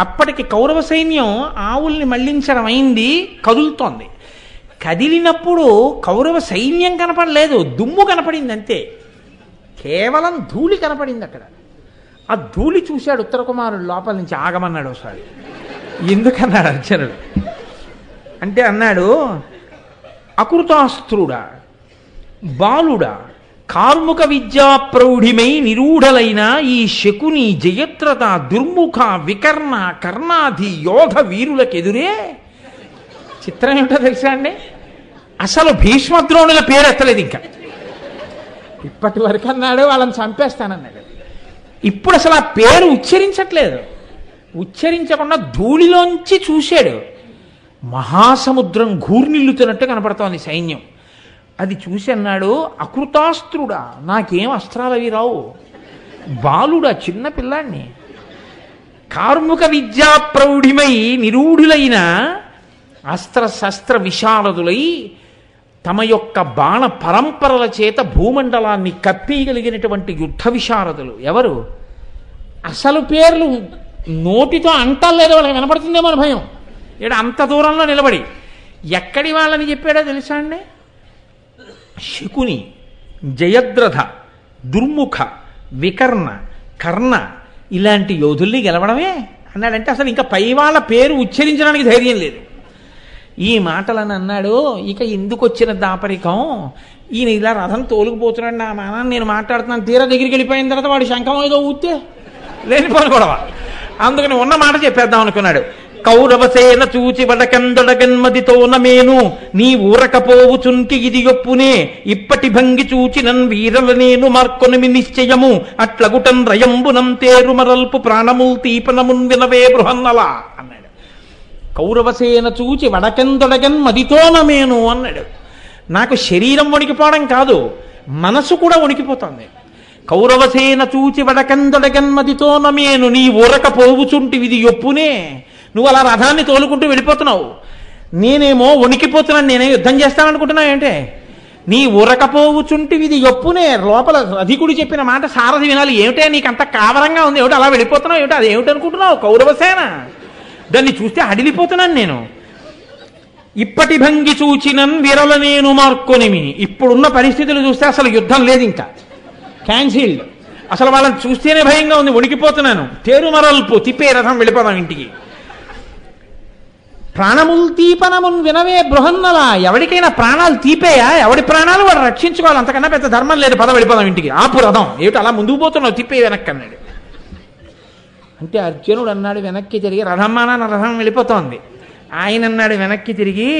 A: అప్పటికి కౌరవ సైన్యం ఆవుల్ని మళ్లించడం అయింది, కదులుతోంది. కదిలినప్పుడు కౌరవ సైన్యం కనపడలేదు, దుమ్ము కనపడింది అంతే, కేవలం ధూళి కనపడింది అక్కడ. ఆ ధూళి చూశాడు ఉత్తర కుమారుడు, లోపల నుంచి ఆగమన్నాడు ఒకసారి. ఎందుకన్నాడు అర్జునుడు అంటే, అన్నాడు అకృతాస్త్రుడా, బాలుడా, కార్ముక విద్యా ప్రౌఢిమై నిరూఢలైన ఈ శకుని, జయత్రత, దుర్ముఖ, వికర్ణ, కర్ణాది యోధ వీరులకెదురే. చిత్రం ఏమిటో తెలుసా అండి, అసలు భీష్మద్రోణుల పేరు ఎత్తలేదు ఇంకా. ఇప్పటి వరకు అన్నాడు వాళ్ళని చంపేస్తానన్నాడు, ఇప్పుడు అసలు ఆ పేరు ఉచ్చరించట్లేదు. ఉచ్చరించకుండా ధూళిలోంచి చూశాడు. మహాసముద్రం ఘూర్నిల్లుతున్నట్టు కనపడుతోంది సైన్యం. అది చూసి అన్నాడు, అకృతాస్త్రుడా, నాకేం అస్త్రాలవి రావు, బాలుడా, చిన్న పిల్లాన్ని, కార్ముక విద్యా ప్రౌఢిమై నిరూఢులైన అస్త్ర శస్త్ర విశారదులై తమ యొక్క బాణ పరంపరల చేత భూమండలాన్ని కప్పేయగలిగినటువంటి యుద్ధ విశారదులు ఎవరు? అసలు పేర్లు నోటితో అంటలేదు, వాళ్ళకి వినపడుతుందేమో అని భయం. ఇక్కడ అంత దూరంలో నిలబడి ఎక్కడి వాళ్ళని చెప్పాడో తెలుసా అండి? శకుని, జయద్రథ, దుర్ముఖ, వికర్ణ, కర్ణ ఇలాంటి యోధుల్ని గెలవడమే అన్నాడంటే అసలు ఇంకా పై వాళ్ళ పేరు ఉచ్చరించడానికి ధైర్యం లేదు. ఈ మాటలని అన్నాడు. ఇక ఎందుకు వచ్చిన దాపరికం, ఈయన ఇలా రథం తోలుకుపోతున్నాడు, నా మానాన్ని నేను మాట్లాడుతున్నాను, తీరా దగ్గరికి వెళ్ళిపోయిన తర్వాత వాడు శంఖం ఏదో ఊతే లేనిపోను గొడవ. అందుకని ఉన్న మాట చెప్పేద్దాం అనుకున్నాడు. కౌరవసేన చూచి వడకందొడగన్మదితోన మేను నీ ఊరకపోవు చుంకి ఇది యొప్పునే ఇప్పటి భంగి చూచి నన్ వీరల నేను మార్కొనిమి నిశ్చయము అట్లగుటన్ రయంబునం తేరు మరల్పు ప్రాణముల్ తీపనమున్ వినవే బృహన్నలా అన్నాడు. కౌరవసేన చూచి వడకందొడగన్మదితోన మేను అన్నాడు. నాకు శరీరం వణికిపోవడం కాదు, మనసు కూడా వణికిపోతుంది. కౌరవసేన చూచి వడకందొడగన్మదితోన మేను నీ ఊరకపోవుచుంటి ఇది యొప్పునే. నువ్వు అలా రథాన్ని తోలుకుంటూ వెళ్ళిపోతున్నావు, నేనేమో వణికిపోతున్నాను, నేనే యుద్ధం చేస్తాననుకుంటున్నావు ఏంటే? నీ ఉరకపోవుచుంటివి ఇది యొప్పునే. లోపల అధికుడు చెప్పిన మాట సారథి వినాలి. ఏమిటే నీకు అంత కావరంగా ఉంది, ఏమిటి అలా వెళ్ళిపోతున్నావు, ఏమిటి అది ఏమిటనుకుంటున్నావు? కౌరవసేన, దాన్ని చూస్తే అడిలిపోతున్నాను నేను. ఇప్పటి భంగి చూచినన్ విరల నేను మార్కొనిమి. ఇప్పుడున్న పరిస్థితులు చూస్తే అసలు యుద్ధం లేదు, ఇంకా క్యాన్సిల్డ్. అసలు వాళ్ళని చూస్తేనే భయంగా ఉంది, వణికిపోతున్నాను. తేరు మరల్పు, తిప్పే రథం, వెళ్ళిపోదాం ఇంటికి. ప్రాణములు తీపనమున్ వినవే బృహన్నలా. ఎవరికైనా ప్రాణాలు తీపేయా? ఎవడి ప్రాణాలు వాడు రక్షించుకోవాలి, అంతకన్నా పెద్ద ధర్మం లేదు. పద వెళ్ళిపోదాం ఇంటికి. ఆపు రథం, ఏమిటి అలా ముందుకు పోతున్నావు, తిప్పే వెనక్కి అన్నాడు. అంటే అర్జునుడు అన్నాడు వెనక్కి తిరిగి, రథమ్మాన రథం వెళ్ళిపోతోంది. ఆయన అన్నాడు వెనక్కి తిరిగి,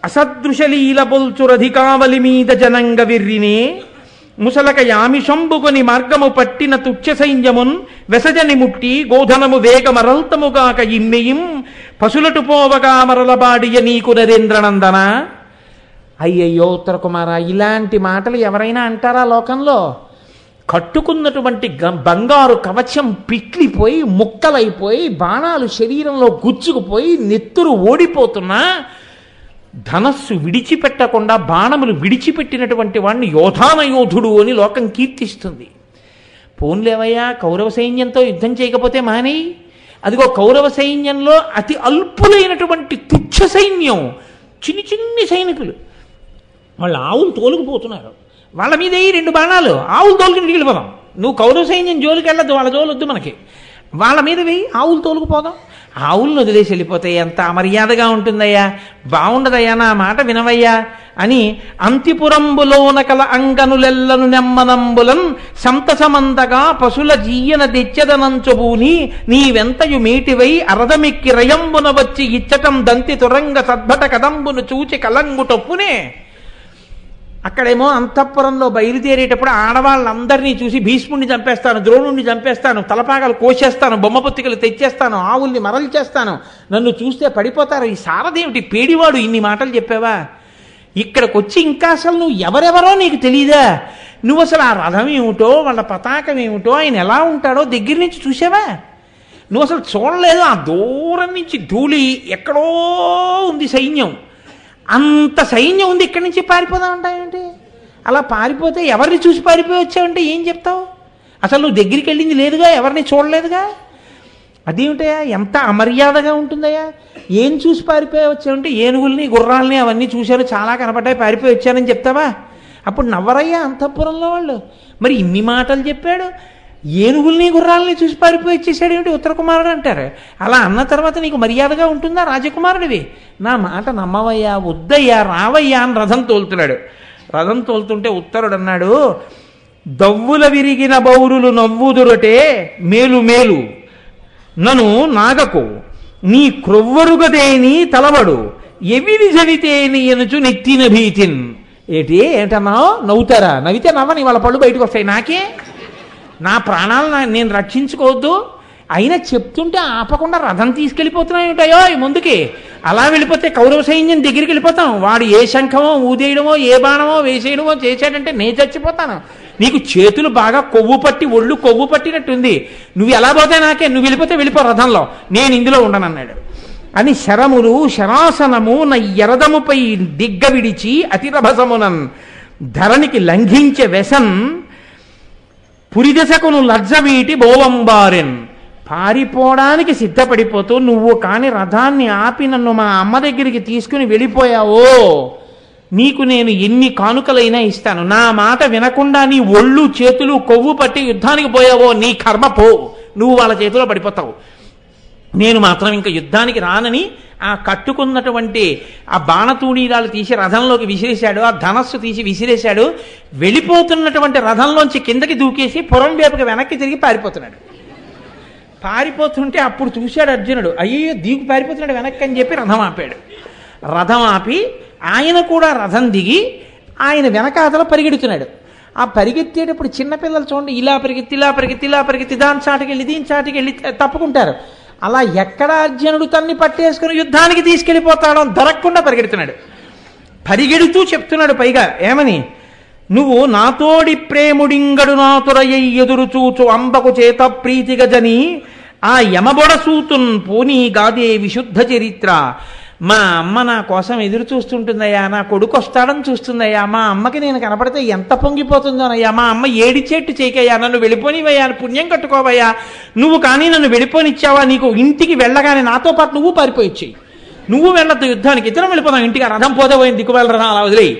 A: అసదృశలీల బొల్చురధికావలి మీద జనంగ విర్రినే ముసలక యామిషంబుకొని మార్గము పట్టిన తుచ్చ సైన్యమున్ వెసజని ముట్టి గోధనము వేగమరల్తముగాక ఇమ్మెయిం పశులటు పోవగా మరలబాడియ నీకు నరేంద్రనందన. అయ్యయ్యో ఉత్తర కుమార, ఇలాంటి మాటలు ఎవరైనా అంటారా లోకంలో? కట్టుకున్నటువంటి బంగారు కవచం పిట్లిపోయి ముక్కలైపోయి బాణాలు శరీరంలో గుచ్చుకుపోయి నెత్తురు ఓడిపోతున్నా ధనస్సు విడిచిపెట్టకుండా బాణములు విడిచిపెట్టినటువంటి వాడిని యోధానయోధుడు అని లోకం కీర్తిస్తుంది. పోన్లేవయ్యా, కౌరవ సైన్యంతో యుద్ధం చేయకపోతే మానేయి. అదిగో కౌరవ సైన్యంలో అతి అల్పులైనటువంటి తుచ్చ సైన్యం, చిన్ని చిన్ని సైనికులు, వాళ్ళు ఆవులు తోలుకుపోతున్నారు. వాళ్ళ మీద ఈ 2 బాణాలు, ఆవులు తోలుకుని వెళ్ళిపోదాం. నువ్వు కౌరవ సైన్యం జోలికి వెళ్ళద్దు, వాళ్ళ జోలు వద్దు మనకి. వాళ్ళ మీద వెయ్యి, ఆవులు తోలుకుపోదాం. ఆవులను వదిలేసి వెళ్ళిపోతే ఎంత అమర్యాదగా ఉంటుందయ్యా, బాగుండదయ్యా, నా మాట వినవయ్యా అని అంతిపురంబులోన కల అంగనులెల్లను నెమ్మనంబులన్ సంతసమంతగా పశుల జీయన తెచ్చదనంచబూని నీవెంతయు మేటివై అరదమెక్కి రయంబున వచ్చి ఇచ్చటం దంతి తురంగ సద్భట కదంబును చూచి కలంగుటొప్పునే. అక్కడేమో అంతఃపురంలో బయలుదేరేటప్పుడు ఆడవాళ్ళందరినీ చూసి భీష్ముడిని చంపేస్తాను, ద్రోణుడిని చంపేస్తాను, తలపాగలు కోసేస్తాను, బొమ్మపుత్తికలు తెచ్చేస్తాను, ఆవుల్ని మరలు చేస్తాను, నన్ను చూస్తే పడిపోతారు. ఈ సారదేమిటి పేడివాడు, ఇన్ని మాటలు చెప్పావా? ఇక్కడికి వచ్చి ఇంకా అసలు నువ్వు ఎవరెవరో నీకు తెలీదా? నువ్వు అసలు ఆ రథం ఏమిటో, వాళ్ళ పతాకం ఏమిటో, ఆయన ఎలా ఉంటాడో దగ్గర నుంచి చూసావా? నువ్వు అసలు చూడలేదు. ఆ దూరం నుంచి ధూళి ఎక్కడో ఉంది సైన్యం, అంత సైన్యం ఉంది, ఇక్కడి నుంచి పారిపోదామంటావేంటి? అలా పారిపోతే ఎవరిని చూసి పారిపోయి వచ్చావంటే ఏం చెప్తావు? అసలు నువ్వు దగ్గరికి వెళ్ళింది లేదుగా, ఎవరిని చూడలేదుగా. అదేమిటయా, ఎంత అమర్యాదగా ఉంటుందయ్యా? ఏం చూసి పారిపోయి వచ్చావంటే ఏనుగుల్ని గుర్రాలని అవన్నీ చూశాను, చాలా కనపడ్డాయి, పారిపోయి వచ్చానని చెప్తావా? అప్పుడు నవ్వరయ్యా అంతఃపురంలో వాళ్ళు. మరి ఇన్ని మాటలు చెప్పాడు, ఏనుగుల్ని గుర్రాలని చూసి పారిపోయి వచ్చేసాడు ఏమిటి ఉత్తర కుమారుడు అంటారు. అలా అన్న తర్వాత నీకు మర్యాదగా ఉంటుందా రాజకుమారుడివి? నా మాట నమ్మవయ్యా, వద్దయ్యా, రావయ్యా అని రథం తోలుతున్నాడు. రథం తోలుతుంటే ఉత్తరుడు అన్నాడు, దవ్వుల విరిగిన బౌరులు నవ్వుదురటే మేలు మేలు నను నాగకు నీ క్రొవ్వరుగదేని తలవడు ఎవిరి జవితేని ఎనుచు నెత్తిన భీతిన్. ఏంటన్నావు? నవ్వుతారా? నవ్వితే నవ్వని వాళ్ళ పళ్ళు బయటకు వస్తాయి. నాకే నా ప్రాణాలు నేను రక్షించుకోవద్దు? అయినా చెప్తుంటే ఆపకుండా రథం తీసుకెళ్ళిపోతున్నాయి ఉంటాయో ముందుకి. అలా వెళ్ళిపోతే కౌరవ సైన్యం దగ్గరికి వెళ్ళిపోతాం. వాడు ఏ శంఖమో ఊదేయడమో ఏ బాణమో వేసేయడమో చేశాడంటే నేను చచ్చిపోతాను. నీకు చేతులు బాగా కొవ్వు పట్టి ఒళ్ళు కొవ్వు పట్టినట్టుంది. నువ్వు ఎలా పోతే నాకే, నువ్వు వెళ్ళిపోతే వెళ్ళిపో రథంలో, నేను ఇందులో ఉండనన్నాడు. అని శరములు శరాసనము నా ఎరదముపై దిగ్గ విడిచి అతిరభసమునన్ ధరణికి లంఘించే వెసన్ పురిదశకును లజ్జవీటి బోవంబారెన్. పారిపోవడానికి సిద్ధపడిపోతూ నువ్వు కాని రథాన్ని ఆపి నన్ను మా అమ్మ దగ్గరికి తీసుకుని వెళ్ళిపోయావో నీకు నేను ఎన్ని కానుకలైనా ఇస్తాను. నా మాట వినకుండా నీ ఒళ్ళు చేతులు కొవ్వు పట్టి యుద్ధానికి పోయావో నీ కర్మ పో, నువ్వు వాళ్ళ చేతిలో పడిపోతావు. నేను మాత్రం ఇంకా యుద్ధానికి రానని ఆ కట్టుకున్నటువంటి ఆ బాణతూణీరాలు తీసి రథంలోకి విసిరేశాడు, ఆ ధనస్సు తీసి విసిరేశాడు. వెళ్ళిపోతున్నటువంటి రథంలోంచి కిందకి దూకేసి పురం వైపుకి వెనక్కి తిరిగి పారిపోతున్నాడు. పారిపోతుంటే అప్పుడు చూశాడు అర్జునుడు, అయ్యో దీకు పారిపోతున్నాడు వెనక్కి అని చెప్పి రథం ఆపాడు. రథం ఆపి ఆయన కూడా రథం దిగి ఆయన వెనకాతల పరిగెడుతున్నాడు. ఆ పరిగెత్తేటప్పుడు చిన్నపిల్లలు చూడండి, ఇలా పరిగెత్తి ఇలా పరిగెత్తి ఇలా పరిగెత్తి దాని చాటుకెళ్ళి దీని చాటుకెళ్ళి తప్పుకుంటారు. అలా ఎక్కడ అర్జునుడు తన్ని పట్టేసుకుని యుద్ధానికి తీసుకెళ్ళిపోతాడో దొరకకుండా పరిగెడుతున్నాడు. పరిగెడుతూ చెప్తున్నాడు పైగా ఏమని, నువ్వు నాతోడి ప్రేముడింగడు నాతురయ్య ఎదురు చూచు అంబకు చేత ప్రీతిగజని ఆ యమబొడసూతున్ పోనీ గాదే విశుద్ధ చరిత్ర. మా అమ్మ నా కోసం ఎదురు చూస్తుంటుందయ్యా, నా కొడుకు వస్తాడని చూస్తుందయ్యా, మా అమ్మకి నేను కనపడితే ఎంత పొంగిపోతుందోనయ్యా, మా అమ్మ ఏడిచేట్టు చేయకయ్యా, నన్ను వెళ్ళిపోనివయ్యా, పుణ్యం కట్టుకోవయ్యా, నువ్వు కానీ నన్ను వెళ్ళిపోనిచ్చావా, నీకు ఇంటికి వెళ్ళగానే నాతో పాటు నువ్వు పారిపోయిచ్చేయి, నువ్వు వెళ్ళొద్దు యుద్ధానికి, ఇద్దరం వెళ్ళిపోదాం ఇంటికి, రథం పోతే పోయింది దిక్కువెళ్ళ రథం అలా వదిలేయి.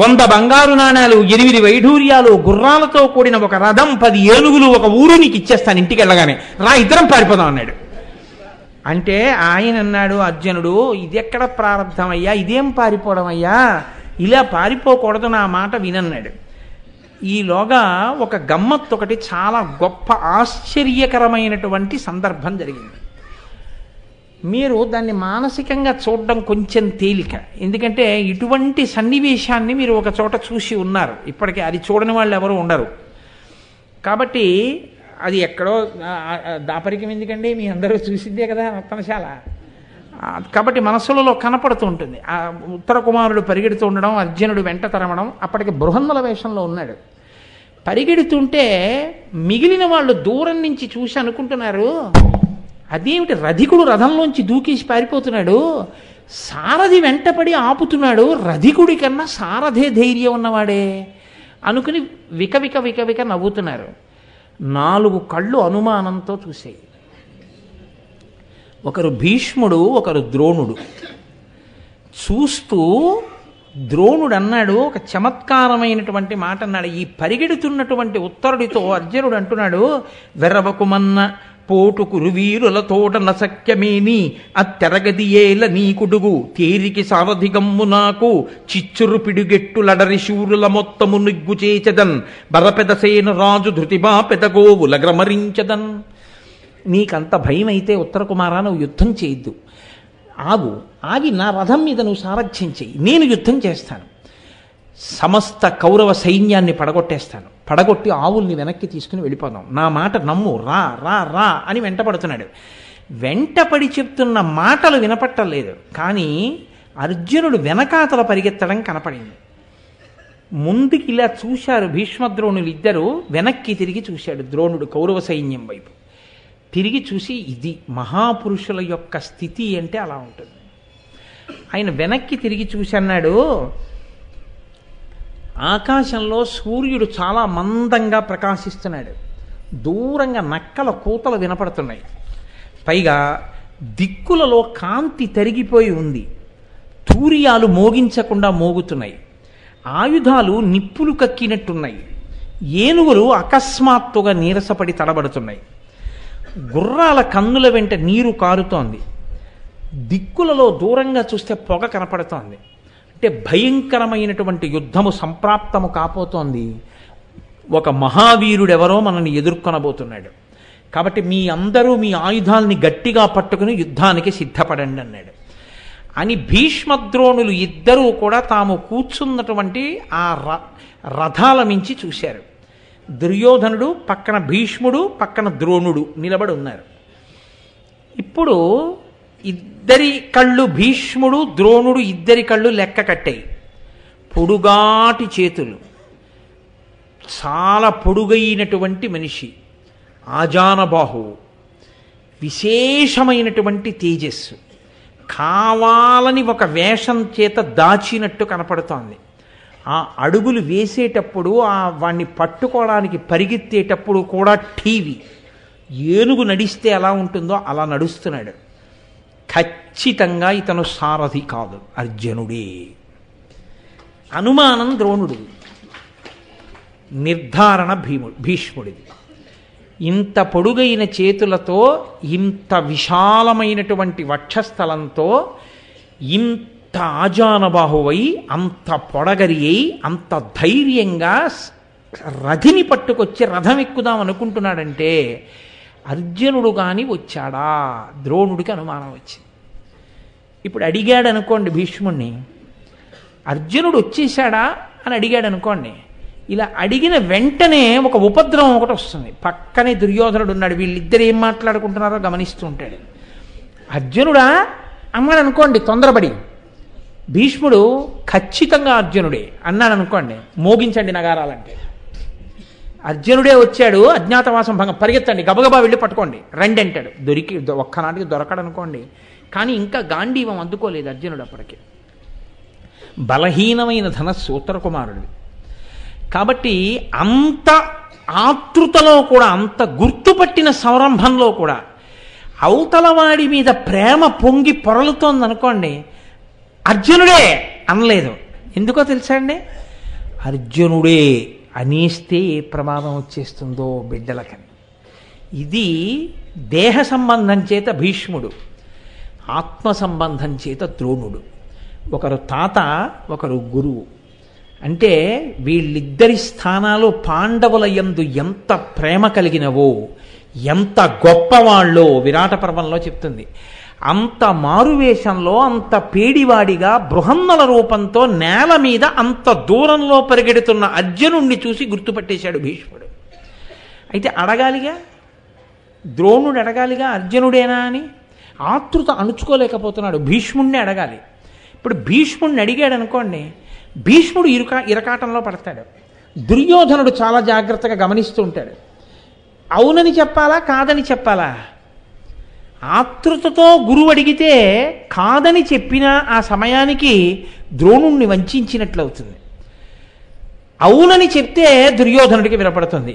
A: 100 బంగారు నాణాలు 8 వైఢూర్యాలు గుర్రాలతో కూడిన ఒక రథం 10 ఏనుగులు ఒక ఊరు నీకు ఇచ్చేస్తాను ఇంటికి వెళ్ళగానే, రా ఇద్దరం పారిపోదాం అన్నాడు. అంటే ఆయన అన్నాడు అర్జునుడు, ఇది ఎక్కడ ప్రారంభమయ్యా, ఇదేం పారిపోవడం అయ్యా, ఇలా పారిపోకూడదు, నా మాట వినన్నాడు. ఈలోగా ఒక గమ్మత్తు ఒకటి చాలా గొప్ప ఆశ్చర్యకరమైనటువంటి సందర్భం జరిగింది. మీరు దాన్ని మానసికంగా చూడడం కొంచెం తేలిక, ఎందుకంటే ఇటువంటి సన్నివేశాన్ని మీరు ఒక చోట చూసి ఉన్నారు, ఇప్పటికీ అది చూడని వాళ్ళు ఎవరు ఉండరు. కాబట్టి అది ఎక్కడో దాపరికం ఎందుకండి, మీ అందరూ చూసిందే కదా నర్తనశాల. కాబట్టి మనస్సులలో కనపడుతూ ఉంటుంది. ఆ ఉత్తర కుమారుడు పరిగెడుతూ ఉండడం, అర్జునుడు వెంట తరమడం. అప్పటికి బృహన్నల వేషంలో ఉన్నాడు. పరిగెడుతుంటే మిగిలిన వాళ్ళు దూరం నుంచి చూసి అనుకుంటున్నారు, అదేమిటి రధికుడు రథంలోంచి దూకేసి పారిపోతున్నాడు, సారథి వెంటపడి ఆపుతున్నాడు, రధికుడి కన్నా సారథే ధైర్యం ఉన్నవాడే అనుకుని విక నవ్వుతున్నారు. 4 కళ్ళు అనుమానంతో చూసాయి. ఒకరు భీష్ముడు, ఒకరు ద్రోణుడు. చూస్తూ ద్రోణుడు అన్నాడు, ఒక చమత్కారమైనటువంటి మాట అన్నాడు. ఈ పరిగెడుతున్నటువంటి ఉత్తరుడితో అర్జునుడు అంటున్నాడు, వెరవకుమన్న పోటు కురువీరుల తోట నసక్యమేని అత్తెరగదియేల నీకుడుగు తేరికి సారథిగమ్ము నాకు చిచ్చురు పిడుగెట్టులడరి శూరుల మొత్తము నిగ్గు చేచదన్ బరపెదసేన రాజు ధృతిబా పెదగోవుల గ్రమరించదన్. నీకంత భయం అయితే ఉత్తర కుమారా నువ్వు యుద్ధం చేయొద్దు, ఆగి నా రథం మీద నువ్వు సారథ్యం చెయ్యి, నేను యుద్ధం చేస్తాను, సమస్త కౌరవ సైన్యాన్ని పడగొట్టి ఆవుల్ని వెనక్కి తీసుకుని వెళ్ళిపోదాం, నా మాట నమ్ము, రా రా రా అని వెంటపడుతున్నాడు. వెంటపడి చెప్తున్న మాటలు వినపట్టలేదు, కానీ అర్జునుడు వెనకాతల పరిగెత్తడం కనపడింది. ముందుకి ఇలా చూశారు భీష్మద్రోణులు ఇద్దరు, వెనక్కి తిరిగి చూశాడు ద్రోణుడు కౌరవ సైన్యం వైపు. తిరిగి చూసి ఇది మహాపురుషుల యొక్క స్థితి అంటే అలా ఉంటుంది. ఆయన వెనక్కి తిరిగి చూసి అన్నాడు, ఆకాశంలో సూర్యుడు చాలా మందంగా ప్రకాశిస్తున్నాడు, దూరంగా నక్కల కూతలు వినపడుతున్నాయి, పైగా దిక్కులలో కాంతి తరిగిపోయి ఉంది, తూర్యాలు మోగించకుండా మోగుతున్నాయి, ఆయుధాలు నిప్పులు కక్కినట్టున్నాయి, ఏనుగులు అకస్మాత్తుగా నీరసపడి తడబడుతున్నాయి, గుర్రాల కన్నుల వెంట నీరు కారుతోంది, దిక్కులలో దూరంగా చూస్తే పొగ కనపడుతోంది. అంటే భయంకరమైనటువంటి యుద్ధము సంప్రాప్తము కాపోతోంది. ఒక మహావీరుడెవరో మనల్ని ఎదుర్కొనబోతున్నాడు, కాబట్టి మీ అందరూ మీ ఆయుధాలని గట్టిగా పట్టుకుని యుద్ధానికి సిద్ధపడండి అన్నాడు. అని భీష్మద్రోణులు ఇద్దరూ కూడా తాము కూర్చున్నటువంటి ఆ రథాల మించి చూశారు. దుర్యోధనుడు పక్కన భీష్ముడు, పక్కన ద్రోణుడు నిలబడి ఉన్నారు. ఇప్పుడు ఇద్దరి కళ్ళు, భీష్ముడు ద్రోణుడు ఇద్దరి కళ్ళు లెక్క కట్టాయి. పొడుగాటి చేతులు, చాలా పొడుగైనటువంటి మనిషి, ఆజానబాహువు, విశేషమైనటువంటి తేజస్సు, కావాలని ఒక వేషం చేత దాచినట్టు కనపడుతోంది. ఆ అడుగులు వేసేటప్పుడు, వాణ్ణి పట్టుకోవడానికి పరిగెత్తేటప్పుడు కూడా టీవీ ఏనుగు నడిస్తే ఎలా ఉంటుందో అలా నడుస్తున్నాడు. ఖచ్చితంగా ఇతను సారథి కాదు, అర్జునుడే. అనుమానం ద్రోణుడు, నిర్ధారణ భీష్ముడిది. ఇంత పొడుగైన చేతులతో, ఇంత విశాలమైనటువంటి వక్షస్థలంతో, ఇంత ఆజానబాహువై, అంత పొడగరి అయి, అంత ధైర్యంగా రథిని పట్టుకొచ్చి రథం ఎక్కుదాం అనుకుంటున్నాడంటే అర్జునుడు కానీ వచ్చాడా? ద్రోణుడికి అనుమానం వచ్చింది. ఇప్పుడు అడిగాడు అనుకోండి భీష్ముణ్ణి, అర్జునుడు వచ్చేసాడా అని అడిగాడు అనుకోండి, ఇలా అడిగిన వెంటనే ఒక ఉపద్రవం ఒకటి వస్తుంది. పక్కనే దుర్యోధనుడు ఉన్నాడు, వీళ్ళిద్దరు ఏం మాట్లాడుకుంటున్నారో గమనిస్తూ ఉంటాడు. అర్జునుడా అన్నాడు అనుకోండి తొందరపడి, భీష్ముడు ఖచ్చితంగా అర్జునుడే అన్నాడు అనుకోండి, మోగించండి నగారాలంటే. అర్జునుడే వచ్చాడు, అజ్ఞాతవాసం భంగం, పరిగెత్తండి, గబగబా వెళ్ళి పట్టుకోండి, రండి అంటాడు. ఒక్కనాటికి దొరకడనుకోండి, కానీ ఇంకా గాంధీవం అందుకోలేదు అర్జునుడు అప్పటికి. బలహీనమైన ధనస్సు ఉత్తర కుమారుడిది కాబట్టి అంత ఆతృతలో కూడా, అంత గుర్తుపట్టిన సంరంభంలో కూడా అవతలవాడి మీద ప్రేమ పొంగి పొరలుతోందనుకోండి, అర్జునుడే అనలేదు. ఎందుకో తెలుసా అండి, అర్జునుడే అనేస్తే ఏ ప్రమాదం వచ్చేస్తుందో బిడ్డలకని. ఇది దేహ సంబంధం చేత భీష్ముడు, ఆత్మ సంబంధం చేత ద్రోణుడు. ఒకరు తాత, ఒకరు గురువు. అంటే వీళ్ళిద్దరి స్థానాలు పాండవుల యందు ఎంత ప్రేమ కలిగినవో, ఎంత గొప్పవాళ్ళో విరాట పర్వంలో చెప్తుంది. అంత మారువేషంలో, అంత పేడివాడిగా, బృహన్నల రూపంతో నేల మీద అంత దూరంలో పరిగెడుతున్న అర్జునుణ్ణి చూసి గుర్తుపట్టేశాడు భీష్ముడు. అయితే అడగాలిగా, ద్రోణుడు అడగాలిగా అర్జునుడేనా అని. ఆతృత అణుచుకోలేకపోతున్నాడు, భీష్ముడిని అడగాలి. ఇప్పుడు భీష్ముడిని అడిగాడు అనుకోండి, భీష్ముడు ఇరకాటంలో పడతాడు. దుర్యోధనుడు చాలా జాగ్రత్తగా గమనిస్తూ ఉంటాడు. అవునని చెప్పాలా, కాదని చెప్పాలా? ఆతృతతో గురువు అడిగితే కాదని చెప్పిన ఆ సమయానికి ద్రోణుణ్ణి వంచినట్లవుతుంది. అవునని చెప్తే దుర్యోధనుడికి వినపడుతుంది.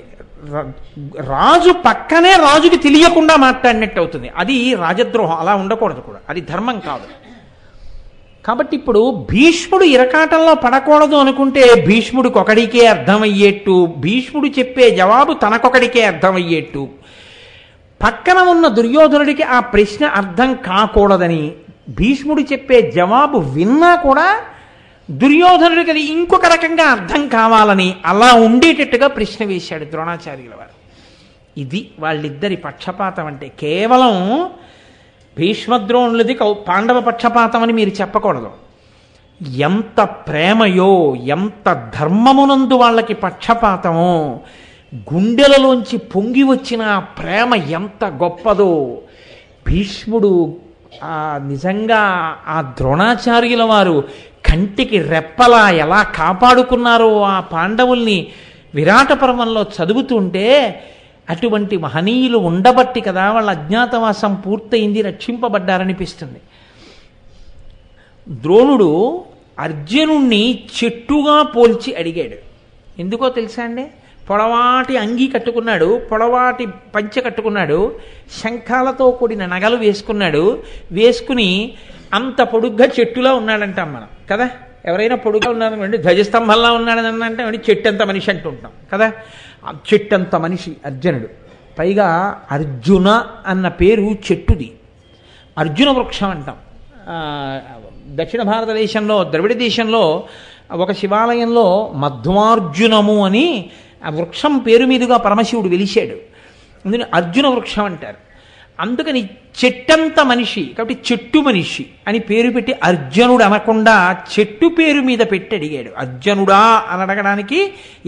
A: రాజు పక్కనే రాజుకి తెలియకుండా మాట్లాడినట్టు అవుతుంది. అది రాజద్రోహం. అలా ఉండకూడదు కూడా, అది ధర్మం కాదు. కాబట్టి ఇప్పుడు భీష్ముడు ఇరకాటంలో పడకూడదు అనుకుంటే భీష్ముడికి ఒకడికే అర్థమయ్యేట్టు, భీష్ముడు చెప్పే జవాబు తనకొకడికే అర్థమయ్యేట్టు, పక్కన ఉన్న దుర్యోధనుడికి ఆ ప్రశ్న అర్థం కాకూడదని, భీష్ముడు చెప్పే జవాబు విన్నా కూడా దుర్యోధనుడికి అది ఇంకొక రకంగా అర్థం కావాలని అలా ఉండేటట్టుగా ప్రశ్న వేశాడు ద్రోణాచార్యుల వారు. ఇది వాళ్ళిద్దరి పక్షపాతం అంటే. కేవలం భీష్మద్రోణులది పాండవ పక్షపాతం అని మీరు చెప్పకూడదు. ఎంత ప్రేమయో, ఎంత ధర్మమునందు వాళ్ళకి పక్షపాతమో, గుండెలలోంచి పొంగి వచ్చిన ప్రేమ ఎంత గొప్పదో. భీష్ముడు నిజంగా ఆ ద్రోణాచార్యుల వారు కంటికి రెప్పలా ఎలా కాపాడుకున్నారో ఆ పాండవుల్ని విరాట పర్వంలో చదువుతుంటే, అటువంటి మహనీయులు ఉండబట్టి కదా వాళ్ళ అజ్ఞాతవాసం పూర్తయింది, రక్షింపబడ్డారనిపిస్తుంది. ద్రోణుడు అర్జునుణ్ణి చెట్టుగా పోల్చి అడిగాడు. ఎందుకో తెలుసా అండి? పొడవాటి అంగీ కట్టుకున్నాడు, పొడవాటి పంచె కట్టుకున్నాడు, శంఖాలతో కూడిన నగలు వేసుకున్నాడు. వేసుకుని అంత పొడుగ్గా చెట్టులా ఉన్నాడంటాం మనం కదా. ఎవరైనా పొడుగ్గా ఉన్నారనుకోండి, ధ్వజస్తంభంలా ఉన్నాడని అంటే చెట్టంత మనిషి అంటుంటాం కదా. చెట్టంత మనిషి అర్జునుడు. పైగా అర్జున అన్న పేరు చెట్టుది, అర్జున వృక్షం అంటాం. దక్షిణ భారతదేశంలో, ద్రవిడ దేశంలో ఒక శివాలయంలో మధ్వార్జునము అని ఆ వృక్షం పేరు మీదుగా పరమశివుడు వెలిశాడు. అందుకని అర్జున వృక్షం అంటారు. అందుకని చెట్టంత మనిషి కాబట్టి చెట్టు మనిషి అని పేరు పెట్టి అర్జునుడు అనకుండా చెట్టు పేరు మీద పెట్టి అడిగాడు. అర్జునుడా అని అడగడానికి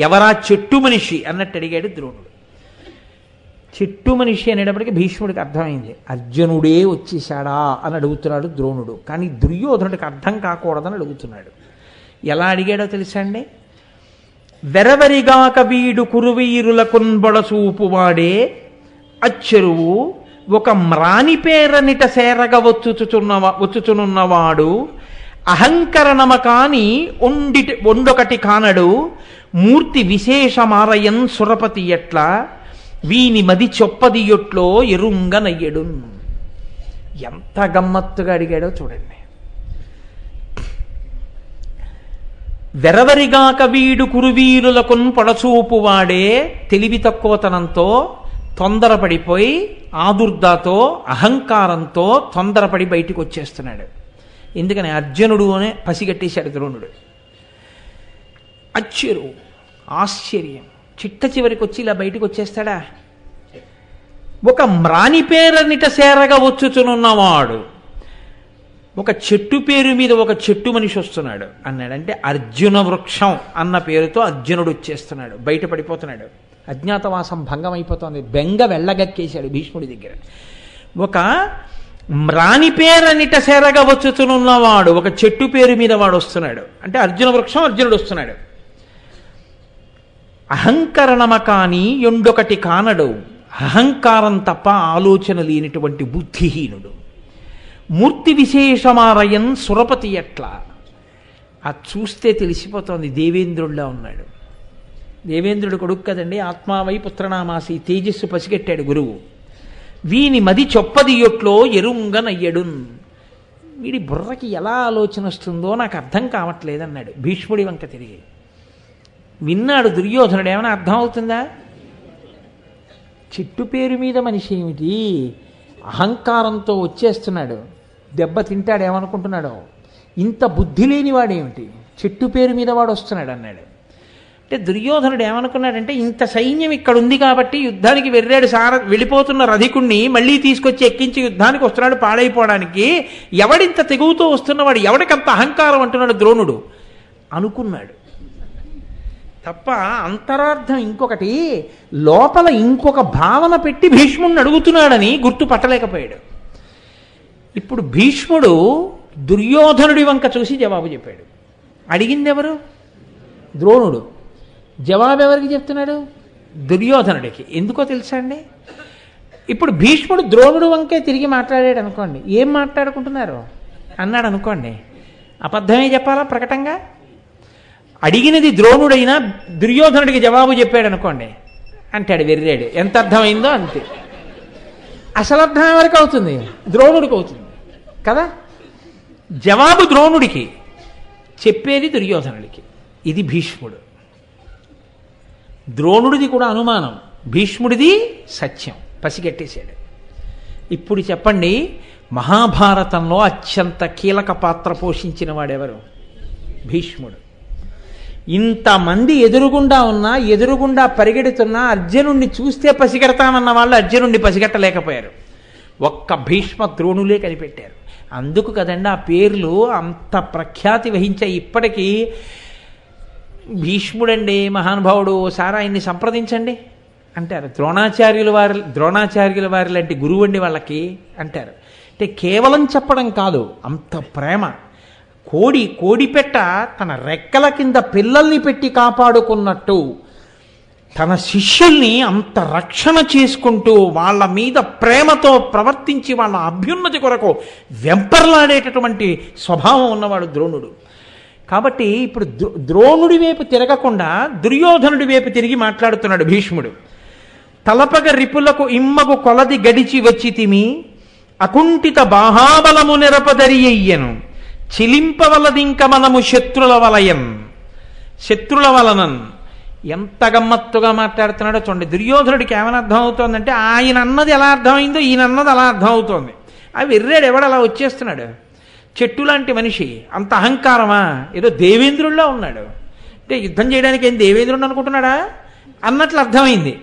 A: ఎవరా చెట్టు మనిషి అన్నట్టు అడిగాడు ద్రోణుడు. చెట్టు మనిషి అనేటప్పటికీ భీష్ముడికి అర్థమైంది, అర్జునుడే వచ్చేశాడా అని అడుగుతున్నాడు ద్రోణుడు. కానీ దుర్యోధనుడికి అర్థం కాకూడదని అడుగుతున్నాడు. ఎలా అడిగాడో తెలుసా అండి? వెరవరిగాక వీడు కురువీరుల కొన్బొడసూపువాడే అచ్చెరువు ఒక మ్రాని పేరనిట సేరగ వచ్చుచునున్నవాడు అహంకరణమ కాని ఒండొకటి కానడు మూర్తి విశేషమారయన్ సురపతి ఎట్లా వీని మది చొప్పదియొట్లో ఎరుంగనయ్యడు. ఎంత గమ్మత్తుగా అడిగాడో చూడండి. వెరవరిగాక వీడు కురువీరులకున్ పొడచూపువాడే తెలివి తక్కువతనంతో తొందరపడిపోయి ఆదుర్దాతో అహంకారంతో తొందరపడి బయటికి వచ్చేస్తున్నాడు. ఎందుకని? అర్జునుడు అనే పసిగట్టేశాడు ద్రోణుడు. అచ్చెరు ఆశ్చర్యం, చిట్ట చివరికి వచ్చి ఇలా బయటికి వచ్చేస్తాడా? ఒక మ్రాని పేరనిట సేరగా వచ్చుచునున్నవాడు, ఒక చెట్టు పేరు మీద ఒక చెట్టు మనిషి వస్తున్నాడు అన్నాడు. అంటే అర్జున వృక్షం అన్న పేరుతో అర్జునుడు వచ్చేస్తున్నాడు, బయటపడిపోతున్నాడు. అజ్ఞాతవాసం భంగం అయిపోతుంది. బెంగ వెళ్ళగక్కేశాడు భీష్ముడి దగ్గర. ఒక మ్రాని పేరనిట సేరగా వచ్చుచునున్నవాడు, ఒక చెట్టు పేరు మీద వాడు వస్తున్నాడు. అంటే అర్జున వృక్షం, అర్జునుడు వస్తున్నాడు. అహంకరణమ కాని ఎండొకటి కానడు, అహంకారం తప్ప ఆలోచన లేనిటువంటి బుద్ధిహీనుడు. మూర్తి విశేషమారయన్ సురపతి ఎట్లా, అది చూస్తే తెలిసిపోతోంది దేవేంద్రుడిలా ఉన్నాడు. దేవేంద్రుడు కొడుకు కదండి, ఆత్మావై పుత్రనామాసి, తేజస్సు పసిగట్టాడు గురువు. వీని మది చొప్పదియొట్లో ఎరుంగనయ్యడున్. వీడి బుర్రకి ఎలా ఆలోచన వస్తుందో నాకు అర్థం కావట్లేదన్నాడు భీష్ముడి వంక తిరిగి. విన్నాడు దుర్యోధనుడు. ఏమైనా అర్థం అవుతుందా? చెట్టు పేరు మీద మనిషి ఏమిటి, అహంకారంతో వచ్చేస్తున్నాడు, దెబ్బ తింటాడు ఏమనుకుంటున్నాడో, ఇంత బుద్ధి లేనివాడేమిటి, చెట్టు పేరు మీద వాడు వస్తున్నాడు అన్నాడు. అంటే దుర్యోధనుడు ఏమనుకున్నాడంటే, ఇంత సైన్యం ఇక్కడ ఉంది కాబట్టి యుద్ధానికి వెర్రాడు, వెళ్ళిపోతున్న రధికుణ్ణి మళ్ళీ తీసుకొచ్చి ఎక్కించి యుద్ధానికి వస్తున్నాడు పాడైపోవడానికి, ఎవడింత తెగువతో వస్తున్నవాడు, ఎవడికంత అహంకారం అంటున్నాడు ద్రోణుడు అనుకున్నాడు. తప్ప అంతరార్థం ఇంకొకటి, లోపల ఇంకొక భావన పెట్టి భీష్ముడిని అడుగుతున్నాడని గుర్తుపట్టలేకపోయాడు. ఇప్పుడు భీష్ముడు దుర్యోధనుడి వంక చూసి జవాబు చెప్పాడు. అడిగింది ఎవరు? ద్రోణుడు. జవాబు ఎవరికి చెప్తున్నాడు? దుర్యోధనుడికి. ఎందుకో తెలుసా అండి? ఇప్పుడు భీష్ముడు ద్రోణుడు వంకే తిరిగి మాట్లాడాడు అనుకోండి, ఏం మాట్లాడుకుంటున్నారు అన్నాడు అనుకోండి, అబద్ధమే చెప్పాలా ప్రకటంగా? అడిగినది ద్రోణుడైనా దుర్యోధనుడికి జవాబు చెప్పాడు అనుకోండి, అంటాడు వెర్రాడు, ఎంత అర్థమైందో అంతే. అసలు అర్థం ఎవరికి అవుతుంది? ద్రోణుడికి అవుతుంది కదా. జవాబు ద్రోణుడికి, చెప్పేది దుర్యోధనుడికి. ఇది భీష్ముడు. ద్రోణుడిది కూడా అనుమానం, భీష్ముడిది సత్యం, పసిగట్టేశాడు. ఇప్పుడు చెప్పండి, మహాభారతంలో అత్యంత కీలక పాత్ర పోషించిన వాడెవరు? భీష్ముడు. ఇంతమంది ఎదురుగుండా ఉన్నా, ఎదురుగుండా పరిగెడుతున్నా అర్జునుణ్ణి చూస్తే పసిగడతానన్న వాళ్ళు అర్జునుణ్ణి పసిగట్టలేకపోయారు. ఒక్క భీష్మ ద్రోణులే కనిపెట్టారు. అందుకు కదండి ఆ పేర్లు అంత ప్రఖ్యాతి వహించాయి. ఇప్పటికీ భీష్ముడండి మహానుభావుడు, ఓసారి ఆయన్ని సంప్రదించండి అంటారు. ద్రోణాచార్యుల వారి లాంటి గురువు అండి వాళ్ళకి అంటారు. అంటే కేవలం చెప్పడం కాదు, అంత ప్రేమ. కోడిపెట్ట తన రెక్కల కింద పిల్లల్ని పెట్టి కాపాడుకున్నట్టు తన శిష్యుల్ని అంత రక్షణ చేసుకుంటూ వాళ్ళ మీద ప్రేమతో ప్రవర్తించి వాళ్ళ అభ్యున్నతి కొరకు వెంపర్లాడేటటువంటి స్వభావం ఉన్నవాడు ద్రోణుడు. కాబట్టి ఇప్పుడు ద్రోణుడి వైపు తిరగకుండా దుర్యోధనుడి వైపు తిరిగి మాట్లాడుతున్నాడు భీష్ముడు. తలపగ రిపులకు ఇమ్మగు కొలది గడిచి వచ్చి తిమి అకుంఠిత బాహాబలము నెరపదరి అయ్యను చిలింపవలదింక మనము శత్రుల వలనన్. ఎంత గమ్మత్తుగా మాట్లాడుతున్నాడో చూడండి. దుర్యోధనుడికి ఏమైనా అర్థం అవుతోందంటే ఆయన అన్నది ఎలా అర్థమైందో ఈయన అన్నది అలా అర్థం అవుతోంది. అవి వెర్రాడు, ఎవడు అలా వచ్చేస్తున్నాడు? చెట్టు లాంటి మనిషి, అంత అహంకారమా? ఏదో దేవేంద్రుల్లో ఉన్నాడు. అంటే యుద్ధం చేయడానికి ఏం దేవేంద్రుడు అనుకుంటున్నాడా అన్నట్లు అర్థమైంది.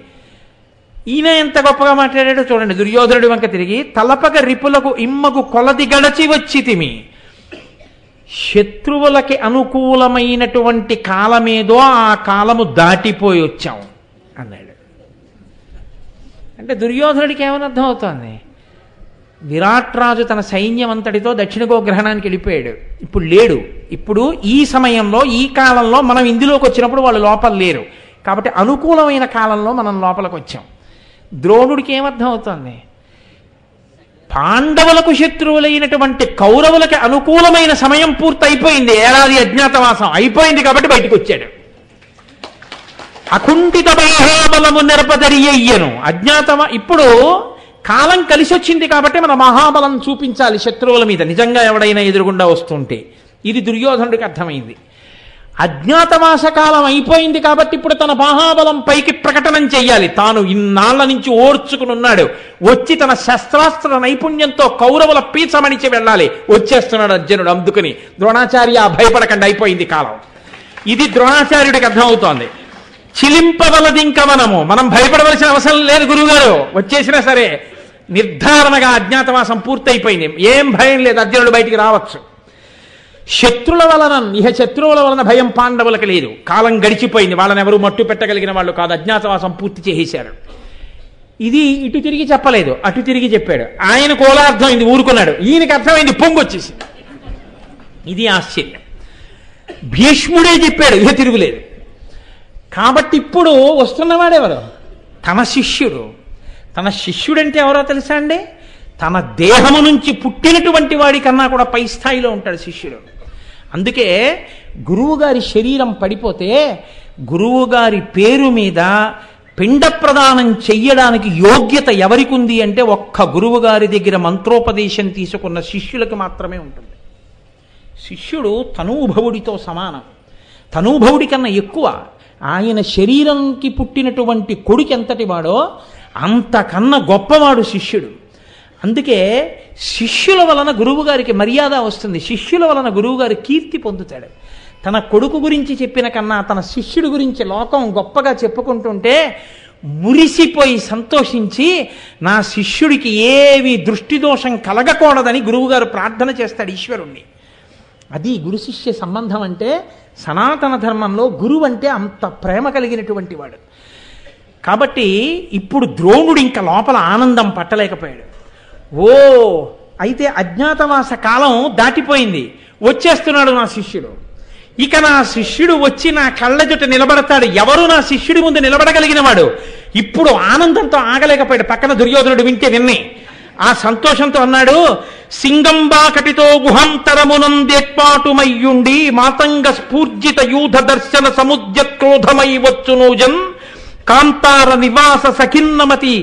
A: ఈయన ఎంత గొప్పగా మాట్లాడాడో చూడండి. దుర్యోధనుడి వంక తిరిగి తలపగ రిపులకు ఇమ్మగు కొలది గడచి వచ్చి తిమి, శత్రువులకి అనుకూలమైనటువంటి కాలమేదో ఆ కాలము దాటిపోయి వచ్చాం అన్నాడు. అంటే దుర్యోధనుడికి ఏమని అర్థం అవుతోంది? విరాట్ రాజు తన సైన్యం అంతటితో దక్షిణ గోగ్రహణానికి వెళ్ళిపోయాడు, ఇప్పుడు లేడు. ఇప్పుడు ఈ సమయంలో ఈ కాలంలో మనం ఇందులోకి వచ్చినప్పుడు వాళ్ళు లోపల లేరు, కాబట్టి అనుకూలమైన కాలంలో మనం లోపలికి వచ్చాం. ద్రోణుడికి ఏమర్థం అవుతోంది? పాండవులకు శత్రువులైనటువంటి కౌరవులకి అనుకూలమైన సమయం పూర్తయిపోయింది, ఏడాది అజ్ఞాతవాసం అయిపోయింది కాబట్టి బయటకు వచ్చాడు. అకుంఠిత మహాబలము నెరపదరి అయ్యను. ఇప్పుడు కాలం కలిసి వచ్చింది కాబట్టి మన మహాబలం చూపించాలి శత్రువుల మీద, నిజంగా ఎవడైనా ఎదురుగుండా వస్తుంటే. ఇది దుర్యోధనుడికి అర్థమైంది. అజ్ఞాతవాస కాలం అయిపోయింది కాబట్టి ఇప్పుడు తన మహాబలం పైకి ప్రకటన చెయ్యాలి. తాను ఇన్నాళ్ల నుంచి ఓర్చుకుని ఉన్నాడు, వచ్చి తన శస్త్రాస్త్ర నైపుణ్యంతో కౌరవుల పీచమణిచి వెళ్ళాలి. వచ్చేస్తున్నాడు అర్జునుడు. అందుకని ద్రోణాచార్య భయపడకండి, అయిపోయింది కాలం. ఇది ద్రోణాచార్యుడికి అర్థమవుతోంది. చిలింపవలదింక మనం భయపడవలసిన అవసరం లేదు గురువుగారు, వచ్చేసినా సరే నిర్ధారణగా అజ్ఞాతవాసం పూర్తయిపోయింది, ఏం భయం లేదు, అర్జునుడు బయటికి రావచ్చు. శత్రువుల వలన భయం పాండవులకు లేదు. కాలం గడిచిపోయింది, వాళ్ళని ఎవరు మట్టు పెట్టగలిగిన వాళ్ళు కాదు, అజ్ఞాతవాసం పూర్తి చేసేశారు. ఇది ఇటు తిరిగి చెప్పలేదు, అటు తిరిగి చెప్పాడు. ఆయనకు ఓలా అర్థమైంది, ఊరుకున్నాడు. ఈయనకి అర్థమైంది, పొంగొచ్చేసింది. ఇది ఆశ్చర్యం. భీష్ముడే చెప్పాడు, ఇక తిరుగులేదు. కాబట్టి ఇప్పుడు వస్తున్నవాడెవరు? తన శిష్యుడు. తన శిష్యుడంటే ఎవరో తెలుసా అండి? తన దేహము నుంచి పుట్టినటువంటి వాడి కన్నా కూడా పై స్థాయిలో ఉంటాడు శిష్యుడు. అందుకే గురువుగారి శరీరం పడిపోతే గురువుగారి పేరు మీద పిండ ప్రదానం చెయ్యడానికి యోగ్యత ఎవరికి ఉంది అంటే ఒక్క గురువుగారి దగ్గర మంత్రోపదేశం తీసుకున్న శిష్యులకు మాత్రమే ఉంటుంది. శిష్యుడు తనూభవుడితో సమానం, తనూభవుడి కన్నా ఎక్కువ. ఆయన శరీరంకి పుట్టినటువంటి కొడుకు ఎంతటి వాడో అంతకన్నా గొప్పవాడు శిష్యుడు. అందుకే శిష్యుల వలన గురువుగారికి మర్యాద వస్తుంది, శిష్యుల వలన గురువుగారు కీర్తి పొందుతాడు. తన కొడుకు గురించి చెప్పిన కన్నా తన శిష్యుడి గురించి లోకం గొప్పగా చెప్పుకుంటుంటే మురిసిపోయి సంతోషించి నా శిష్యుడికి ఏవి దృష్టి దోషం కలగకూడదని గురువుగారు ప్రార్థన చేస్తాడు ఈశ్వరుణ్ణి. అది గురు శిష్య సంబంధం అంటే. సనాతన ధర్మంలో గురువు అంటే అంత ప్రేమ కలిగినటువంటి వాడు. కాబట్టి ఇప్పుడు ద్రోణుడు ఇంకా లోపల ఆనందం పట్టలేకపోయాడు. అయితే అజ్ఞాతవాస కాలం దాటిపోయింది, వచ్చేస్తున్నాడు నా శిష్యుడు. ఇక నా శిష్యుడు వచ్చి నా కళ్ళెదుట నిలబడతాడు. ఎవరు నా శిష్యుడి ముందు నిలబడగలిగిన వాడు? ఇప్పుడు ఆనందంతో ఆగలేకపోయాడు. పక్కన దుర్యోధనుడు విన్ని ఆ సంతోషంతో అన్నాడు, సింగంబాకటితో గుహంతరమునందేర్పాటుమయ్యుండి మాతంగ స్ఫూర్జిత యూధ దర్శన సముద్యక్రోధమై వచ్చునూజన్ కాంతార నివాస సఖిన్నమతి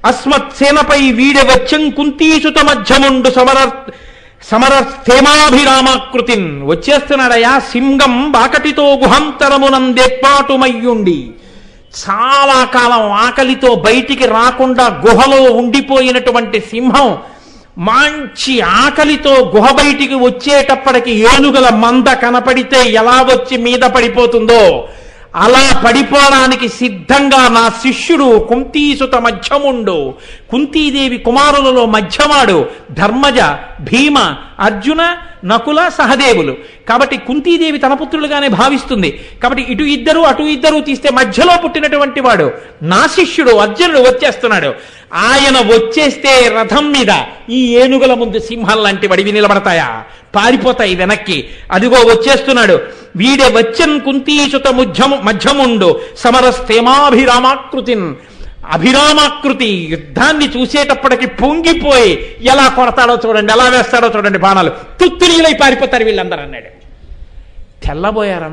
A: అస్మత్సేనపై వీడె వచ్చం కుంతీసుత మధ్యముండు సమరస్థేమాభిరామాకృతిన్. వచ్చేస్తున్నాడయా సింగం బాకటితో గుహంతరమునందేర్పాటుమయ్యుండి, చాలా కాలం ఆకలితో బయటికి రాకుండా గుహలో ఉండిపోయినటువంటి సింహం మంచి ఆకలితో గుహ బయటికి వచ్చేటప్పటికి ఏనుగుల మంద కనపడితే ఎలా వచ్చి మీద పడిపోతుందో అలా పడిపోవడానికి సిద్ధంగా నా శిష్యుడు కుంతీసుత మధ్యముండు, కుంతీదేవి కుమారులలో మధ్యవాడు, ధర్మజ, భీమ, అర్జున, నకుల, సహదేవులు. కాబట్టి కుంతీదేవి తన పుత్రులుగానే భావిస్తుంది. కాబట్టి ఇటు ఇద్దరు అటు ఇద్దరు తీస్తే మధ్యలో పుట్టినటువంటి వాడు నా శిష్యుడు అర్జునుడు వచ్చేస్తున్నాడు. ఆయన వచ్చేస్తే రథం మీద ఈ ఏనుగుల ముందు సింహం లాంటి వడివి నిలబడతాయా? పారిపోతాయి వెనక్కి. అదిగో వచ్చేస్తున్నాడు. వీడే వచ్చన్ కుంతీసుత మధ్యముండు సమరస్థేమాభిరామాకృతిన్. అభిరామాకృతి యుద్ధాన్ని చూసేటప్పటికి పొంగిపోయి ఎలా కొడతాడో చూడండి, ఎలా వేస్తాడో చూడండి బాణాలు. తుత్తునీలై పారిపోతారు వీళ్ళందరూ అన్నాడు. తెల్లబోయారు.